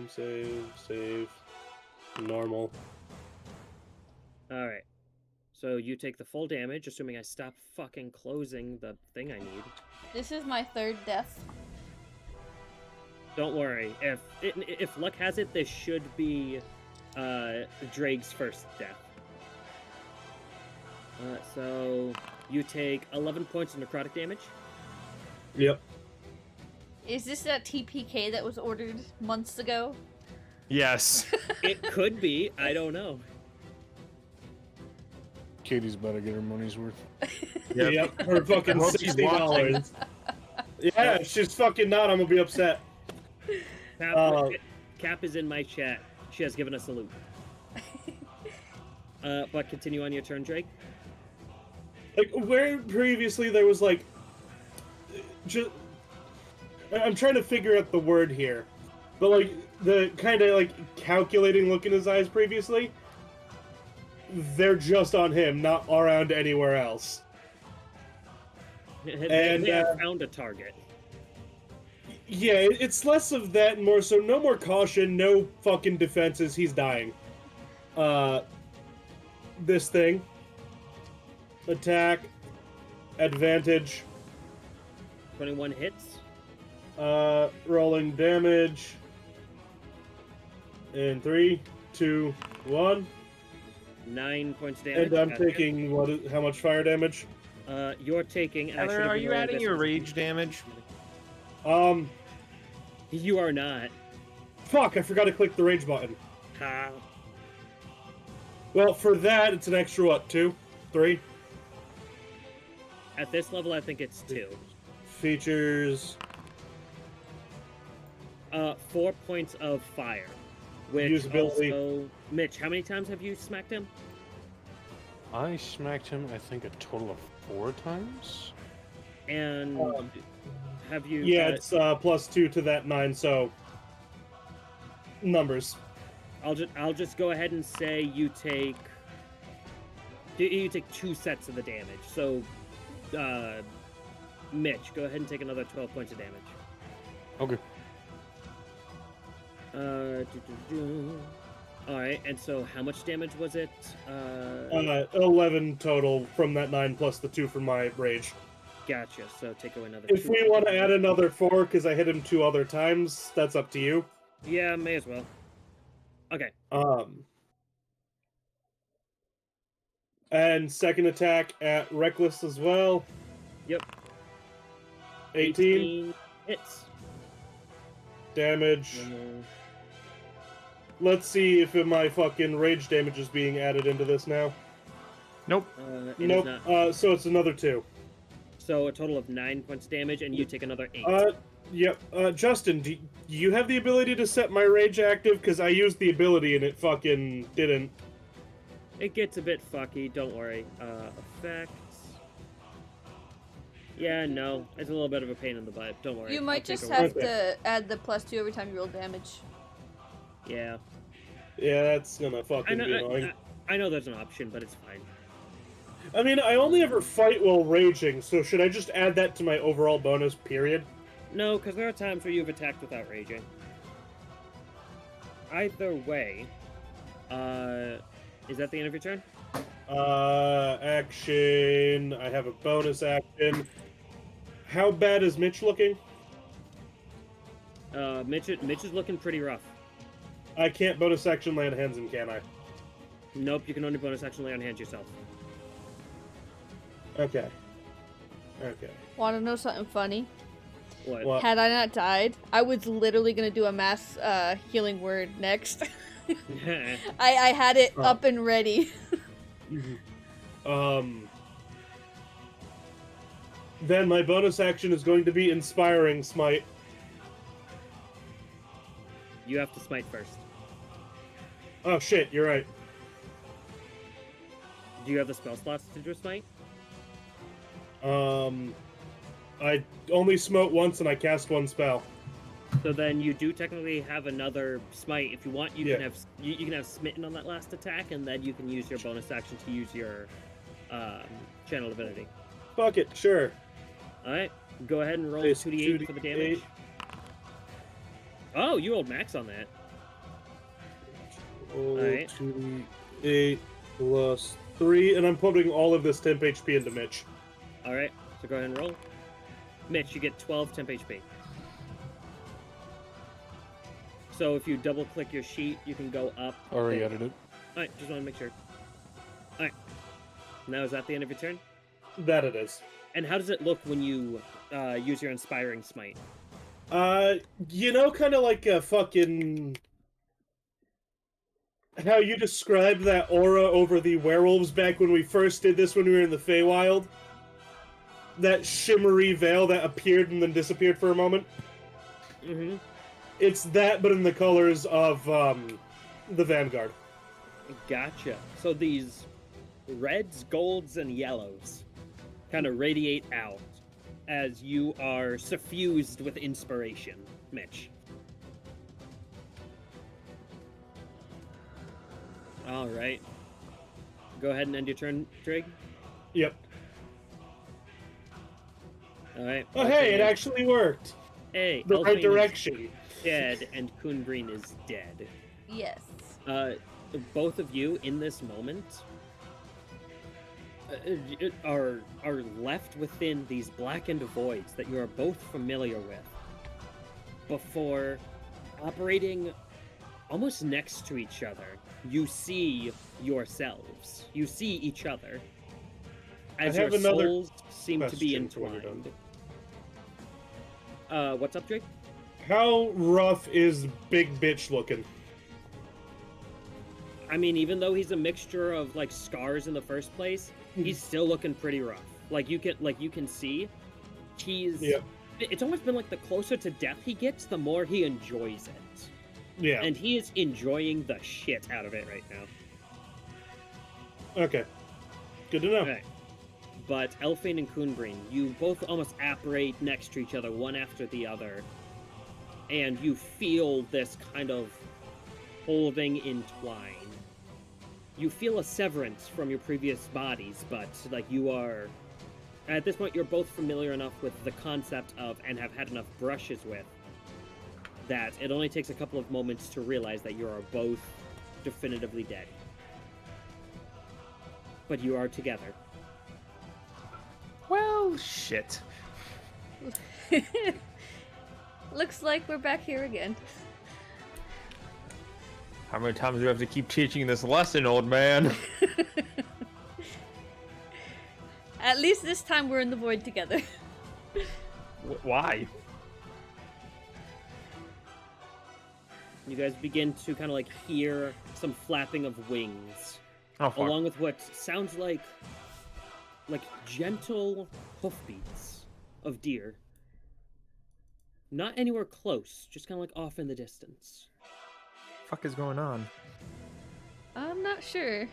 Save. Normal. Alright. So you take the full damage, assuming I stop fucking closing the thing I need. This is my 3rd death. Don't worry. If luck has it, this should be Draig's first death. So you take 11 points of necrotic damage. Yep. Is this that TPK that was ordered months ago? Yes. It could be. I don't know. Katie's about to get her money's worth. Yep. Her fucking hope she's $60. Yeah, if she's fucking not, I'm gonna be upset. Cap is in my chat. She has given us a loot. But continue on your turn, Draig. Like, where previously there was, like... I'm trying to figure out the word here. But, like, the kind of, like, calculating look in his eyes previously, they're just on him, not around anywhere else. They have found a target. Yeah, it's less of that and more so no more caution, no fucking defenses, he's dying. This thing. Attack. Advantage. 21 hits. Rolling damage. In 3, 2, 1. 9 points damage. And I'm taking how much fire damage? You're taking. And I Tyler, should have are you rolled adding this your as- rage damage? You are not. Fuck, I forgot to click the rage button. Ha. Well, for that, it's an extra what, 2? 3? At this level, I think it's 2. Features. 4 points of fire. Which Usability. also... Mitch, how many times have you smacked him? I smacked him, I think, a total of 4 times. And have you... Yeah, it's +2 to that 9, so... Numbers. I'll just go ahead and say you take... You take 2 sets of the damage. So, Mitch, go ahead and take another 12 points of damage. Okay. Alright, and so how much damage was it? 11 total from that 9 plus the 2 from my rage. Gotcha, so take away another If 2. we want to add another 4 because I hit him 2 other times, that's up to you. Yeah, may as well. Okay. And second attack at Reckless as well. Yep. 18 hits. damage. Let's see if my fucking rage damage is being added into this now. Nope. It is Nope. not. So it's another 2. So a total of 9 points damage, and you take another 8. Yep. Justin, do you have the ability to set my rage active? Because I used the ability and it fucking didn't. It gets a bit fucky, don't worry. Effects. Yeah, no. It's a little bit of a pain in the butt. Don't worry. You I'll might take just a have roll. to add the +2 every time you roll damage. Yeah. Yeah, that's gonna fucking be annoying. I know there's an option, but it's fine. I mean, I only ever fight while raging, so should I just add that to my overall bonus, period? No, because there are times where you've attacked without raging. Either way, is that the end of your turn? Action. I have a bonus action. How bad is Mitch looking? Mitch is looking pretty rough. I can't bonus action lay on hands him, can I? Nope, you can only bonus action lay on hands yourself. Okay. Okay. Want to know something funny? What? Had I not died, I was literally gonna do a mass healing word next. I had it up and ready. Then my bonus action is going to be Inspiring Smite. You have to smite first. Oh shit, you're right. Do you have the spell slots to do a smite? I only smote once and I cast one spell. So then you do technically have another smite. If you want, you can have you can have smitten on that last attack, and then you can use your bonus action to use your channel divinity. Fuck it, sure. All right, go ahead and roll It's 2d8 for the damage. Oh, you rolled max on that. Roll Alright. 2d8 plus 3, and I'm putting all of this temp HP into Mitch. All right, so go ahead and roll. Mitch, you get 12 temp HP. So if you double click your sheet, you can go up. Already edited. Alright, just want to make sure. Alright. Now is that the end of your turn? That it is. And how does it look when you use your Inspiring Smite? You know, kind of like a fucking... How you described that aura over the werewolves back when we first did this when we were in the Feywild? That shimmery veil that appeared and then disappeared for a moment? Mm-hmm. It's that, but in the colors of, the Vanguard. Gotcha. So these reds, golds, and yellows kind of radiate out as you are suffused with inspiration, Mitch. All right. Go ahead and end your turn, Draig. Yep. All right. Oh, hey, it actually worked! Hey, The right Elfain direction. is dead, and Kun'Brin is dead. Yes. Both of you in this moment are left within these blackened voids that you are both familiar with before operating almost next to each other. You see yourselves. You see each other as your souls seem to be entwined. What's up, Drake? How rough is Big Bitch looking? I mean, even though he's a mixture of like scars in the first place, he's still looking pretty rough. Like you can see, he's. Yep. It's almost been like the closer to death he gets, the more he enjoys it. Yeah. And he is enjoying the shit out of it right now. Okay. Good to know. Okay. But Elfain and Kun'Brin, you both almost apparate next to each other, one after the other, and you feel this kind of holding in twine. You feel a severance from your previous bodies, but like you are... At this point, you're both familiar enough with the concept of, and have had enough brushes with, that it only takes a couple of moments to realize that you are both definitively dead. But you are together. Well, shit. Looks like we're back here again. How many times do we have to keep teaching this lesson, old man? At least this time we're in the void together. Why? You guys begin to kind of like hear some flapping of wings, Oh, fuck. along with what sounds like gentle hoofbeats of deer. Not anywhere close, just kind of like off in the distance. Fuck is going on? I'm not sure.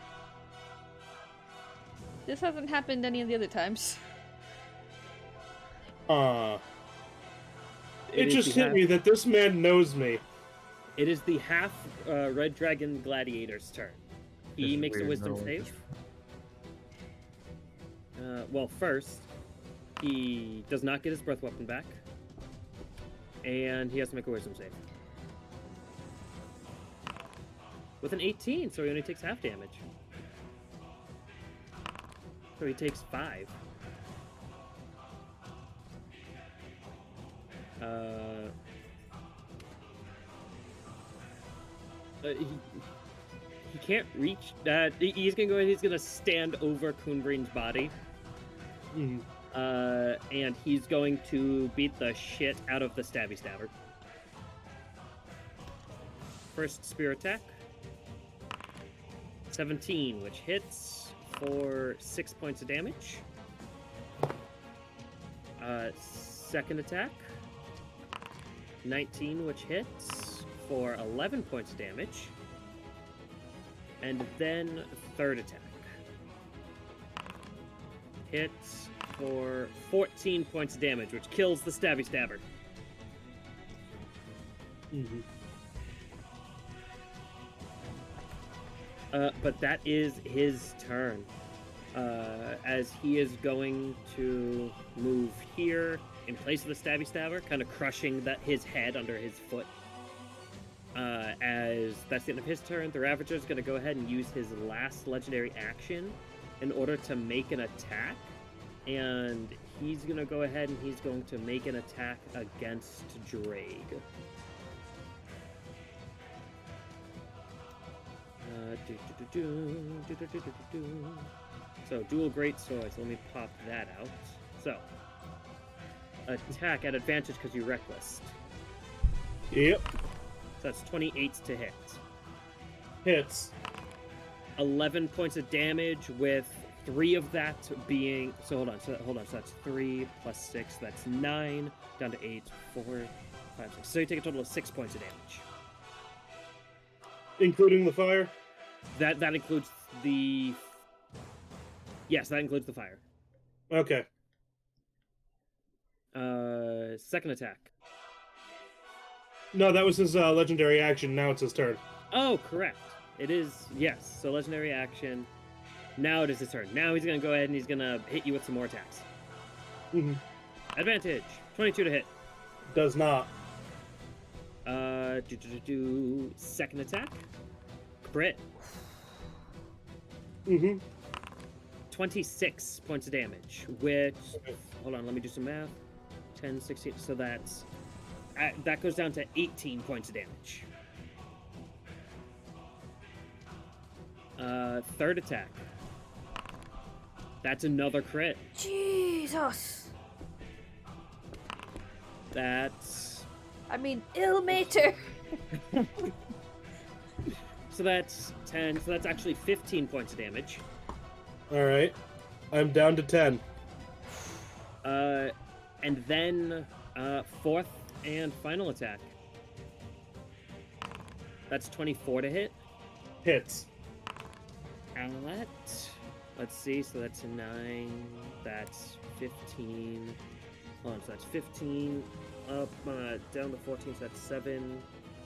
This hasn't happened any of the other times. It just hit me that this man knows me. It is the half Red Dragon Gladiator's turn. He makes a wisdom save. Well, first, he does not get his breath weapon back. And he has to make a wisdom save. With an 18, so he only takes half damage. So he takes 5. He can't reach that. He's gonna go ahead. He's gonna stand over Kun'Brin's body. Mm-hmm. And he's going to beat the shit out of the stabby stabber. First spear attack. 17, which hits for 6 points of damage. Second attack. 19, which hits for 11 points of damage. And then third attack. Hits for 14 points of damage, which kills the stabby stabber. Mm-hmm. But that is his turn. As he is going to move here in place of the stabby stabber, kind of crushing his head under his foot. As that's the end of his turn, the Ravager is going to go ahead and use his last legendary action in order to make an attack. And he's going to go ahead and he's going to make an attack against Draig. So, dual great swords. Let me pop that out. So, attack at advantage because you're reckless. Yep. So that's 28 to hit. Hits. 11 points of damage with 3 of that being... So hold on. So that's 3 plus 6. That's 9. Down to 8. 4, 5, 6. So you take a total of 6 points of damage. Including the fire? That includes the... Yes, that includes the fire. Okay. Second attack. No, that was his legendary action. Now it's his turn. Oh, correct. It is, yes. So legendary action. Now it is his turn. Now he's going to go ahead and he's going to hit you with some more attacks. Mm-hmm. Advantage. 22 to hit. Does not. Second attack. Crit. Mm-hmm. 26 points of damage, which... Hold on, let me do some math. 10, 16... So that's... that goes down to 18 points of damage. Third attack. That's another crit. Jesus. That's... I mean, Ilmater. So that's 10. So that's actually 15 points of damage. All right. I'm down to 10. And then fourth and final attack. That's 24 to hit. Hits. And let's see. So that's a 9. That's 15. Hold on. So that's 15. Up down to 14. So that's 7.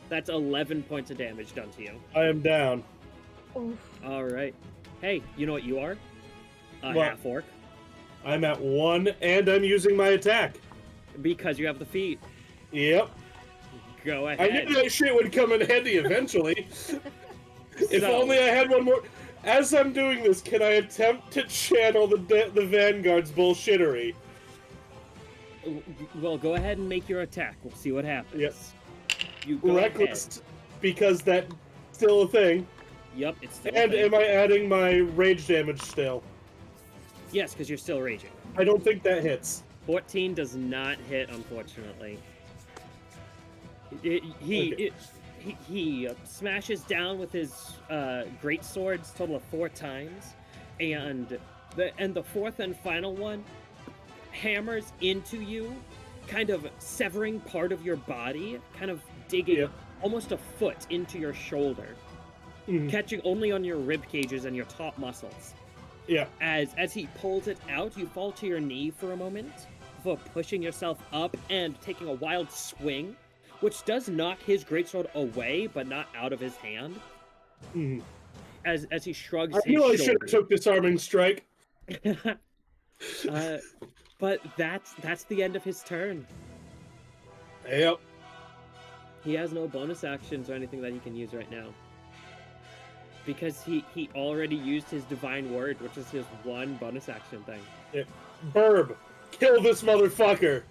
That's 11 points of damage done to you. I am down. Oof. All right. Hey, you know what you are? A What? half orc. I'm at 1, and I'm using my attack. Because you have the feet. Yep. Go I ahead. knew that shit would come in handy eventually. If So- only I had one more. As I'm doing this, can I attempt to channel the Vanguard's bullshittery? Well, go ahead and make your attack. We'll see what happens. Yep. You go Reckless, because that's still a thing. ahead. Yep, it's still. And a thing. am I adding my rage damage still? Yes, because you're still raging. I don't think that hits. 14 does not hit, unfortunately. He smashes down with his great swords, total of 4 times, and the fourth and final one hammers into you, kind of severing part of your body, kind of digging almost a foot into your shoulder, catching only on your rib cages and your top muscles. Yeah. As he pulls it out, you fall to your knee for a moment before pushing yourself up and taking a wild swing. which does knock his greatsword away, but not out of his hand. Mhm. As he shrugs I his knew I should shoulder. have took disarming strike. But that's the end of his turn. Yep. He has no bonus actions or anything that he can use right now. Because he already used his divine word, which is his one bonus action thing. Yeah. Burb, kill this motherfucker.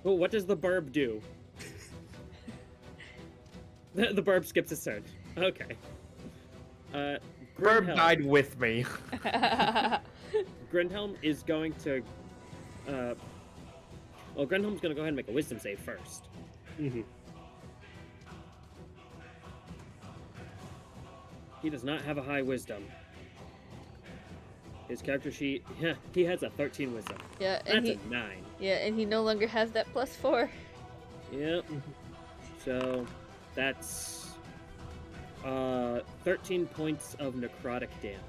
Well, what does the burb do? The burb skips his turn. Okay. Burb Grindhelm. died with me. Grindhelm is going to... well, Grindhelm's going to go ahead and make a wisdom save first. Mm-hmm. He does not have a high wisdom. His character sheet, yeah, he has a 13 wisdom. Yeah, and That's a 9. Yeah, and he no longer has that +4. Yep. So, that's 13 points of necrotic damage.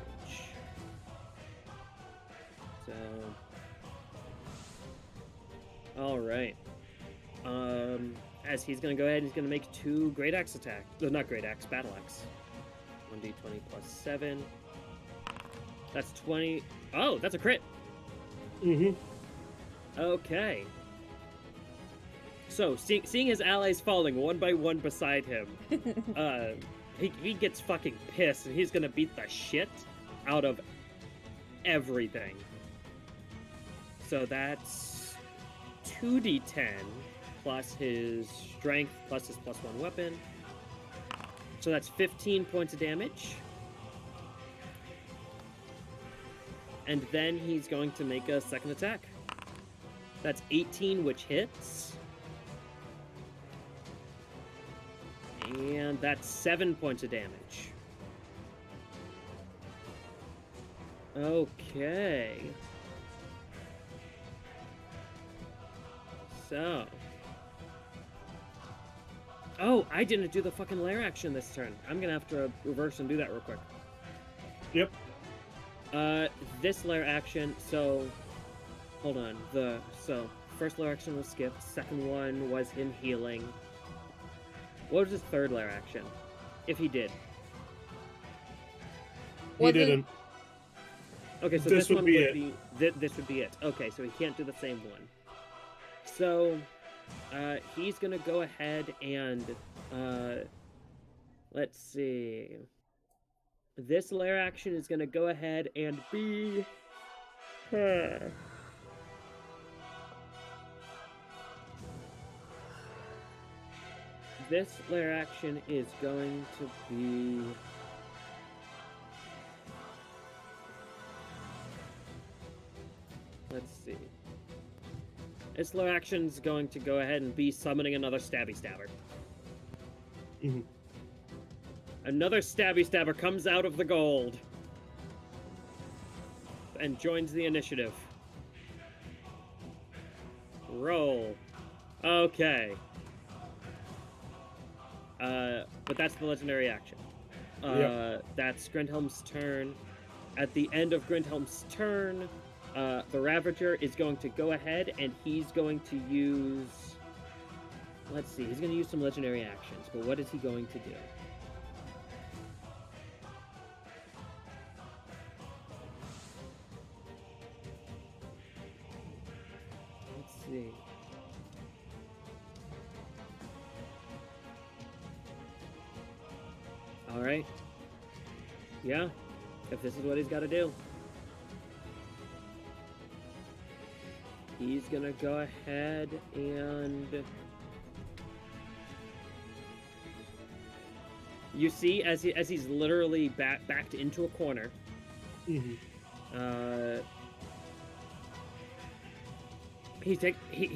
So, all right. As he's gonna go ahead, he's gonna make 2 great axe attacks. No, not great axe, battle axe. 1d20 plus 7. That's 20. Oh, that's a crit. Mm-hmm. Okay. So, seeing his allies falling one by one beside him, he gets fucking pissed, and he's gonna beat the shit out of everything. So that's 2d10 plus his strength plus his +1 weapon. So that's 15 points of damage. And then he's going to make a second attack. That's 18, which hits. And that's 7 points of damage. Okay. So. Oh, I didn't do the fucking lair action this turn. I'm gonna have to reverse and do that real quick. Yep. This lair action, so... Hold on. So, first lair action was skipped. Second one was him healing. What was his third lair action? If he did. He didn't. Okay, so this one would be this would be it. Okay, so he can't do the same one. So, he's gonna go ahead and, let's see. This lair action is gonna go ahead and be... This lair action is going to be... Let's see. This lair action is going to go ahead and be summoning another Stabby Stabber. Mm-hmm. Another Stabby Stabber comes out of the gold and joins the initiative. Roll. Okay. But that's the legendary action. Yep. That's Grindhelm's turn. At the end of Grindhelm's turn, the Ravager is going to go ahead and he's going to use... Let's see, he's going to use some legendary actions, but what is he going to do? Let's see. Alright. Yeah, if this is what he's got to do. He's gonna go ahead and... You see, as he's literally backed into a corner, Mm-hmm. he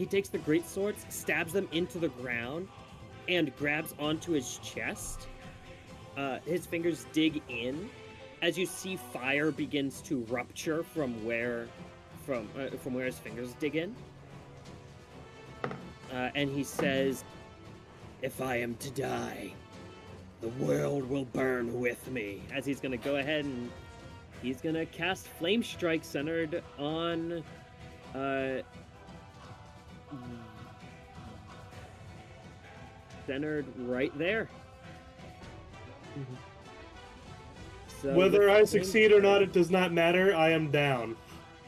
takes the great swords, stabs them into the ground, and grabs onto his chest. His fingers dig in, as you see fire begins to rupture from where his fingers dig in. And he says, "If I am to die, the world will burn with me." As he's gonna go ahead and he's gonna cast Flame Strike centered on centered right there. So Whether with I the succeed or not, it does not matter. I am down.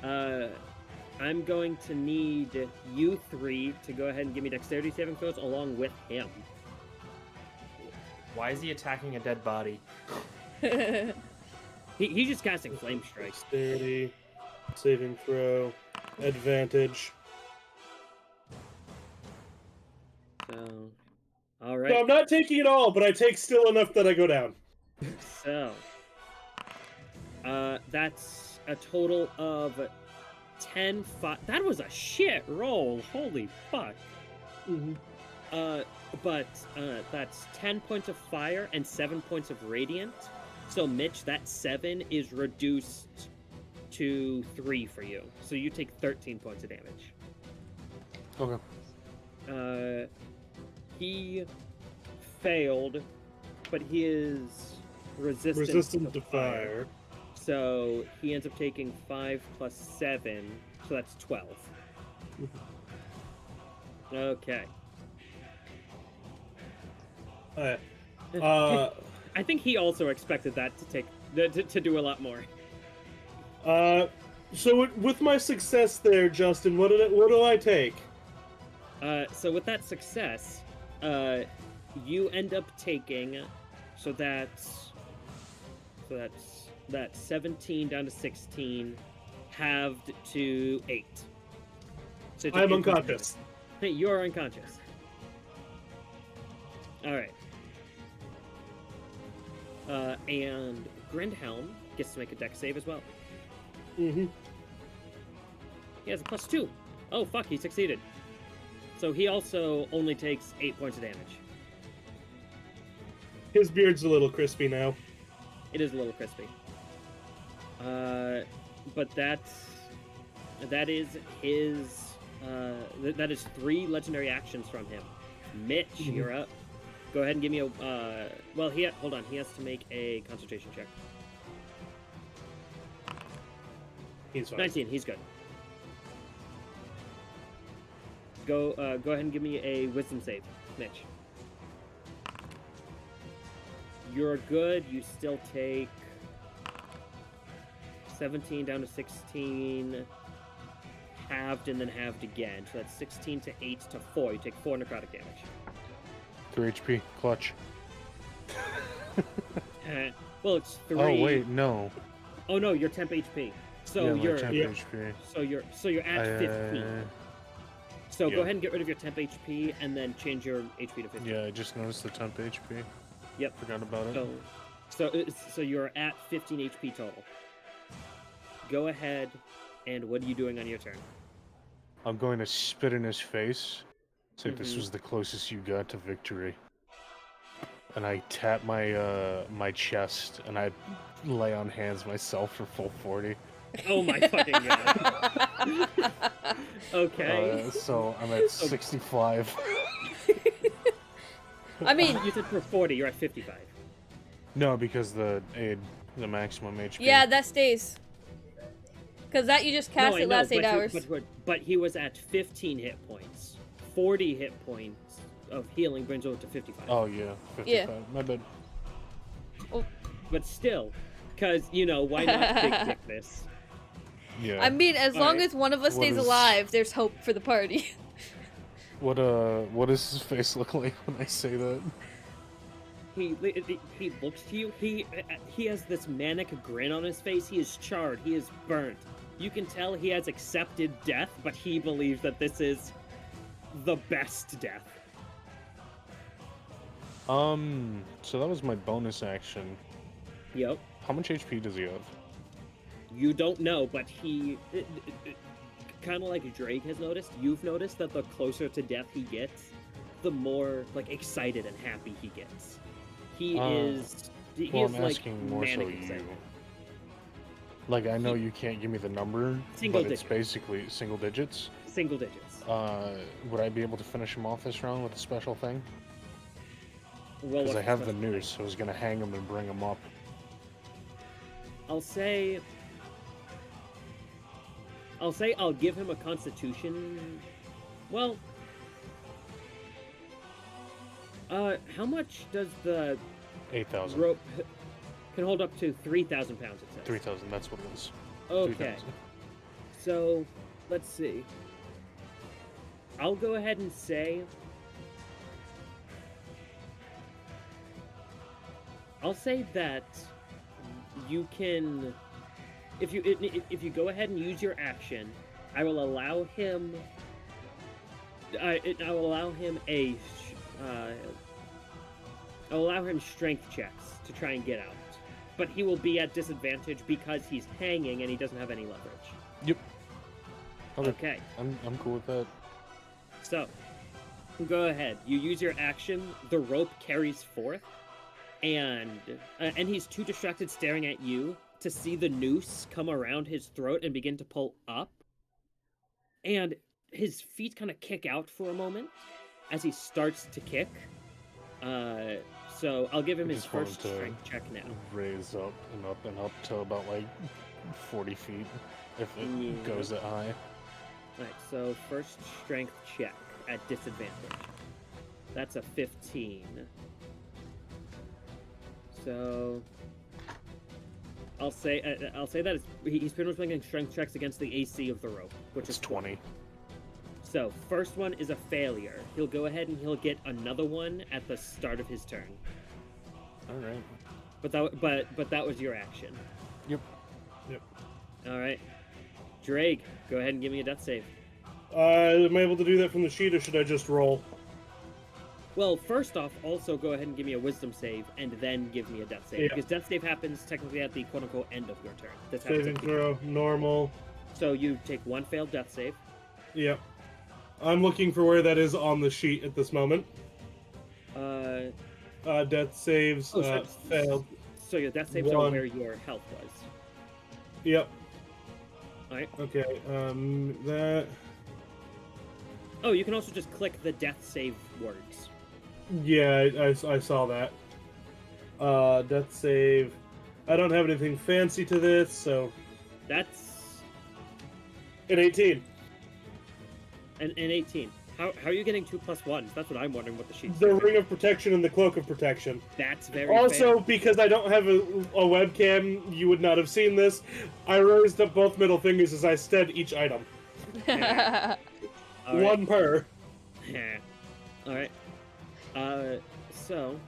I'm going to need you three to go ahead and give me dexterity saving throws along with him. Why is he attacking a dead body? He's just casting flame strike. Dexterity, saving throw, advantage. So, all right. No, I'm not taking it all, but I take still enough that I go down. So, that's a total of 10. That was a shit roll. Holy fuck. But that's 10 points of fire and 7 points of radiant. So, Mitch, that 7 is reduced to 3 for you. So you take 13 points of damage. Okay. He failed, but he is resistant to fire. So he ends up taking 5 plus 7, so that's 12. Okay. I think he also expected that to take to do a lot more. So with my success there, Justin, what do I take? So with that success, you end up taking, so that's 17 down to 16, halved to 8. So I'm unconscious. Hey, you're unconscious. All right. And Grindhelm gets to make a dex save as well. He has a +2. Oh fuck, he succeeded. So he also only takes 8 points of damage. His beard's a little crispy now. It is a little crispy. But that is his. That is 3 legendary actions from him. Mitch, you're up. Go ahead and give me a. Well, hold on. He has to make a concentration check. He's fine. 19. He's good. Go ahead and give me a wisdom save, Mitch. You're good. You still take 17 down to 16, halved and then halved again. So that's 16 to 8 to 4. You take 4 necrotic damage. 3 HP, clutch. Well, it's 3. Oh wait, no. Oh no, you're temp HP. So yeah, you're temp HP. So you're at 15. So Yeah. go ahead and get rid of your temp HP and then change your HP to 15. Yeah, I just noticed the temp HP. Yep. Forgot about it. So you're at 15 HP total. Go ahead, and what are you doing on your turn? I'm going to spit in his face. Say this was the closest you got to victory. And I tap my my chest and I lay on hands myself for full 40. Oh my fucking god. Okay. So I'm at 65. I mean, You said for 40, you're at 55. No, because the maximum HP. yeah, that stays. Because that you just cast I it know, last 8 but hours. But he was at 15 hit points. 40 hit points of healing brings over to 55. Oh yeah, 55. Yeah. My bad. But still, because, why not big dick this? Yeah. I mean, as long Alright. as one of us What stays is- alive, there's hope for the party. What does his face look like when I say that? He looks to you. He has this manic grin on his face. He is charred. He is burnt. You can tell he has accepted death, but he believes that this is the best death. So that was my bonus action. Yep. How much HP does he have? You don't know, but he, kind of like Draig has noticed, you've noticed that the closer to death he gets, the more excited and happy he gets. He is. He Well, is I'm asking more so manic you. excited. I know you can't give me the number, Single but it's digit. basically single digits. Single digits. Would I be able to finish him off this round with a special thing? Well, Because I what's have the special thing? noose, so I was gonna hang him and bring him up. I'll say I'll give him a constitution. Well, How much does the 8,000. rope can hold up to 3,000 pounds? It says 3,000. That's what it was. Okay. 3,000. So let's see. I'll go ahead and say. I'll say that you can, if you go ahead and use your action, I will allow him. I will allow him I'll allow him strength checks to try and get out, but he will be at disadvantage because he's hanging and he doesn't have any leverage. Yep. Okay. I'm cool with that. So, go ahead. You use your action. The rope carries forth, and he's too distracted staring at you to see the noose come around his throat and begin to pull up. And his feet kind of kick out for a moment as he starts to kick. So I'll give him his first strength check now. Raise up and up to about like 40 feet if it goes that high. Alright, so first strength check at disadvantage. That's a 15. So I'll say that he's pretty much making strength checks against the AC of the rope, which is 20. So first one is a failure. He'll go ahead and he'll get another one at the start of his turn. All right. But that was your action. Yep. All right. Draig, go ahead and give me a death save. Am I able to do that from the sheet, or should I just roll? Well, first off, also go ahead and give me a wisdom save, and then give me a death save. Yeah. Because death save happens technically at the quote-unquote end of your turn. This happens Saving at the throw, normal. So you take one failed death save. Yep. I'm looking for where that is on the sheet at this moment. Death saves, failed. So your death saves are where your health was. Yep. Alright. Okay, that... Oh, you can also just click the death save words. Yeah, I saw that. Death save. I don't have anything fancy to this, so... That's... An 18. An 18. How are you getting 2 + 1s? That's what I'm wondering what the sheet's The doing. Ring of Protection and the Cloak of Protection. That's very Also, fair. because I don't have a webcam, you would not have seen this. I raised up both middle fingers as I said each item. All right. One per. Alright. So,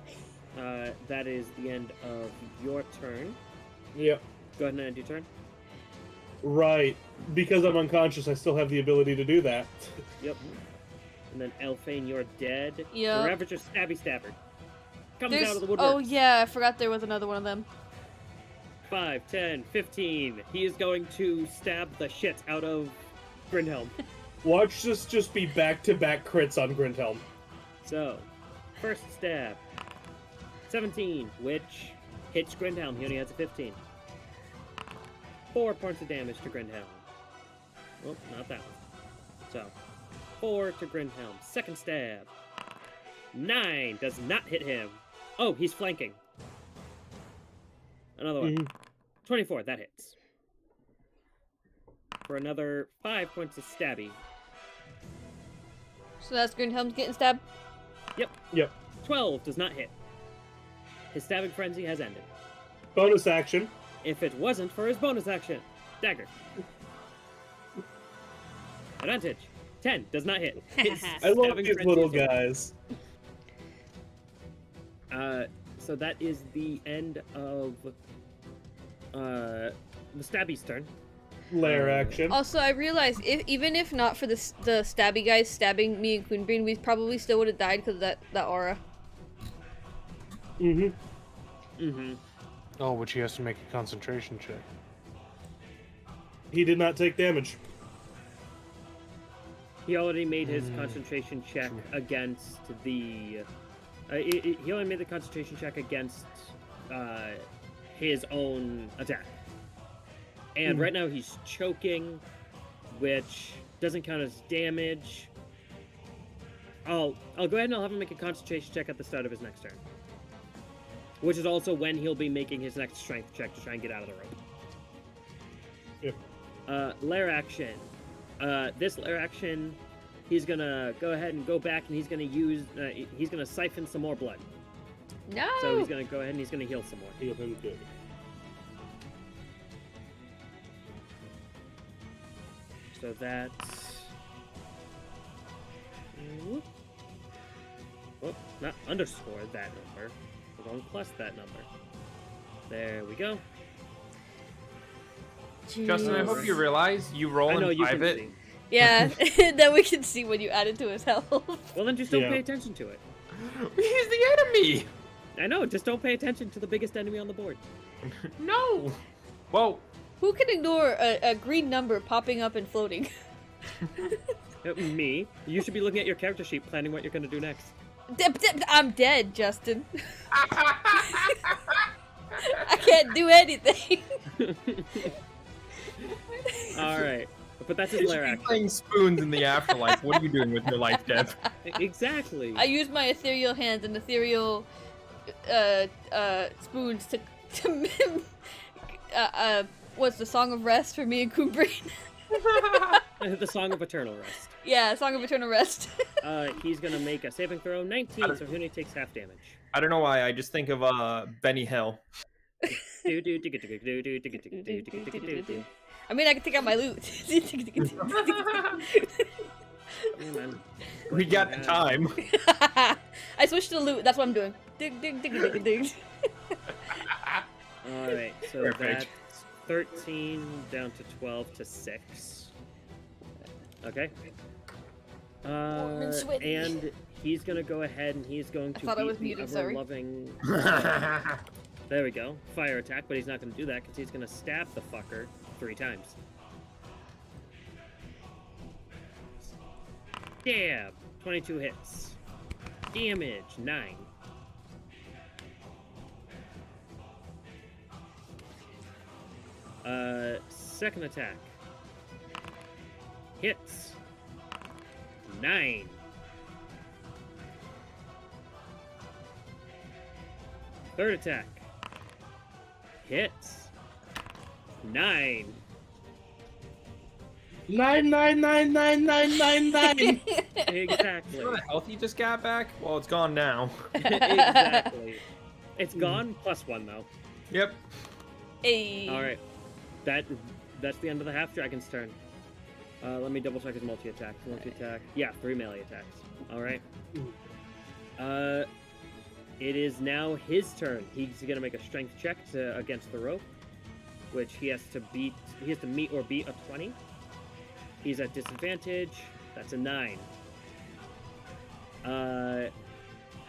that is the end of your turn. Yep. Go ahead and end your turn. Right. Because I'm unconscious, I still have the ability to do that. Yep. And then Elfain, you're dead. Yep. The Ravager Stabby Stabber comes out of the woodwork. Oh yeah, I forgot there was another one of them. 5, 10, 15. He is going to stab the shit out of Grindhelm. Watch this just be back-to-back crits on Grindhelm. So, first stab. 17, which hits Grindhelm. He only has a 15. 4 points of damage to Grindhelm. Well, not that one. So, 4 to Grindhelm. Second stab. 9 does not hit him. Oh, he's flanking. Another one. 24, that hits. For another 5 points of stabby. So that's Grindhelm's getting stabbed? Yep. 12 does not hit. His stabbing frenzy has ended. Bonus action. If it wasn't for his bonus action. Dagger. Advantage. 10 does not hit. His I love stabbing these frenzy little is over. guys. So that is the end of the stabby's turn. Lair action. Also, I realized even if not for the stabby guys stabbing me and Kun'Brin, we probably still would have died because of that aura. Oh, but he has to make a concentration check. He did not take damage. He already made his concentration check against the... he only made the concentration check against his own attack. And right now he's choking, which doesn't count as damage. I'll go ahead and I'll have him make a concentration check at the start of his next turn. Which is also when he'll be making his next strength check to try and get out of the rope. Yep. Lair action. This lair action he's gonna go ahead and go back, and he's gonna use. He's gonna siphon some more blood. No. So he's gonna go ahead and he's gonna heal some more. Heal him good. So that's. Oh, not underscore that number. We're going plus that number. There we go. Justin, I hope you realize you roll I know in you can private. see. Yeah, then we can see when you add it to his health. Well, then just don't Yeah. pay attention to it. He's the enemy. I know, just don't pay attention to the biggest enemy on the board. No. Well, Who can ignore a green number popping up and floating? Me. You should be looking at your character sheet, planning what you're gonna do next. I'm dead, Justin. I can't do anything. All right, but that's his you lair should be action. playing spoons in the afterlife. What are you doing with your life, Dev? Exactly. I use my ethereal hands and ethereal spoons to what's the Song of Rest for me and Kun'Brin? The Song of Eternal Rest. Yeah, Song of Eternal Rest. He's gonna make a saving throw, 19, so he only takes half damage. I don't know why. I just think of Benny Hill. I mean, I can take out my loot. We got the time. I switched to loot. That's what I'm doing. Dig, dig, dig, dig, dig. All right, so Perfect. that's 13 down to 12 to 6. Okay. I'm sweaty. And he's gonna go ahead and he's going to thought I beat was the muted, sorry. ever-loving. There we go. Fire attack, but he's not gonna do that because he's gonna stab the fucker 3 times. Stab. 22 hits. Damage 9. Second attack. Hits. 9. Third attack. Hits. 9. 9. Exactly. The health you just got back? Well, it's gone now. Exactly. It's gone +1 though. Yep. Hey. All right. That's the end of the half dragon's turn. Let me double check his multi-attack. Multi-attack. Yeah, 3 melee attacks. All right. It is now his turn. He's gonna make a strength check against the rope, which he has to beat. He has to meet or beat a 20. He's at disadvantage. That's a 9.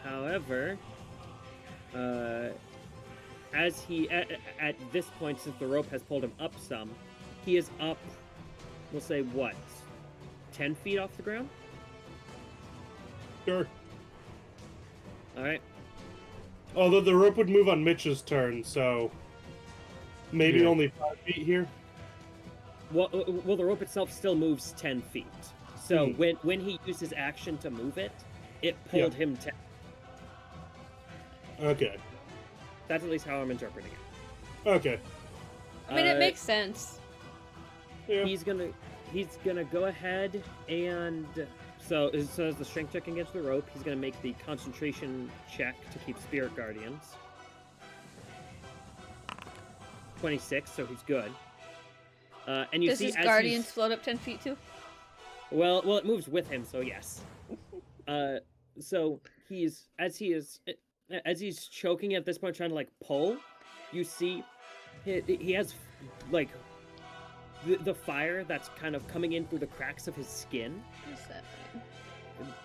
However, as he at this point, since the rope has pulled him up some, he is up. We'll say what, 10 feet off the ground. Sure. All right. Although the rope would move on Mitch's turn, so maybe Yeah. only 5 feet here. Well, the rope itself still moves 10 feet. So when he used his action to move it, it pulled him 10. Okay. That's at least how I'm interpreting it. Okay. I mean, it makes sense. Yeah. He's gonna go ahead and so as the strength check against the rope, he's gonna make the concentration check to keep spirit guardians. 26, so he's good. And you Does see his as guardians he's, float up 10 feet too? well, it moves with him, so yes. So he's as he's choking at this point, trying to like pull. You see, he has like the fire that's kind of coming in through the cracks of his skin What's that mean?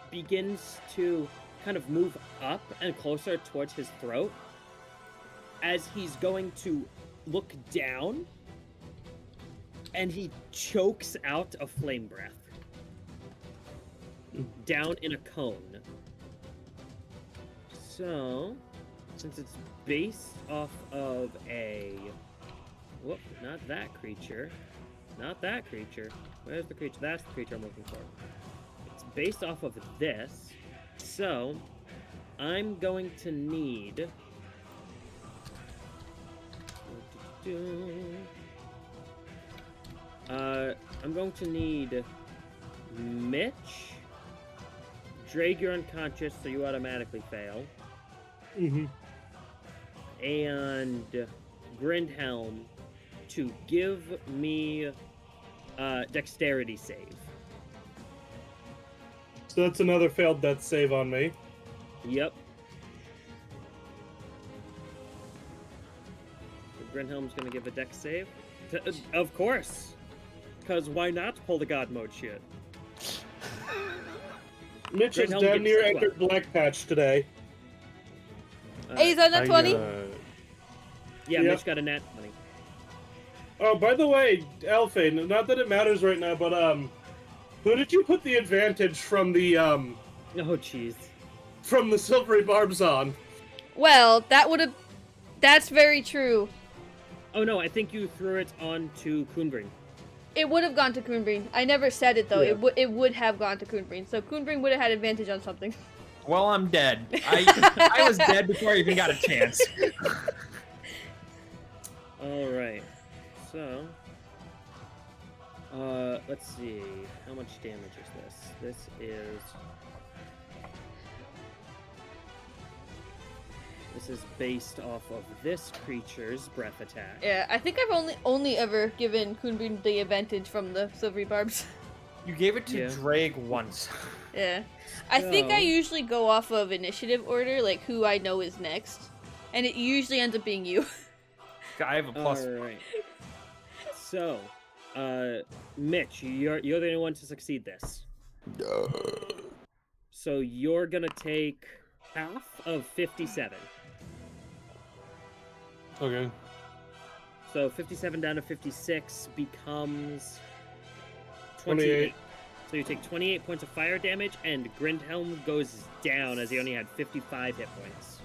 begins to kind of move up and closer towards his throat. As he's going to look down, and he chokes out a flame breath down in a cone. So, since it's based off of a... Whoop, not that creature. Not that creature. Where's the creature? That's the creature I'm looking for. It's based off of this. So, I'm going to need... I'm going to need Mitch Draig, you're unconscious, so you automatically fail. Mm-hmm. And Grindhelm to give me dexterity save. So that's another failed death save on me. Yep. So Grindhelm's gonna give a dex save. Of course. Because why not pull the god mode shit? Mitch has Grindhelm damn gets near a entered Black Patch today. Hey, is that a 20? Yeah, Yep. Mitch got a nat 20. Oh, by the way, Elfain, not that it matters right now, but who did you put the advantage from the Oh, jeez. from the silvery barbs on? Well, that would have. That's very true. Oh no, I think you threw it onto Kun'Brin. It would have gone to Kun'Brin. I never said it though. Yeah. It would have gone to Kun'Brin. So Kun'Brin would have had advantage on something. Well, I'm dead. I was dead before I even got a chance. Alright. So, let's see. How much damage is this? This is based off of this creature's breath attack. Yeah, I think I've only ever given Kun'Brin the advantage from the silvery barbs. You gave it to Yeah. Draig once. Yeah. I think I So- usually go off of initiative order, like who I know is next. And it usually ends up being you. I have a plus. Alright. So, Mitch, you're the only one to succeed this. So you're gonna take half of 57. Okay. So 57 down to 56 becomes 28. So you take 28 points of fire damage, and Grindhelm goes down as he only had 55 hit points.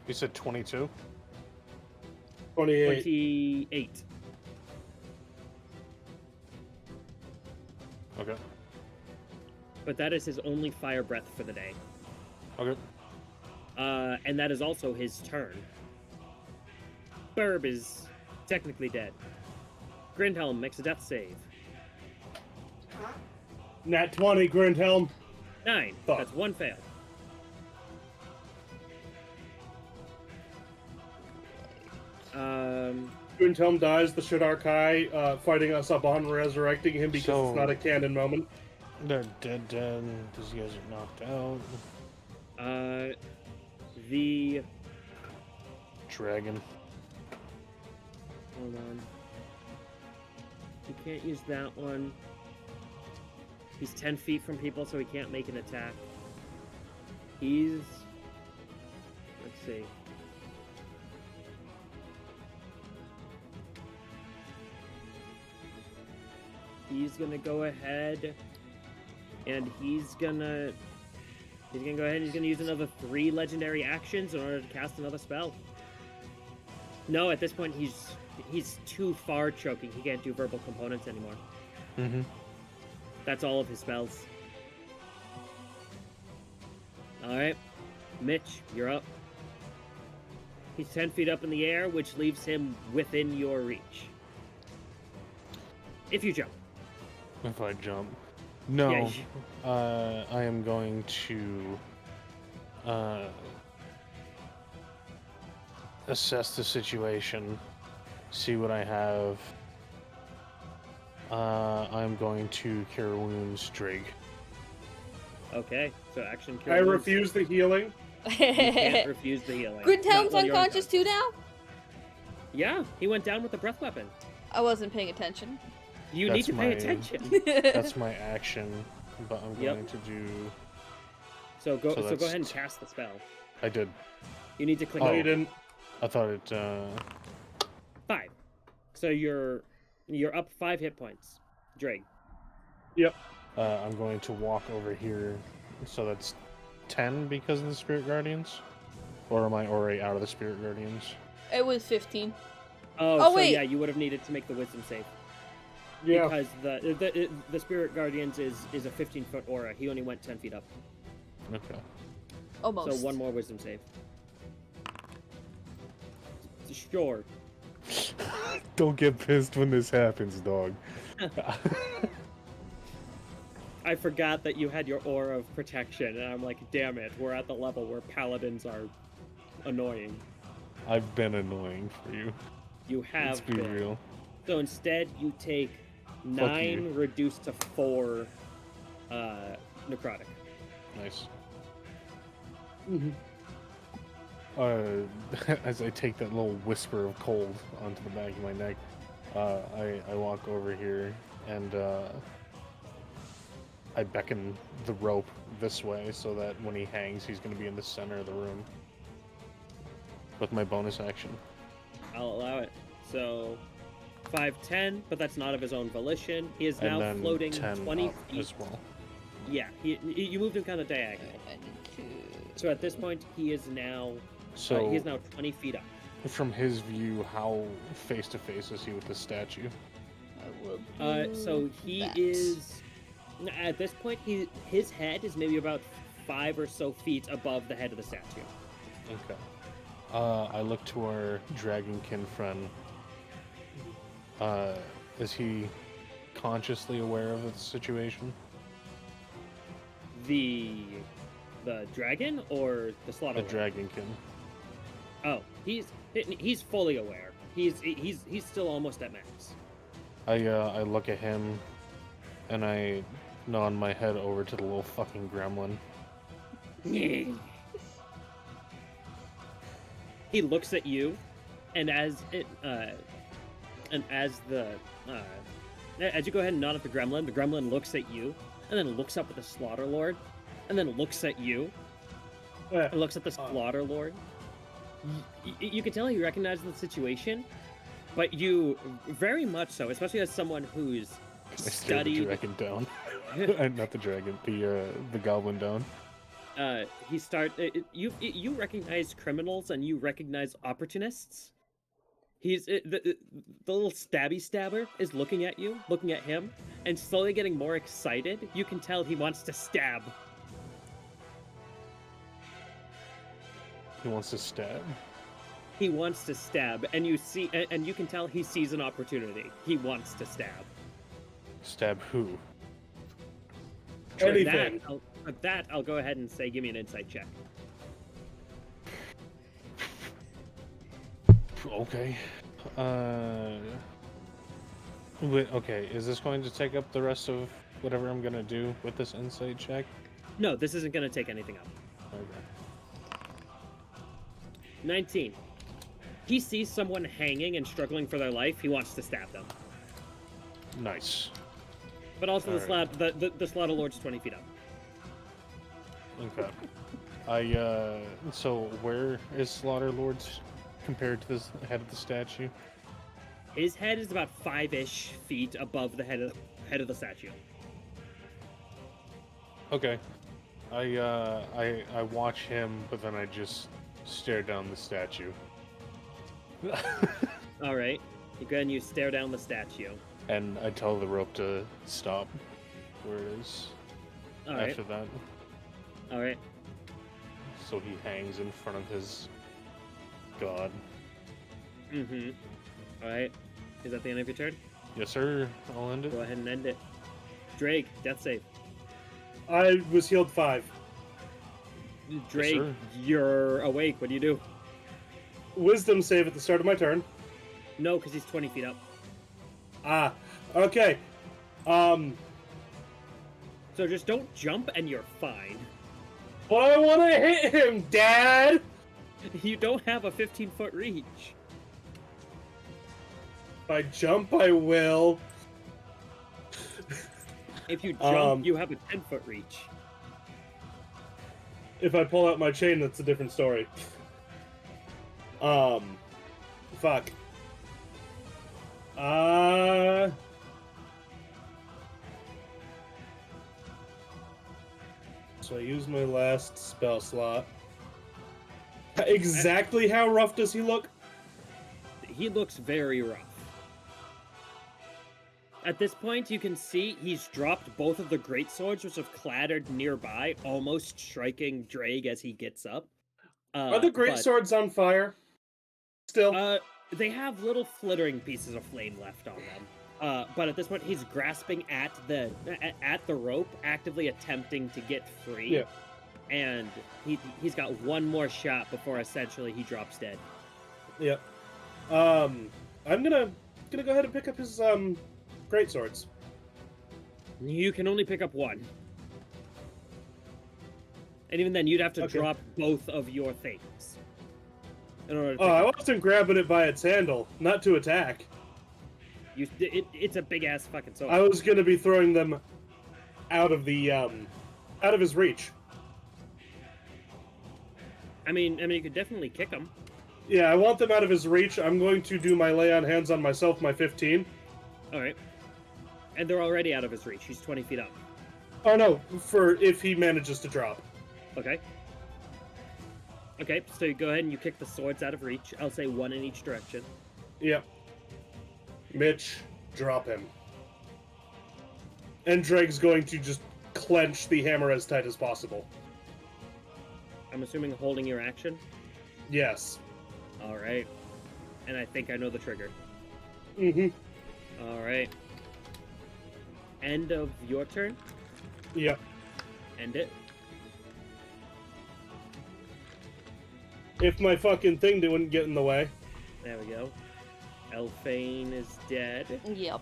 You said 22? 28. 28. Okay. But that is his only fire breath for the day. Okay. And that is also his turn. Burb is technically dead. Grindhelm makes a death save. Nat 20, Grindhelm. 9. Fuck. That's one fail. Grindhelm dies, the Shidarkai fighting us up on, resurrecting him because So- it's not a canon moment. They're dead. These guys are knocked out. The Dragon. hold on. He can't use that one. He's 10 feet from people, so he can't make an attack. He's... let's see. He's gonna go ahead, and he's gonna go ahead and he's gonna use another 3 legendary actions in order to cast another spell. No, at this point he's too far choking. He can't do verbal components anymore. Mm-hmm. That's all of his spells. Alright. Mitch, you're up. He's 10 feet up in the air, which leaves him within your reach. If you jump. If I jump. No. Yeah, I am going to assess the situation, see what I have. I'm going to Cure Wounds Draig. Okay, so action cure I wounds. refuse the healing. You can't refuse the healing. Grindhelm's Not while you're unconscious too now? Yeah, he went down with the breath weapon. I wasn't paying attention. You That's need to pay my- attention. That's my action, but I'm Yep. going to do. So go So go that's ahead and cast the spell. I did. You need to click No, Oh. you didn't. I thought it. 5. So you're up 5 hit points. Draig. I'm going to walk over here, so that's 10 because of the Spirit Guardians, or am I already out of the Spirit Guardians? It was 15. Oh, Oh, so wait. yeah, you would have needed to make the wisdom save. Yeah. Because the Spirit Guardians is a 15-foot aura. He only went 10 feet up. Okay. Almost. So one more wisdom save. Sure. Don't get pissed when this happens, dog. I forgot that you had your aura of protection, and I'm like, damn it, we're at the level where paladins are annoying. I've been annoying for you. You have Let's be been. real. So instead, you take 9 reduced to 4 necrotic. Nice. Mhm. As I take that little whisper of cold onto the back of my neck, I walk over here and I beckon the rope this way so that when he hangs, he's going to be in the center of the room. With my bonus action. I'll allow it. So 5, 10, but that's not of his own volition. He is And now then floating 10 20 up feet. as well. Yeah, you moved him kind of diagonal. So at this point, he is now So he is now 20 feet up. from his view, how face to face is he with the statue? I will So he that. is at this point. His head is maybe about 5 or so feet above the head of the statue. Okay. I look to our dragonkin friend. Is he consciously aware of the situation? The dragon or the slaughter? The dragonkin. Oh, he's fully aware. He's still almost at max. I look at him, and I nod my head over to the little fucking gremlin. He looks at you, and as you go ahead and nod at the gremlin looks at you, and then looks up at the slaughter lord, and then looks at you, and looks at the slaughter lord. You can tell he recognizes the situation, but you very much so, especially as someone who's I stare the studied. dragon down. Not the dragon, the goblin down. You recognize criminals and you recognize opportunists. The little stabber is looking at you, looking at him, and slowly getting more excited. You can tell he wants to stab. He wants to stab. He wants to stab, and you can tell he sees an opportunity. He wants to stab. Stab who? Anything. For that, I'll go ahead and say, give me an insight check. Okay. Okay, is this going to take up the rest of whatever I'm gonna do with this insight check? No, this isn't going to take anything up. Okay. 19. He sees someone hanging and struggling for their life. He wants to stab them. Nice. But also All the slaughter lord's 20 feet up. Okay. So where is Slaughter Lord's compared to the head of the statue? His head is about 5-ish feet above the head of the statue. Okay. I watch him, but then I just stare down the statue. All right. You go ahead and you stare down the statue. And I tell the rope to stop where it is. All right. After that. All right. So he hangs in front of his god. Mm-hmm. All right. Is that the end of your turn? Yes, sir. I'll end it. Go ahead and end it. Draig, death save. I was healed 5. Draig, sir. you're awake. What do you do? Wisdom save at the start of my turn. No, because he's 20 feet up. Ah, okay. So just don't jump and you're fine. But I want to hit him, Dad! You don't have a 15-foot reach. If I jump, I will. If you jump, you have a 10-foot reach. If I pull out my chain, that's a different story. Fuck. So I use my last spell slot. Exactly how rough does he look? He looks very rough. At this point, you can see he's dropped both of the greatswords, which have clattered nearby, almost striking Draig as he gets up. Are the great swords on fire? Still? They have little flittering pieces of flame left on them. But at this point, he's grasping at the rope, actively attempting to get free. Yeah. And he's got one more shot before essentially he drops dead. Yep. I'm gonna go ahead and pick up his greatswords. You can only pick up one. And even then, you'd have to drop both of your things. In order to I wasn't grabbing it by its handle, not to attack. It's a big ass fucking sword. I was gonna be throwing them out of the out of his reach. I mean, you could definitely kick him. Yeah, I want them out of his reach. I'm going to do my lay on hands on myself, my 15. All right. And they're already out of his reach. He's 20 feet up. Oh no, for if he manages to drop. Okay. Okay, so you go ahead and you kick the swords out of reach. I'll say one in each direction. Yep. Mitch, drop him. And Draig's going to just clench the hammer as tight as possible. I'm assuming holding your action? Yes. All right. And I think I know the trigger. Mm-hmm. All right. End of your turn? Yep. End it. If my fucking thing wouldn't get in the way. There we go. Elfain is dead. Yep.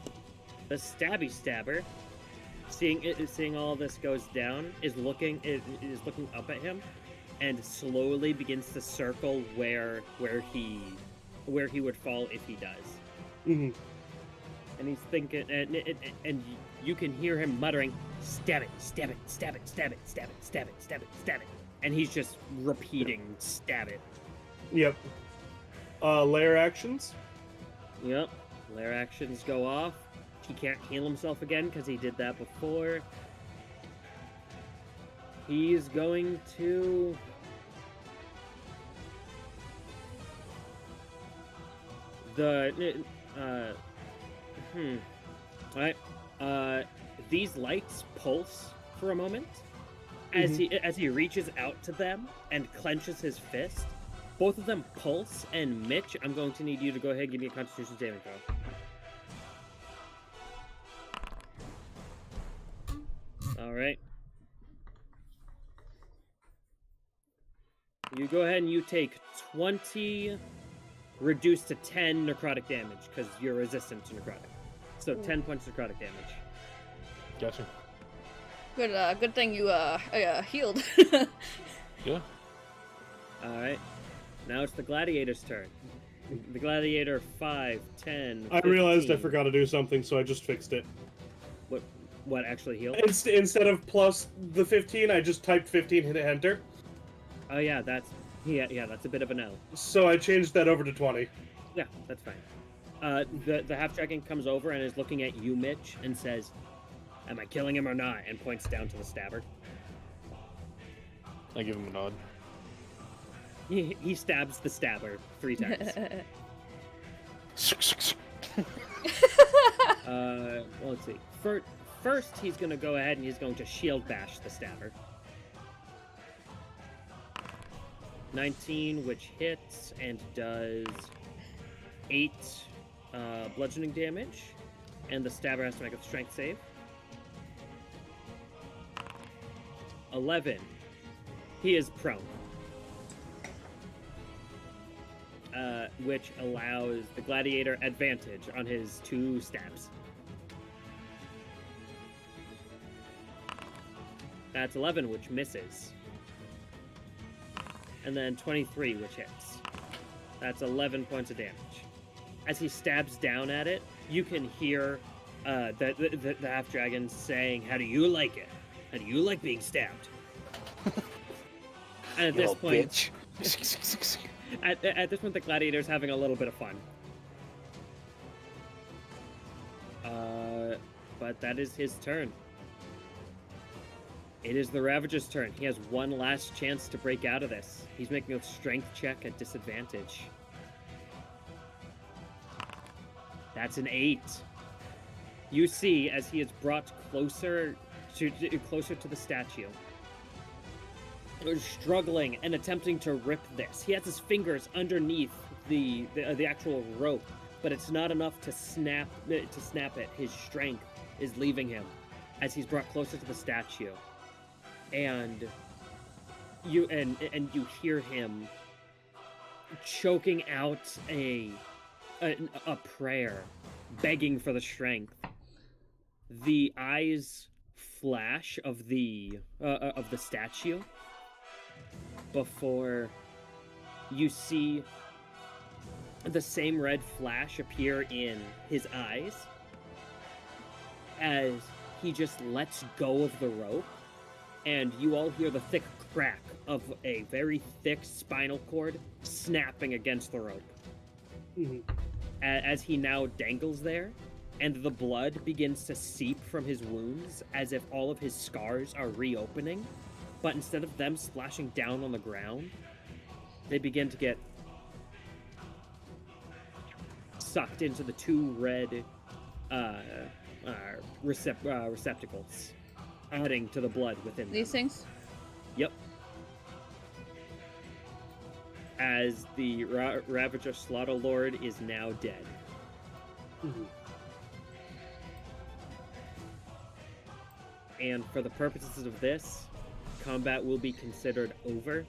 The stabby stabber, seeing all this goes down, is looking up at him, and slowly begins to circle where he would fall if he does. Mm-hmm. And he's thinking, and you can hear him muttering, "Stab it, stab it, stab it, stab it, stab it, stab it, stab it, stab it," and he's just repeating, "Stab it." Yep. Layer actions. Yep. Lair actions go off. He can't heal himself again because he did that before. He's going to... Alright. These lights pulse for a moment. As he reaches out to them and clenches his fist. Both of them pulse, and Mitch, I'm going to need you to go ahead and give me a Constitution saving throw. Alright. You go ahead and you take 20, reduced to 10 necrotic damage, because you're resistant to necrotic. So 10 points necrotic damage. Gotcha. Good thing you healed. Yeah. Alright. Now it's the gladiator's turn. The gladiator 5, 10. 15. I realized I forgot to do something, so I just fixed it. What actually healed? Instead of plus the 15, I just typed 15 and hit enter. Oh yeah, that's a bit of an L. So I changed that over to 20. Yeah, that's fine. The half dragon comes over and is looking at you, Mitch, and says, "Am I killing him or not?" and points down to the stabber. I give him a nod. He stabs the stabber 3 times. Well, let's see. First, he's going to go ahead and he's going to shield bash the stabber. 19, which hits and does 8 bludgeoning damage. And the stabber has to make a strength save. 11. He is prone. Which allows the gladiator advantage on his 2 stabs. That's 11, which misses. And then 23, which hits. That's 11 points of damage. As he stabs down at it, you can hear the half-dragon saying, "How do you like it? How do you like being stabbed?" And at this point... At this point, the gladiator's having a little bit of fun. But that is his turn. It is the Ravager's turn. He has one last chance to break out of this. He's making a strength check at disadvantage. That's an 8. You see, as he is brought closer to the statue, struggling and attempting to rip this. He has his fingers underneath the actual rope, but it's not enough to snap it. His strength is leaving him as he's brought closer to the statue, and you hear him choking out a prayer, begging for the strength. The eyes flash of the statue before you see the same red flash appear in his eyes as he just lets go of the rope, and you all hear the thick crack of a very thick spinal cord snapping against the rope. Mm-hmm. As he now dangles there, and the blood begins to seep from his wounds as if all of his scars are reopening, but instead of them splashing down on the ground, they begin to get sucked into the two red receptacles, adding to the blood within These them. things? Yep. As the Ravager Slaughter Lord is now dead. Mm-hmm. And for the purposes of this, combat will be considered over,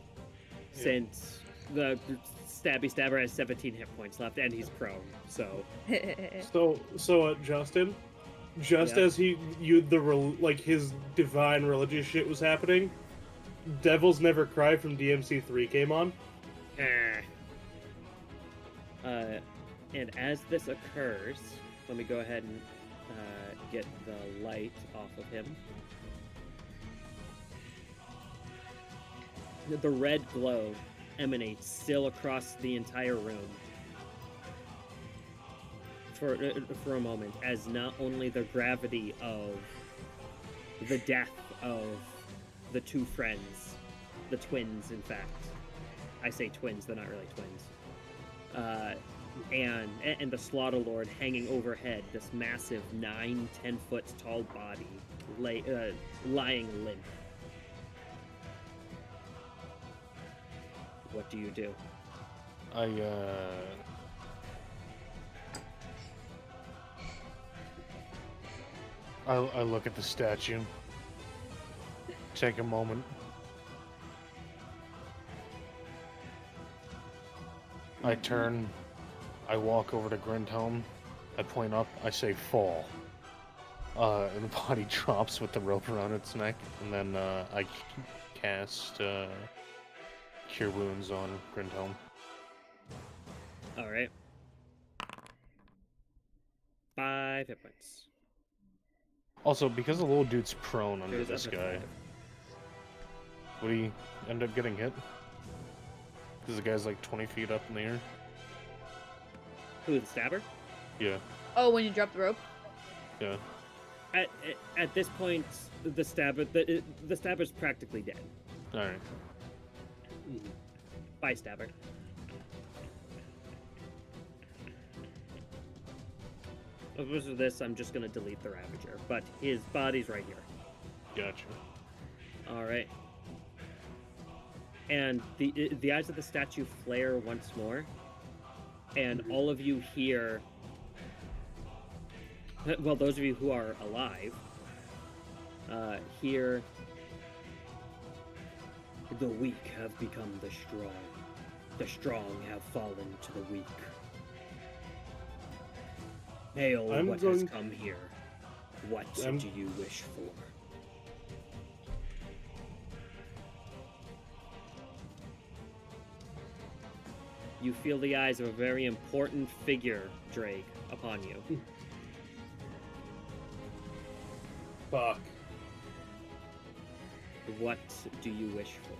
since the Stabby Stabber has 17 hit points left and he's prone. So Justin, just Yeah. as his divine religious shit was happening, Devils Never Cry from DMC3 came on. And as this occurs, let me go ahead and get the light off of him. The red glow emanates still across the entire room for a moment, as not only the gravity of the death of the two friends, the twins, in fact. I say twins, they're not really twins. And the Slaughter Lord hanging overhead, this massive 9-10 foot tall body lying limp. What do you do? I look at the statue, take a moment. I turn, I walk over to Grindhelm, I point up, I say fall. And the body drops with the rope around its neck, and then I cast Cure Wounds on Grindhelm. Alright. 5 hit points. Also, because the little dude's prone under Goes this up to guy, 5. would he end up getting hit? Because the guy's like 20 feet up in the air? Who, the stabber? Yeah, Oh, when you drop the rope? yeah. At this point, the stabber's practically dead. Alright. Bye, stabber. Because of this, I'm just gonna delete the Ravager, but his body's right here. Gotcha. Alright. And the eyes of the statue flare once more, and all of you hear, well, those of you who are alive, hear, the weak have become the strong. The strong have fallen to the weak. Hail what has come here. What do you wish for? You feel the eyes of a very important figure, Draig, upon you. Fuck. What do you wish for?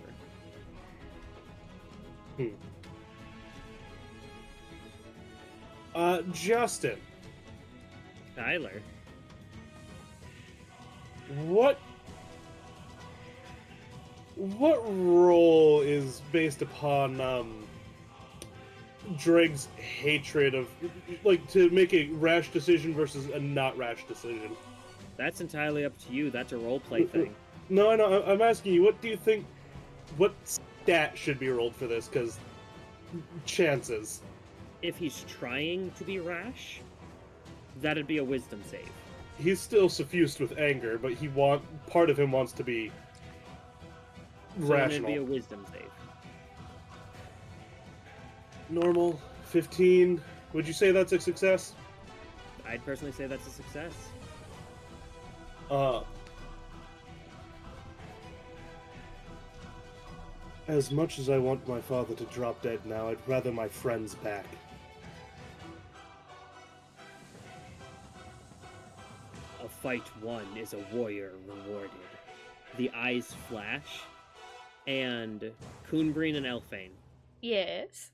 Justin, Tyler. what role is based upon Draig's hatred of, like, to make a rash decision versus a not rash decision? That's entirely up to you. That's a roleplay thing. No, I'm asking you, what do you think, what stat should be rolled for this? Because chances. if he's trying to be rash, that'd be a wisdom save. He's still suffused with anger, but part of him wants to be So then rational. it'd be a wisdom save. Normal, 15. Would you say that's a success? I'd personally say that's a success. As much as I want my father to drop dead now, I'd rather my friends back. A fight won is a warrior rewarded. The eyes flash, and Kun'Brin and Elfain, Yes.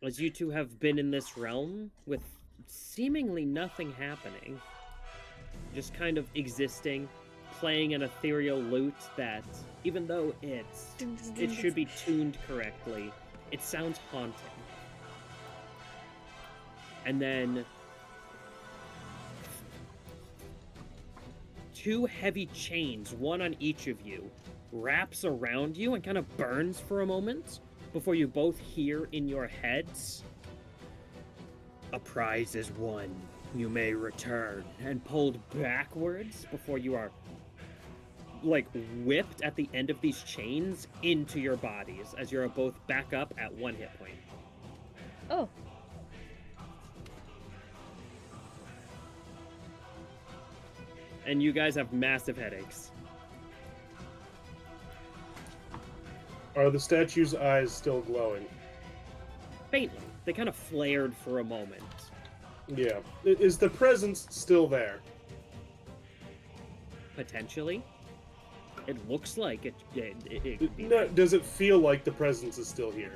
as you two have been in this realm with seemingly nothing happening, just kind of existing, playing an ethereal lute that, even though it should be tuned correctly, it sounds haunting. And then two heavy chains, one on each of you, wraps around you and kind of burns for a moment before you both hear in your heads, "A prize is won. You may return," and pulled backwards before you are like whipped at the end of these chains into your bodies as you're both back up at 1 hit point. Oh. And you guys have massive headaches. Are the statue's eyes still glowing? Faintly. They kind of flared for a moment. Yeah. Is the presence still there? Potentially. It looks like it could be No, there. does it feel like the presence is still here?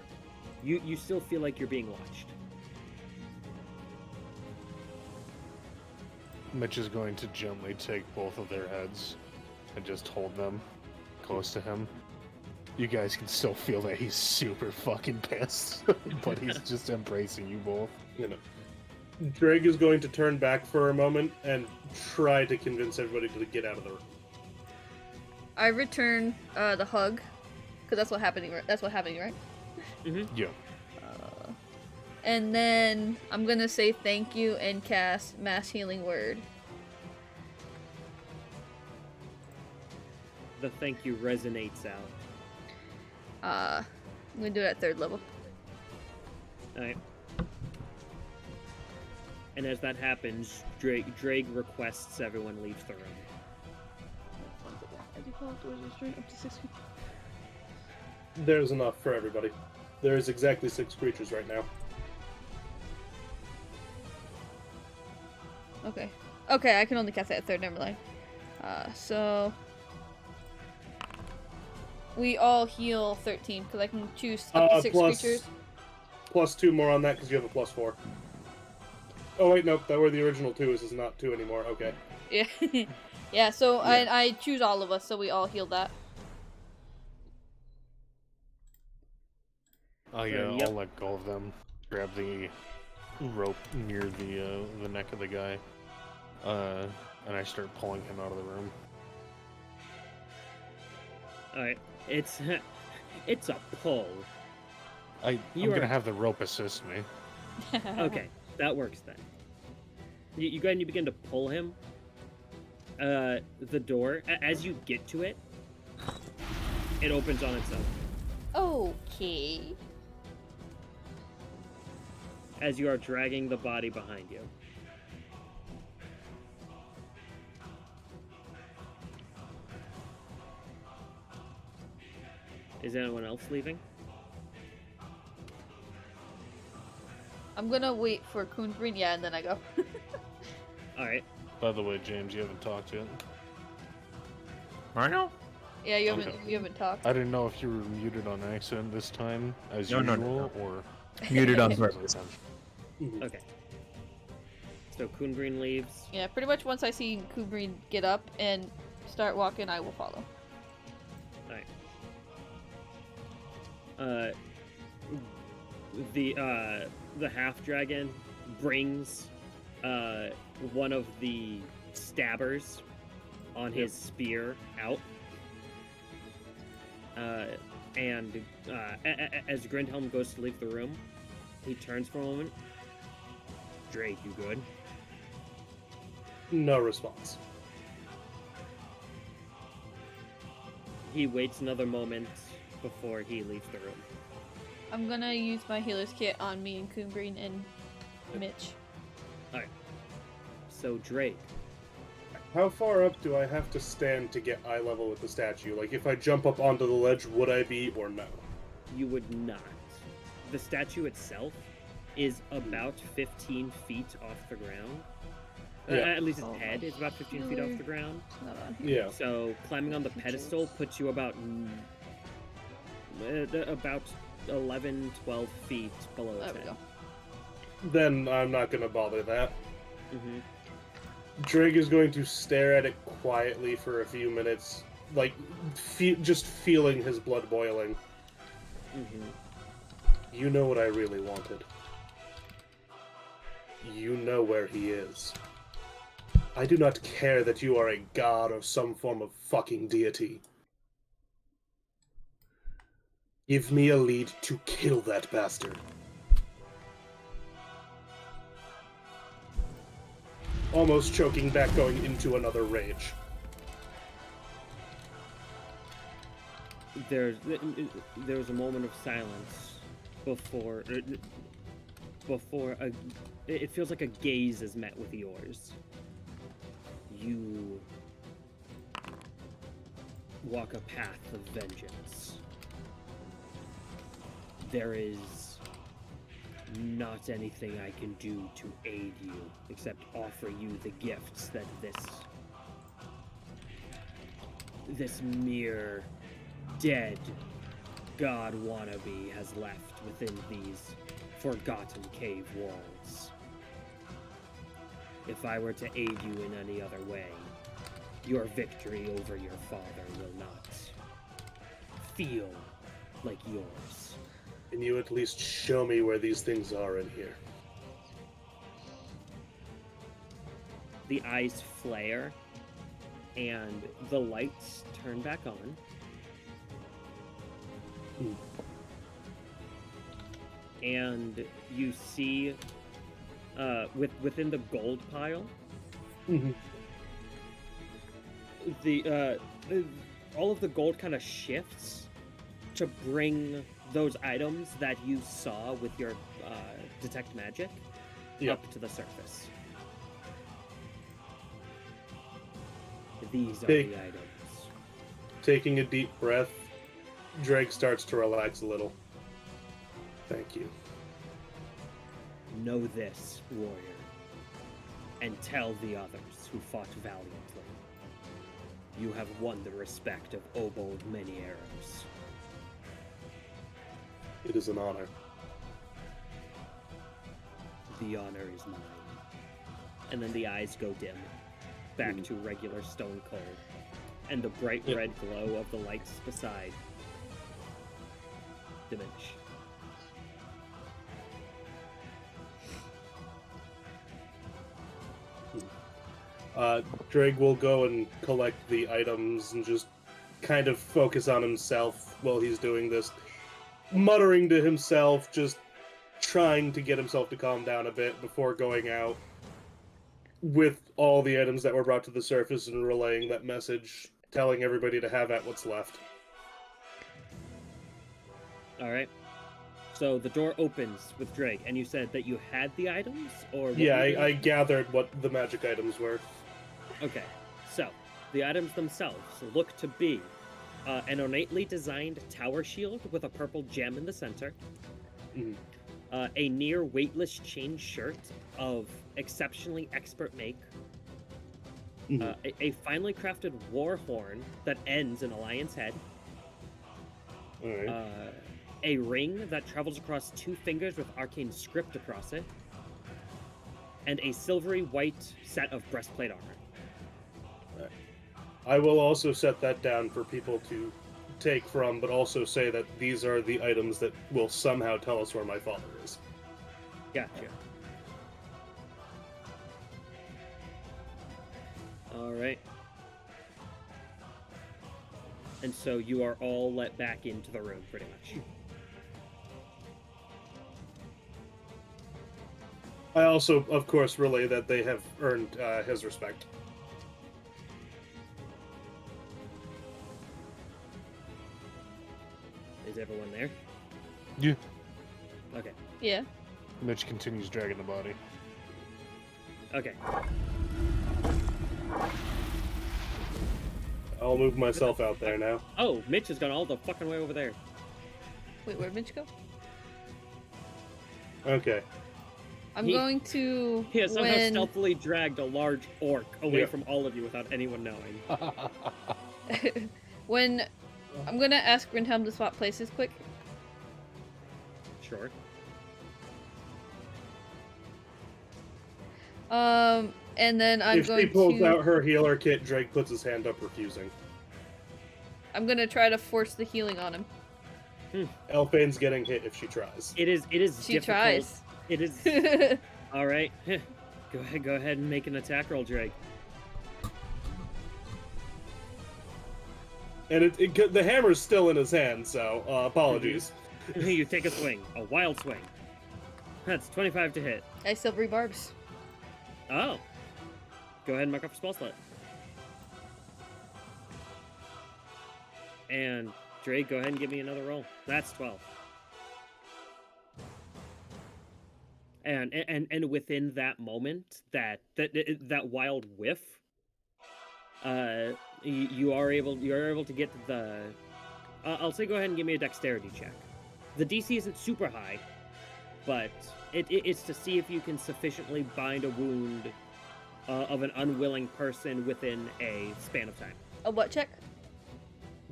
You still feel like you're being watched. Mitch is going to gently take both of their heads and just hold them close to him. You guys can still feel that he's super fucking pissed, but he's just embracing you both. You know. Draig is going to turn back for a moment and try to convince everybody to get out of the room. I return the hug, because that's what happening. That's what happening, right? Mm-hmm. Yeah. And then I'm gonna say thank you and cast Mass Healing Word. The thank you resonates out. I'm gonna do it at 3rd level. Alright. And as that happens, Draig requests everyone leaves the room. There's enough for everybody. There's exactly 6 creatures right now. Okay. Okay, I can only cast that at 3rd, never mind. So... We all heal 13, because I can choose up to 6 creatures. Plus 2 more on that, because you have a plus 4. Oh wait, nope, that were the original 2, this is not 2 anymore, okay. Yeah. Yeah, so Yeah. I choose all of us, so we all heal that. I'll Yep. let go of them. Grab the rope near the neck of the guy, and I start pulling him out of the room. Alright. It's a pull. I'm You are- gonna have the rope assist me. Okay, that works then. You go ahead and you begin to pull him. The door, as you get to it, it opens on its own. Okay. As you are dragging the body behind you. Is anyone else leaving? I'm gonna wait for Kun'Brin, yeah, and then I go. Alright. By the way, James, you haven't talked yet. I know. Yeah, you Okay. haven't talked. I didn't know if you were muted on accident this time, as No, no, usual, no, or... Muted on purpose. Okay. So Kun'Brin leaves. Yeah, pretty much once I see Kun'Brin get up and start walking, I will follow. The half dragon brings one of the stabbers on his spear out, and as Grindhelm goes to leave the room, he turns for a moment Draig, you good? No response. He waits another moment before he leaves the room. I'm gonna use my healer's kit on me and Kun'Brin and Mitch. Alright. So, Draig. How far up do I have to stand to get eye level with the statue? Like, if I jump up onto the ledge, would I be or no? You would not. The statue itself is about 15 feet off the ground. Yeah. At least its Oh, head my is about 15 feet off the ground. It's not on here. Yeah. So climbing on the pedestal puts you about 11, 12 feet below its There we head. go. Then I'm not gonna bother that. Mm-hmm. Draig is going to stare at it quietly for a few minutes, like, just feeling his blood boiling. Mm-hmm. You know what I really wanted. You know where he is. I do not care that you are a god or some form of fucking deity. Give me a lead to kill that bastard. Almost choking back, going into another rage. There's a moment of silence before it feels like a gaze is met with yours. You walk a path of vengeance. There is not anything I can do to aid you except offer you the gifts that this mere dead god wannabe has left within these forgotten cave walls. If I were to aid you in any other way, your victory over your father will not feel like yours. Can you at least show me where these things are in here? The eyes flare, and the lights turn back on. And you see, within the gold pile, all of the gold kind of shifts to bring those items that you saw with your detect magic up to the surface. These are the items. Taking a deep breath, Draig starts to relax a little. Thank you. Know this, warrior, and tell the others who fought valiantly. You have won the respect of Obold Many Arrows. It is an honor. The honor is mine. And then the eyes go dim, back to regular stone cold, and the bright red glow of the lights beside diminish. Draig will go and collect the items and just kind of focus on himself while he's doing this, muttering to himself, just trying to get himself to calm down a bit before going out with all the items that were brought to the surface and relaying that message, telling everybody to have at what's left. Alright. So the door opens with Draig, and you said that you had the items? Or Yeah, I gathered what the magic items were. Okay, so the items themselves look to be an ornately designed tower shield with a purple gem in the center, a near weightless chain shirt of exceptionally expert make, a finely crafted war horn that ends in a lion's head, a ring that travels across 2 fingers with arcane script across it, and a silvery white set of breastplate armor. I will also set that down for people to take from, but also say that these are the items that will somehow tell us where my father is. Gotcha. Alright. And so you are all let back into the room, pretty much. I also, of course, relay that they have earned his respect. Is everyone there? Yeah. Okay. Yeah. Mitch continues dragging the body. Okay. I'll move myself out there now. Oh, Mitch has gone all the fucking way over there. Wait, where'd Mitch go? Okay. I'm He- going to He has somehow when stealthily dragged a large orc away Yeah. from all of you without anyone knowing. when I'm gonna ask Grindhelm to swap places quick. Sure. And then I'm if going she pulls to out her healer kit, Drake puts his hand up, refusing. I'm gonna try to force the healing on him. Elfain's getting hit if she tries. It is She difficult. tries. It is all right. Go ahead and make an attack roll, Draig. And the hammer's still in his hand, so apologies. You take a swing, a wild swing. That's 25 to hit. I silvery barbs. Oh. Go ahead and mark off a spell slot. And Drake, go ahead and give me another roll. That's 12. And within that moment, that wild whiff, you are able to get the. I'll say go ahead and give me a dexterity check. The DC isn't super high, but it's to see if you can sufficiently bind a wound of an unwilling person within a span of time. A what check?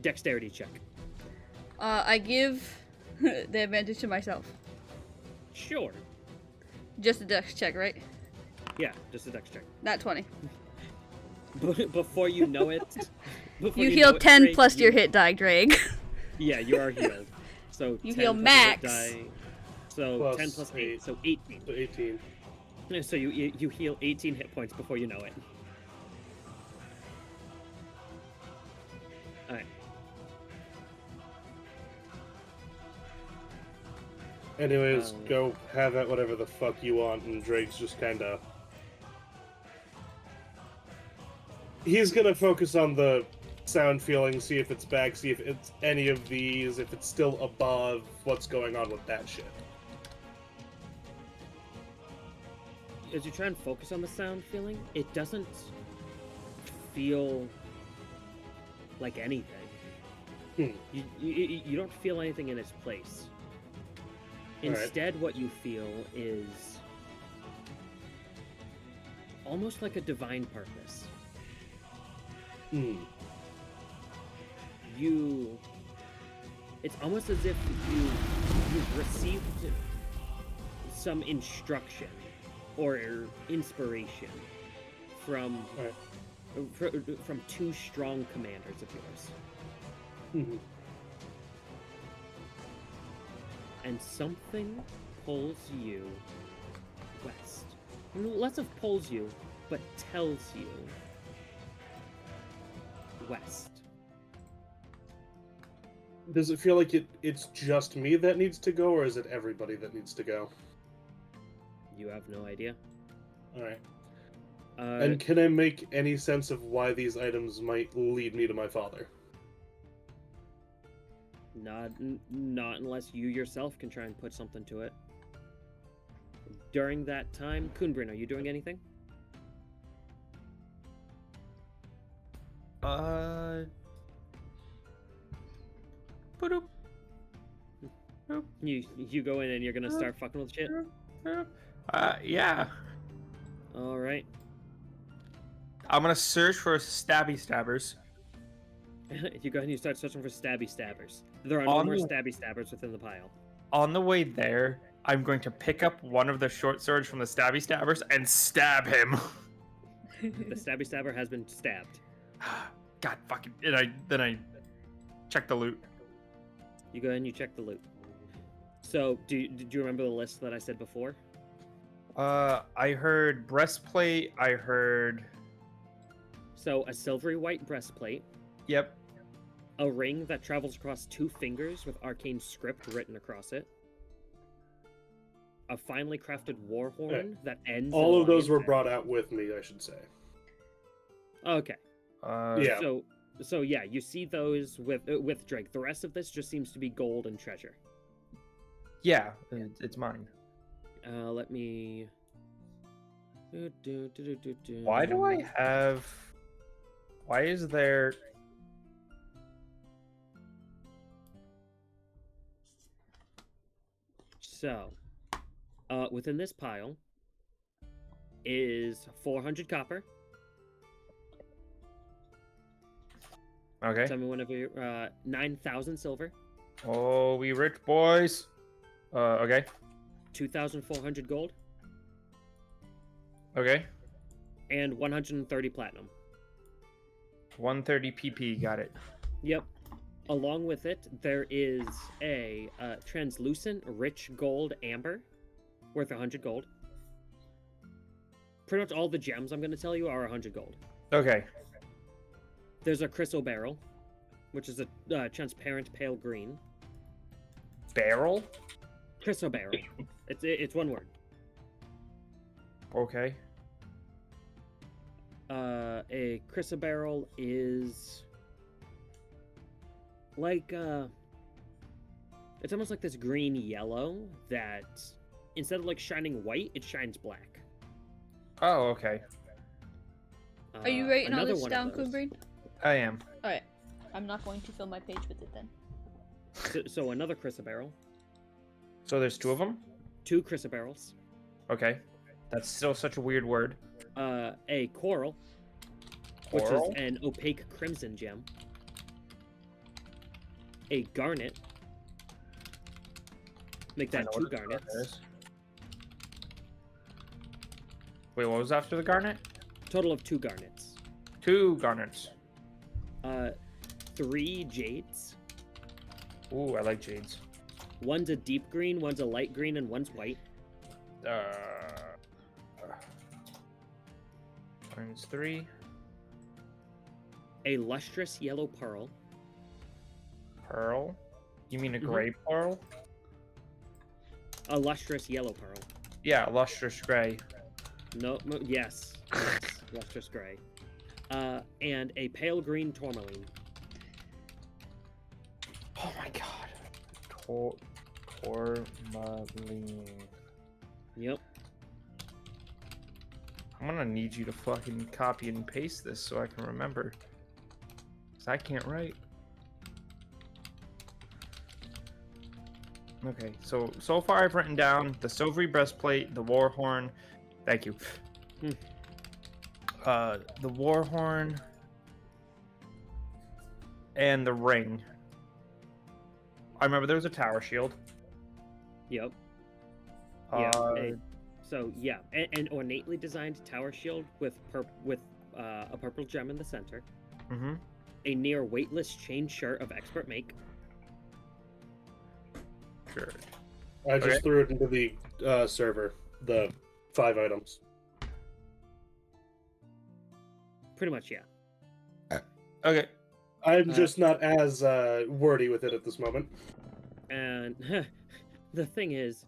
Dexterity check. I give the advantage to myself. Sure. Just a dex check, right? Yeah, just a dex check. Not 20. Before you know it, You heal 10 Drake, plus your hit die, Draig. Yeah, you are healed. So You 10 heal plus max. your hit die, so Plus 10 plus 8, eight. so 18. So 18. So you heal 18 hit points before you know it. Alright. Anyways, go have at whatever the fuck you want, and Drake's just kinda... He's gonna focus on the sound feeling, see if it's back, see if it's any of these, if it's still above, what's going on with that shit. As you try and focus on the sound feeling, it doesn't feel like anything. You don't feel anything in its place. Alright. Instead, what you feel is almost like a divine purpose. It's almost as if you've received some instruction or inspiration from from two strong commanders of yours. And something pulls you west. Less of pulls you, but tells you west. Does it feel like it's just me that needs to go, or is it everybody that needs to go? You have no idea. Alright. Uh, And can I make any sense of why these items might lead me to my father? not unless you yourself can try and put something to it. During that time, Kun'Brin, are you doing anything? Boop. You go in and you're gonna start fucking with shit? Yeah. Alright. I'm gonna search for stabby stabbers. You go ahead and you start searching for stabby stabbers. There are no On more the- stabby stabbers within the pile. On the way there, I'm going to pick up one of the short swords from the stabby stabbers and stab him. The stabby stabber has been stabbed. God fucking. Then I check the loot. You go ahead and you check the loot. So, did you remember the list that I said before? I heard breastplate. I heard. So, a silvery white breastplate, Yep. a ring that travels across 2 fingers with arcane script written across it, a finely crafted war horn that ends. All in of those lion's were head. brought out with me, I should say. Okay. Yeah. So yeah, you see those with Draig. The rest of this just seems to be gold and treasure. Yeah, it's mine. Let me. Why do I have? Why is there? So, within this pile is 400 copper. Okay. Tell me whenever you're 9,000 silver. Oh, we rich boys. Okay. 2,400 gold. Okay. And 130 platinum. 130 PP. Got it. Yep. Along with it, there is a translucent rich gold amber worth 100 gold. Pretty much all the gems I'm going to tell you are 100 gold. Okay. There's a chrysoberyl, which is a transparent pale green. Barrel. Chrysoberyl. It's one word. Okay. A chrysoberyl is like it's almost like this green yellow that instead of like shining white, it shines black. Oh, okay. Are you writing all another this one down, of those- Kun'Brin? I am. Alright. I'm not going to fill my page with it then. So another chrysoberyl, So there's two of them. 2 chrysoberyls, Okay. That's still such a weird word. a coral, which Coral? is an opaque crimson gem, a garnet. Make I that know 2 what a garnet garnets. is. Wait, what was after the garnet? Total of 2 garnets. 2 garnets. 3 jades. Ooh, I like jades. One's a deep green, one's a light green, and one's white. Mine's 3. A lustrous yellow pearl. Pearl? You mean a Mhm. gray pearl? A lustrous yellow pearl. Yeah, lustrous gray. Yes, lustrous gray. And a pale green tourmaline. Oh my god. Tourmaline. Yep. I'm gonna need you to fucking copy and paste this so I can remember. 'Cause I can't write. Okay, so far I've written down the silvery breastplate, the war horn. Thank you. The war horn and the ring. I remember there was a tower shield. Yep. Yeah. An ornately designed tower shield with a purple gem in the center. Mm-hmm. A near weightless chain shirt of expert make. Sure. I just Okay. threw it into the server, the 5 items. Pretty much, yeah. Okay. I'm just not as wordy with it at this moment. And the thing is,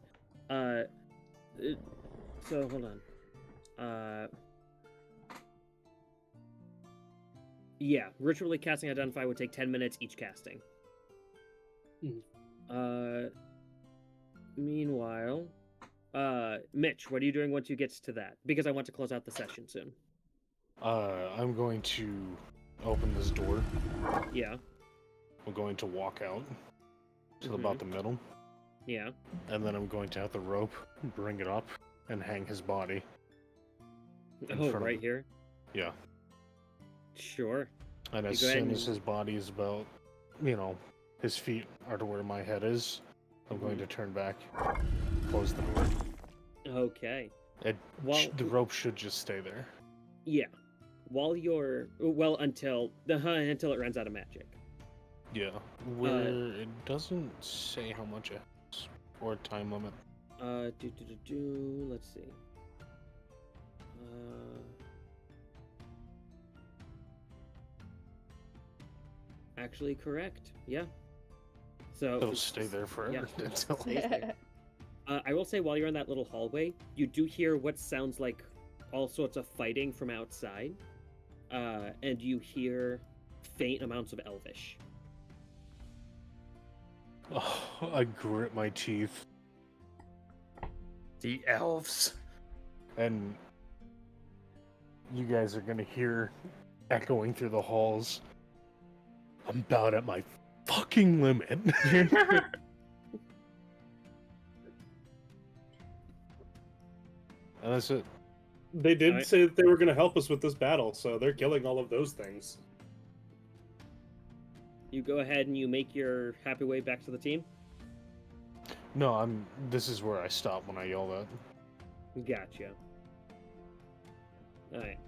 so hold on. Yeah, ritually casting Identify would take 10 minutes each casting. Meanwhile, Mitch, what are you doing once you get to that? Because I want to close out the session soon. I'm going to open this door. Yeah, I'm going to walk out to Mhm. about the middle, yeah. and then I'm going to have the rope, bring it up, and hang his body. In Oh, front of right him. here? Yeah. Sure. And as You go ahead soon as and- his body is about, his feet are to where my head is, I'm going to turn back, close the door. Okay. It, Well, the rope should just stay there. yeah. While you're until it runs out of magic. Yeah. Where it doesn't say how much it has or time limit. Let's see. Actually correct. Yeah. So It'll stay there forever Yeah. until. I will say, while you're in that little hallway, you do hear what sounds like all sorts of fighting from outside, and you hear faint amounts of Elvish. Oh, I grit my teeth, The elves. and you guys are gonna hear echoing through the halls. I'm about at my fucking limit. And that's it. they did Alright. say that they were going to help us with this battle, so they're killing all of those things. You go ahead and you make your happy way back to the team. No, this is where I stop when I yell that. Gotcha. Alright.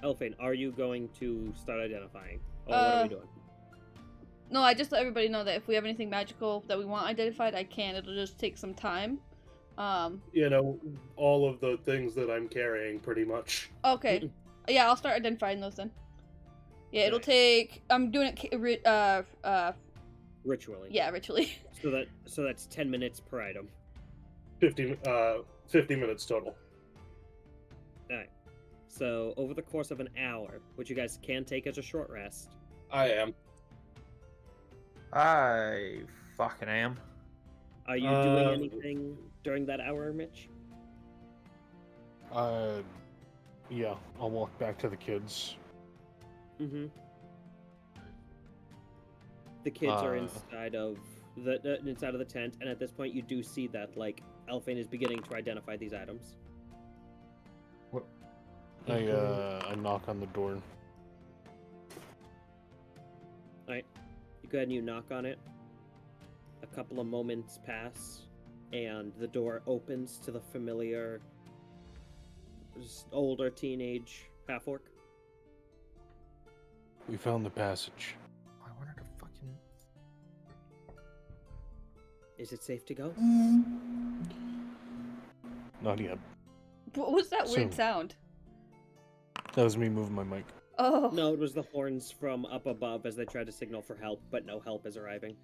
Elfain, are you going to start identifying? Or what are we doing? No, I just let everybody know that if we have anything magical that we want identified, I can. It'll just take some time. You know, all of the things that I'm carrying, pretty much. Okay. Yeah, I'll start identifying those then. Yeah, it'll Right. take. I'm doing it. Ritually. Yeah, ritually. So that's 10 minutes per item. 50 minutes total. Alright. So over the course of an hour, which you guys can take as a short rest. I am. I fucking am. Are you doing anything during that hour, Mitch? Yeah, I'll walk back to the kids. Mm-hmm. The kids are inside of the tent, and at this point, you do see that like Elfain is beginning to identify these items. I knock on the door. Alright, you go ahead and you knock on it. A couple of moments pass, and the door opens to the familiar, older teenage half-orc. We found the passage. I wanted to fucking. Is it safe to go? Not yet. What was that weird Soon. sound? That was me moving my mic. Oh. No, it was the horns from up above as they tried to signal for help, but no help is arriving.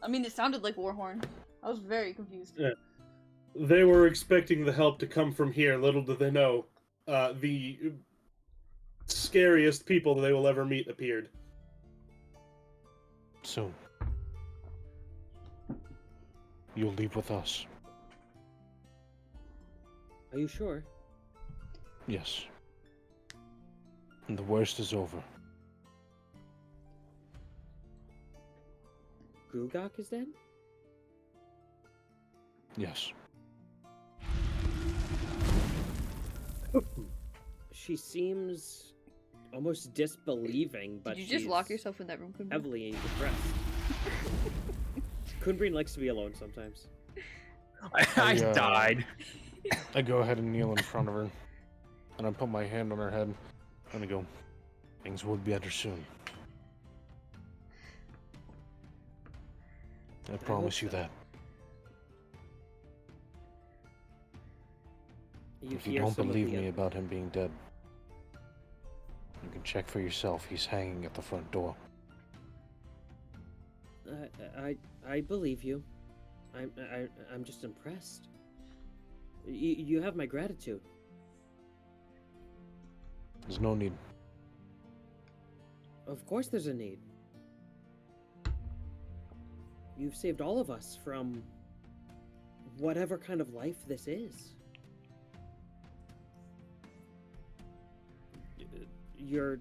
I mean, it sounded like Warhorn. I was very confused. Yeah. They were expecting the help to come from here. Little do they know, the scariest people they will ever meet appeared. Soon. You'll leave with us. Are you sure? Yes. And the worst is over. Grugok is dead? Yes. She seems almost disbelieving, but Did you just she's lock yourself in that room, Kun'Brin? heavily depressed. Kun'Brin likes to be alone sometimes. I died. I go ahead and kneel in front of her, and I put my hand on her head, and I go, things will be better soon. I promise you so. that. If you hear don't some of believe the me oth- about him being dead, you can check for yourself. He's hanging at the front door. I believe you. I'm just impressed. You have my gratitude. There's no need. Of course there's a need. You've saved all of us from whatever kind of life this is. Your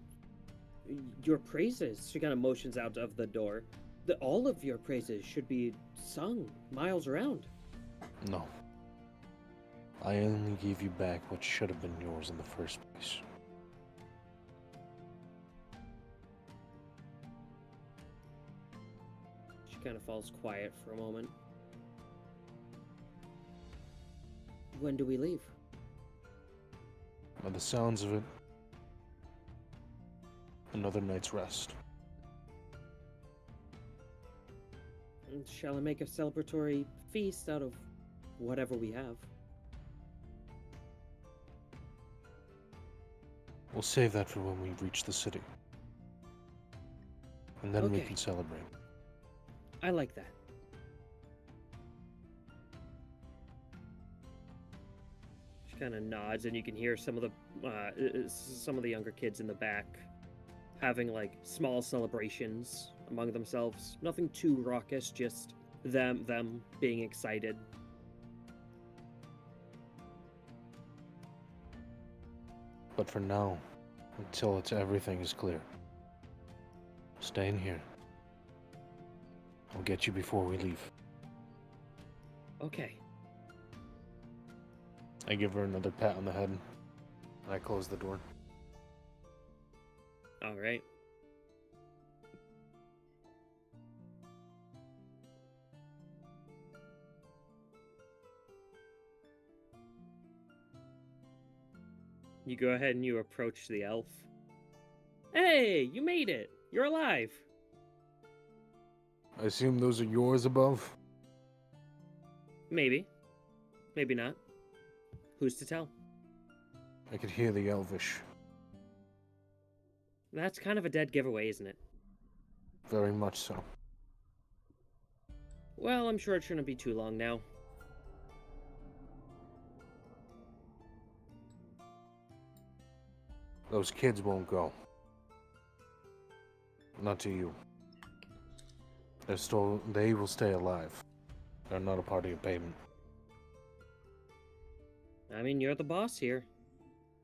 praises, she kind of motions out of the door. All of your praises should be sung miles around. No. I only gave you back what should have been yours in the first place. She kind of falls quiet for a moment. When do we leave? By the sounds of it, another night's rest. And shall I make a celebratory feast out of whatever we have? We'll save that for when we reach the city. And then we Okay. can celebrate. I like that. kind of nods, and you can hear some of the younger kids in the back having like small celebrations among themselves. Nothing too raucous, just them being excited. But for now, until everything is clear, stay in here. I'll get you before we leave. Okay. I give her another pat on the head, and I close the door. All right. You go ahead and you approach the elf. Hey, you made it! You're alive! I assume those are yours above? Maybe. Maybe not. Who's to tell? I could hear the Elvish. That's kind of a dead giveaway, isn't it? Very much so. Well, I'm sure it shouldn't be too long now. Those kids won't go. Not to you. They will stay alive. They're not a party of payment. I mean, you're the boss here.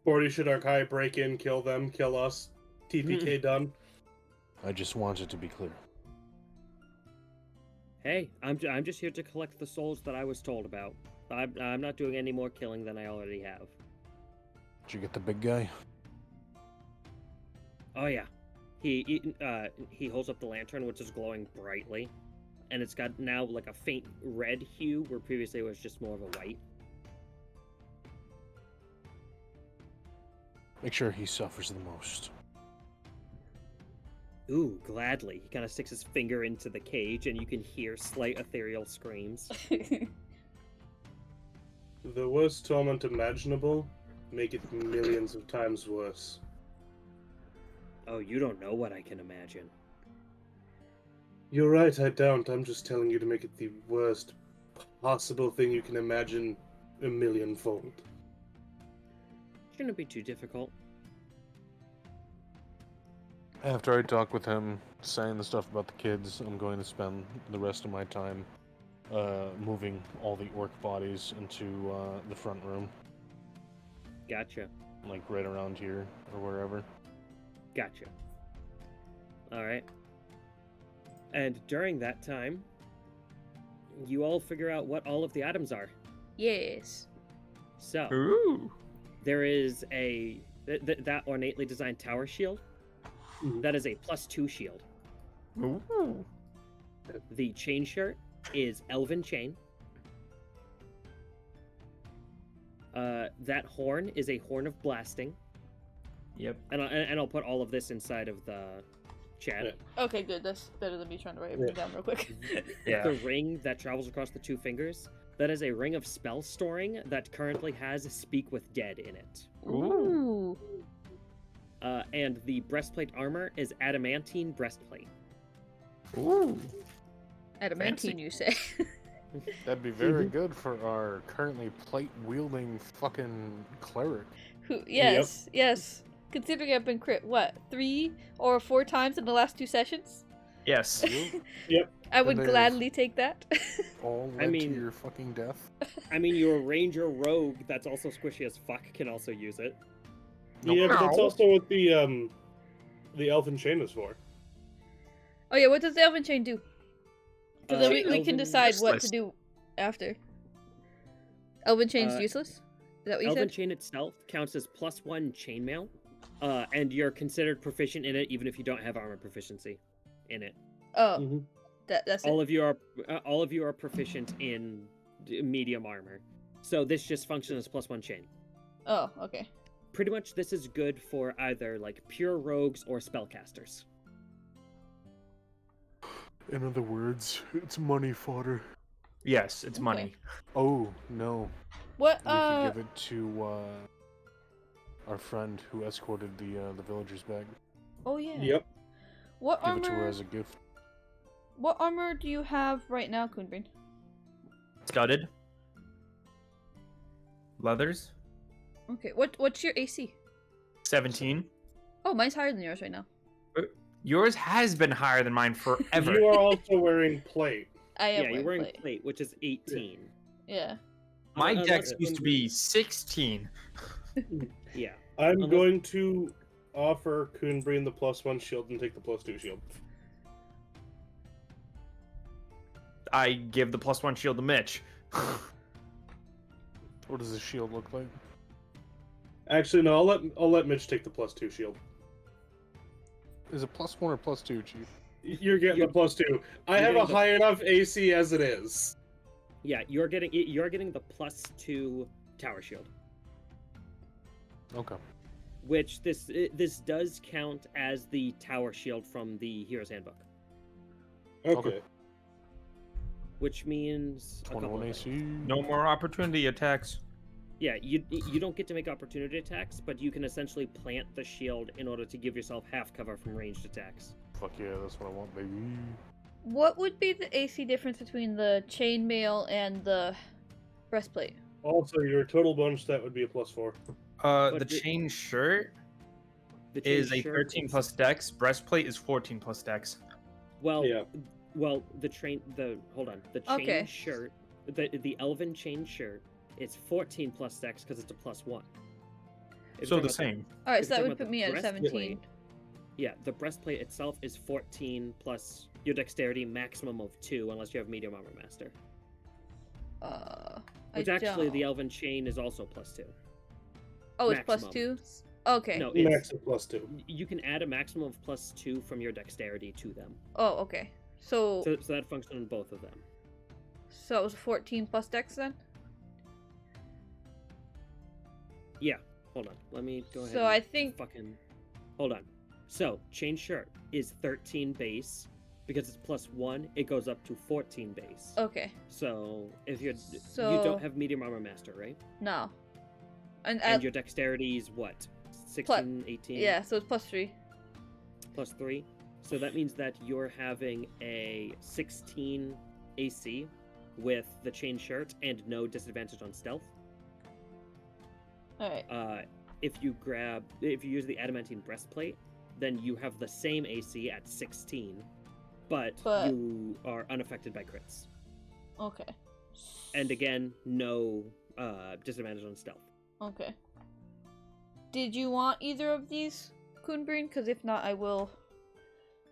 40 should Arkai break in, kill them, kill us. TPK done. I just want it to be clear. Hey, I'm just here to collect the souls that I was told about. I'm not doing any more killing than I already have. Did you get the big guy? Oh yeah, he holds up the lantern, which is glowing brightly, and it's got now like a faint red hue, where previously it was just more of a white. Make sure he suffers the most. Ooh, gladly. He kind of sticks his finger into the cage, and you can hear slight ethereal screams. The worst torment imaginable, make it millions of times worse. Oh, you don't know what I can imagine. You're right, I don't. I'm just telling you to make it the worst possible thing you can imagine a millionfold. Shouldn't be too difficult. After I talk with him, saying the stuff about the kids, I'm going to spend the rest of my time moving all the orc bodies into the front room. Gotcha. Like right around here or wherever. Gotcha. Alright. And during that time, you all figure out what all of the items are. Yes. So, Ooh. there is that ornately designed tower shield. That is a +2 shield. Ooh. The chain shirt is Elven chain. That horn is a horn of blasting. Yep. And I'll put all of this inside of the chat. Okay, good. That's better than me trying to write everything down real quick. Yeah. The ring that travels across the 2 fingers, that is a ring of spell storing that currently has Speak with Dead in it. Ooh. And the breastplate armor is adamantine breastplate. Ooh. Adamantine, Fancy. you say? That'd be very good for our currently plate-wielding fucking cleric. Yes, yes. Considering I've been crit, what, 3 or 4 times in the last 2 sessions? Yes. I would And they gladly take that. All I led mean- to your fucking death. I mean, your ranger rogue that's also squishy as fuck can also use it. Yeah, but that's Ow. also what the elfin chain is for. Oh yeah, what does the Elven Chain do? So then we can Elven- decide what to Useless. do after. Elven Chain's useless? Is that what you Elven said? chain itself counts as +1 chainmail, and you're considered proficient in it even if you don't have armor proficiency in it. Oh, Mhm. that's All it. of you are proficient in medium armor, so this just functions as +1 chain. Oh, okay. Pretty much, this is good for either like pure rogues or spellcasters. In other words, it's money fodder. Yes, it's money. Oh, no. What, We could give it to our friend who escorted the villagers back. oh yeah. Yep. What Give it to her armor, as a gift. what armor do you have right now, Kun'Brin? Studded. Leathers. Okay, what's your AC? 17. Oh, mine's higher than yours right now. Yours has been higher than mine forever. You are also wearing plate. I am Yeah, you're wearing plate. plate, which is 18. Yeah. My Unless dex used to Kun'Brin- be 16. Yeah. I'm Unless- going to offer Kun'Brin the +1 shield and take the +2 shield. I give the +1 shield to Mitch. What does the shield look like? Actually, no. I'll let Mitch take the +2 shield. Is it +1 or +2, Chief? You're getting the +2. I you're have a getting the- high enough AC as it is. Yeah, you're getting the +2 tower shield, Okay. which this does count as the tower shield from the Hero's Handbook, Okay. which means a couple 21 of AC. things. No more opportunity attacks. Yeah, you don't get to make opportunity attacks, but you can essentially plant the shield in order to give yourself half cover from ranged attacks. Fuck yeah, that's what I want, baby. What would be the AC difference between the chainmail and the breastplate? Also, your total bonus stat would be a +4. The But chain shirt The chain is a shirt 13 is- plus dex. Breastplate is 14 plus dex. Well, Yeah. well, the chain Okay. shirt, the elven chain shirt is 14 plus dex because it's a +1. If So you're the talking same. All right, if so that you're would talking put me about at the 17. Yeah, the breastplate itself is 14 plus your dexterity maximum of 2, unless you have medium armor master. Which actually the elven chain is also +2. Oh, it's maximum. +2. Okay. No, Max it's, of +2. you can add a maximum of +2 from your dexterity to them. Oh, okay. So So that functions on both of them. it was 14 plus dex then. Yeah, hold on. Let me go ahead. So and I think- fucking hold on. So chain shirt is 13 base. Because it's +1, it goes up to 14 base. Okay. So if you So- don't have medium armor master, right? No. And, And your dexterity is what? 16, 18? yeah, so it's +3. +3. So that means that you're having a 16 AC with the chain shirt and no disadvantage on stealth. All right. If you use the adamantine breastplate, then you have the same AC at 16, but you are unaffected by crits. Okay. And again, no disadvantage on stealth. Okay. Did you want either of these, Kun'Brin? Because if not, I will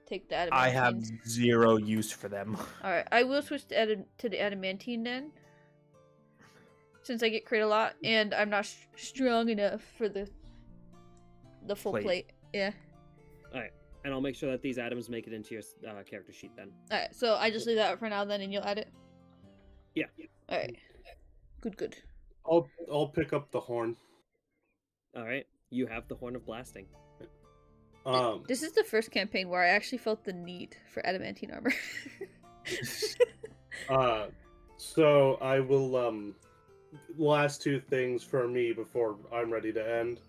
take the adamantine. I have 0 use for them. Alright, I will switch to the adamantine then. Since I get crit a lot, and I'm not strong enough for the full plate. Yeah. Alright, and I'll make sure that these items make it into your character sheet then. Alright, so I just leave that for now then, and you'll add it? Yeah. Alright. Good. I'll pick up the horn. Alright, you have the Horn of Blasting. This is the first campaign where I actually felt the need for adamantine armor. So I will last 2 things for me before I'm ready to end.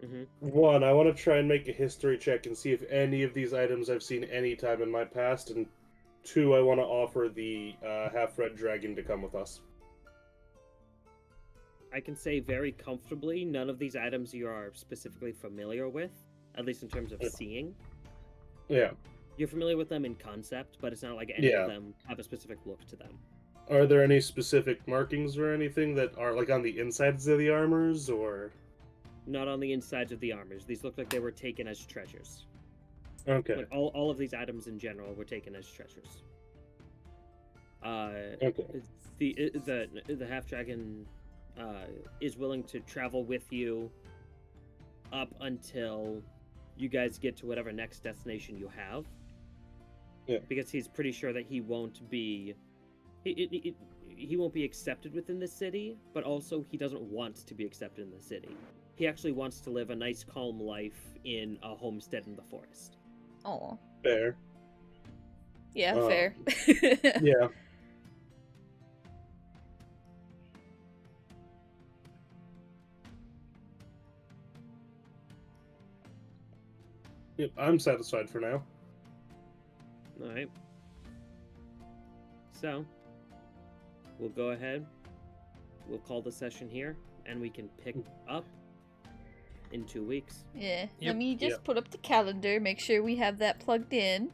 Mm-hmm. 1, I want to try and make a history check and see if any of these items I've seen any time in my past, and 2, I want to offer the half-red dragon to come with us. I can say very comfortably none of these items you are specifically familiar with, at least in terms of seeing. Yeah. You're familiar with them in concept, but it's not like any of them have a specific look to them. Are there any specific markings or anything that are like on the insides of the armors, or? Not on the insides of the armors. These look like they were taken as treasures. Okay. Like all of these items in general were taken as treasures. Okay. The half dragon is willing to travel with you up until you guys get to whatever next destination you have. Yeah. Because he's pretty sure that he won't be he won't be accepted within the city, but also he doesn't want to be accepted in the city. He actually wants to live a nice, calm life in a homestead in the forest. Oh. Fair. Yeah, fair. Yeah. Yep, I'm satisfied for now. Alright. So, we'll go ahead. We'll call the session here, and we can pick up in 2 weeks. Yeah. Yep. Let me just Yep. put up the calendar, make sure we have that plugged in.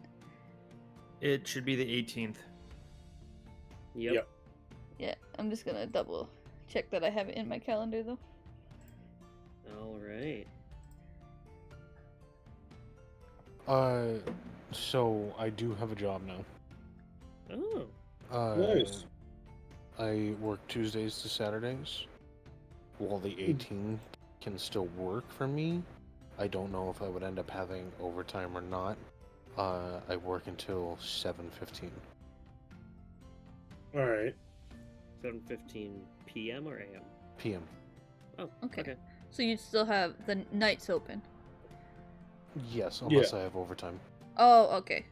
It should be the 18th. Yep. Yeah, I'm just gonna double check that I have it in my calendar though. All right. So I do have a job now. Oh. Nice. I work Tuesdays to Saturdays. While the 18 can still work for me, I don't know if I would end up having overtime or not. I work until 7:15. All right. 7:15 p.m. or a.m. p.m. Oh, Okay. okay. So you'd still have the nights open. Yes, unless I have overtime. Oh, okay.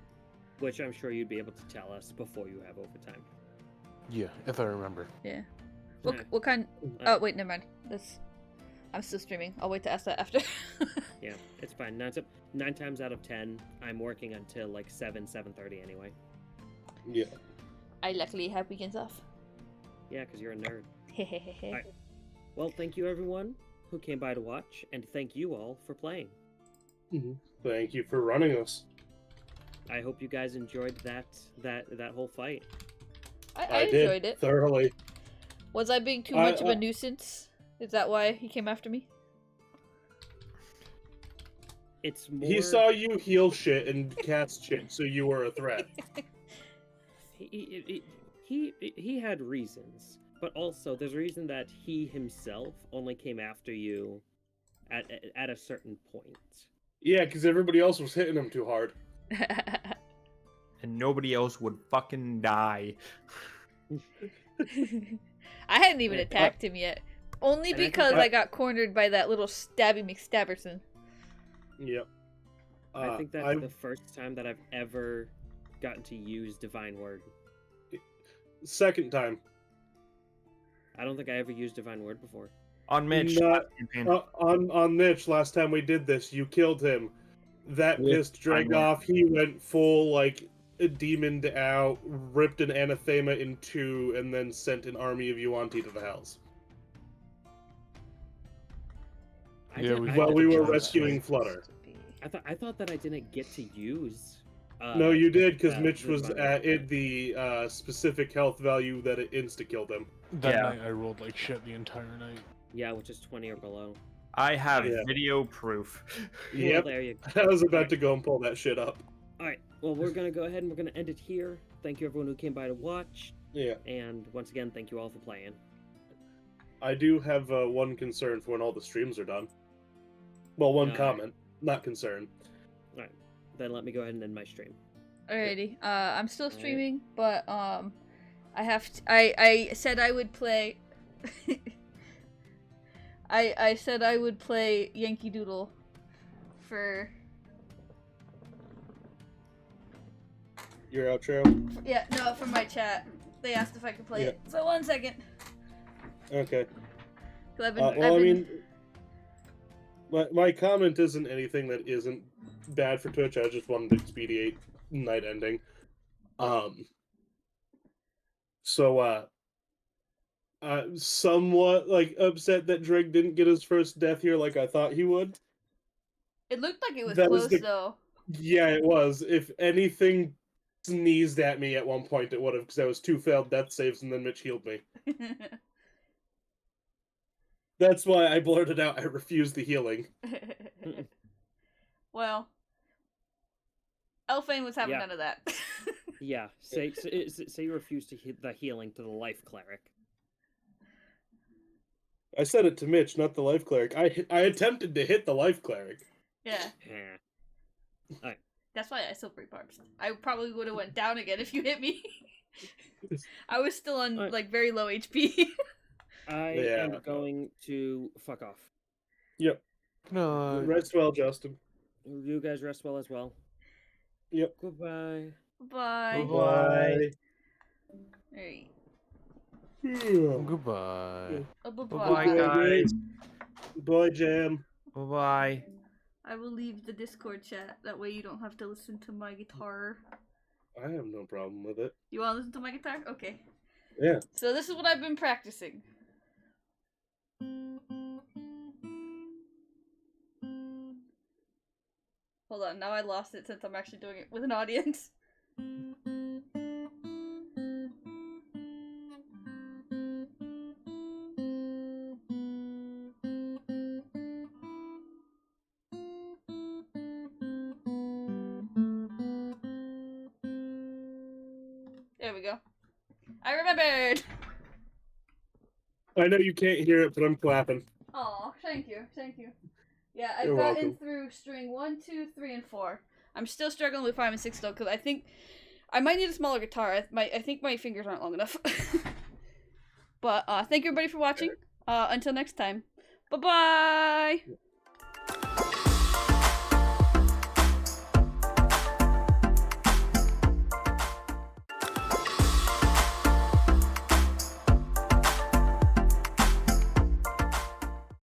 Which I'm sure you'd be able to tell us before you have overtime. Yeah, if I remember. Yeah. What, Alright. what kind? Oh, wait, never mind. I'm still streaming. I'll wait to ask that after. Yeah, it's fine. 9 times out of 10, I'm working until like 7:30 anyway. Yeah. I luckily have weekends off. Yeah, because you're a nerd. Hehehe. Alright. Well, thank you everyone who came by to watch, and thank you all for playing. Thank you for running us. I hope you guys enjoyed that whole fight. I did enjoyed it. thoroughly. Was I being too much of a nuisance? Is that why he came after me? It's more. He saw you heal shit and cast shit, so you were a threat. He had reasons, but also there's a reason that he himself only came after you at a certain point. Yeah, because everybody else was hitting him too hard. And nobody else would fucking die. I hadn't even attacked him yet. Only And I because think I got cornered by that little Stabby McStabberson. Yep. I think that's the first time that I've ever gotten to use Divine Word. Second time. I don't think I ever used Divine Word before. On Mitch. Not- last campaign. On Mitch, last time we did this, you killed him. That With pissed Draig Divine Word. off. He went full, like, demoned out, ripped an anathema in two, and then sent an army of Yuan-Ti to the hells. While we were rescuing Flutter. I thought that I didn't get to use. No, you did, because the Mitch was Divine at Word. the specific health value that it insta-killed him. That Yeah. night I rolled like shit the entire night. Yeah, which is 20 or below. I have Yeah. video proof. Well, Yep. there you go. I was about to go and pull that shit up. All right. Well, we're gonna go ahead and we're gonna end it here. Thank you everyone who came by to watch, Yeah. and once again, thank you all for playing. I do have one concern for when all the streams are done. Well, one Alright. comment, not concern. All right. Then let me go ahead and end my stream. Alrighty. I'm still streaming, but I have I said I would play. I said I would play Yankee Doodle for Your outro? for my chat. They asked if I could play Yeah. it. So 1 second. Okay. 'Cause I've been, Well, I've I been- mean, my comment isn't anything that isn't bad for Twitch. I just wanted to expedite night ending. So, somewhat like upset that Draig didn't get his first death here like I thought he would. it looked like it was that was close the- though. Yeah, it was. If anything sneezed at me at one point, it would have, because I was 2 failed death saves and then Mitch healed me. That's why I blurted out I refuse the healing. Well, Elfain was having Yeah. none of that. Yeah. Say you refuse to hit the healing to the life cleric. I said it to Mitch, not the life cleric. I attempted to hit the life cleric. Yeah, Yeah. that's why I silvery barbs. I probably would have went down again if you hit me. I was still on Alright. like very low HP. I Yeah. am going to fuck off. Yep. No. Rest well, Justin. You guys rest well as well. Yep. Goodbye. Bye. Bye. Alright. Goodbye. Bye. Bye, guys. Bye, Jam. Bye-bye. I will leave the Discord chat. That way you don't have to listen to my guitar. I have no problem with it. You want to listen to my guitar? Okay. Yeah. So this is what I've been practicing. Hold on, now I lost it since I'm actually doing it with an audience. There we go. I remembered! I know you can't hear it, but I'm clapping. Aw, thank you, thank you. Yeah, I've You're gotten welcome. through string 1, 2, 3, and 4. I'm still struggling with 5 and 6 though, because I think I might need a smaller guitar. I think my fingers aren't long enough. But thank you everybody for watching. Until next time. Bye-bye!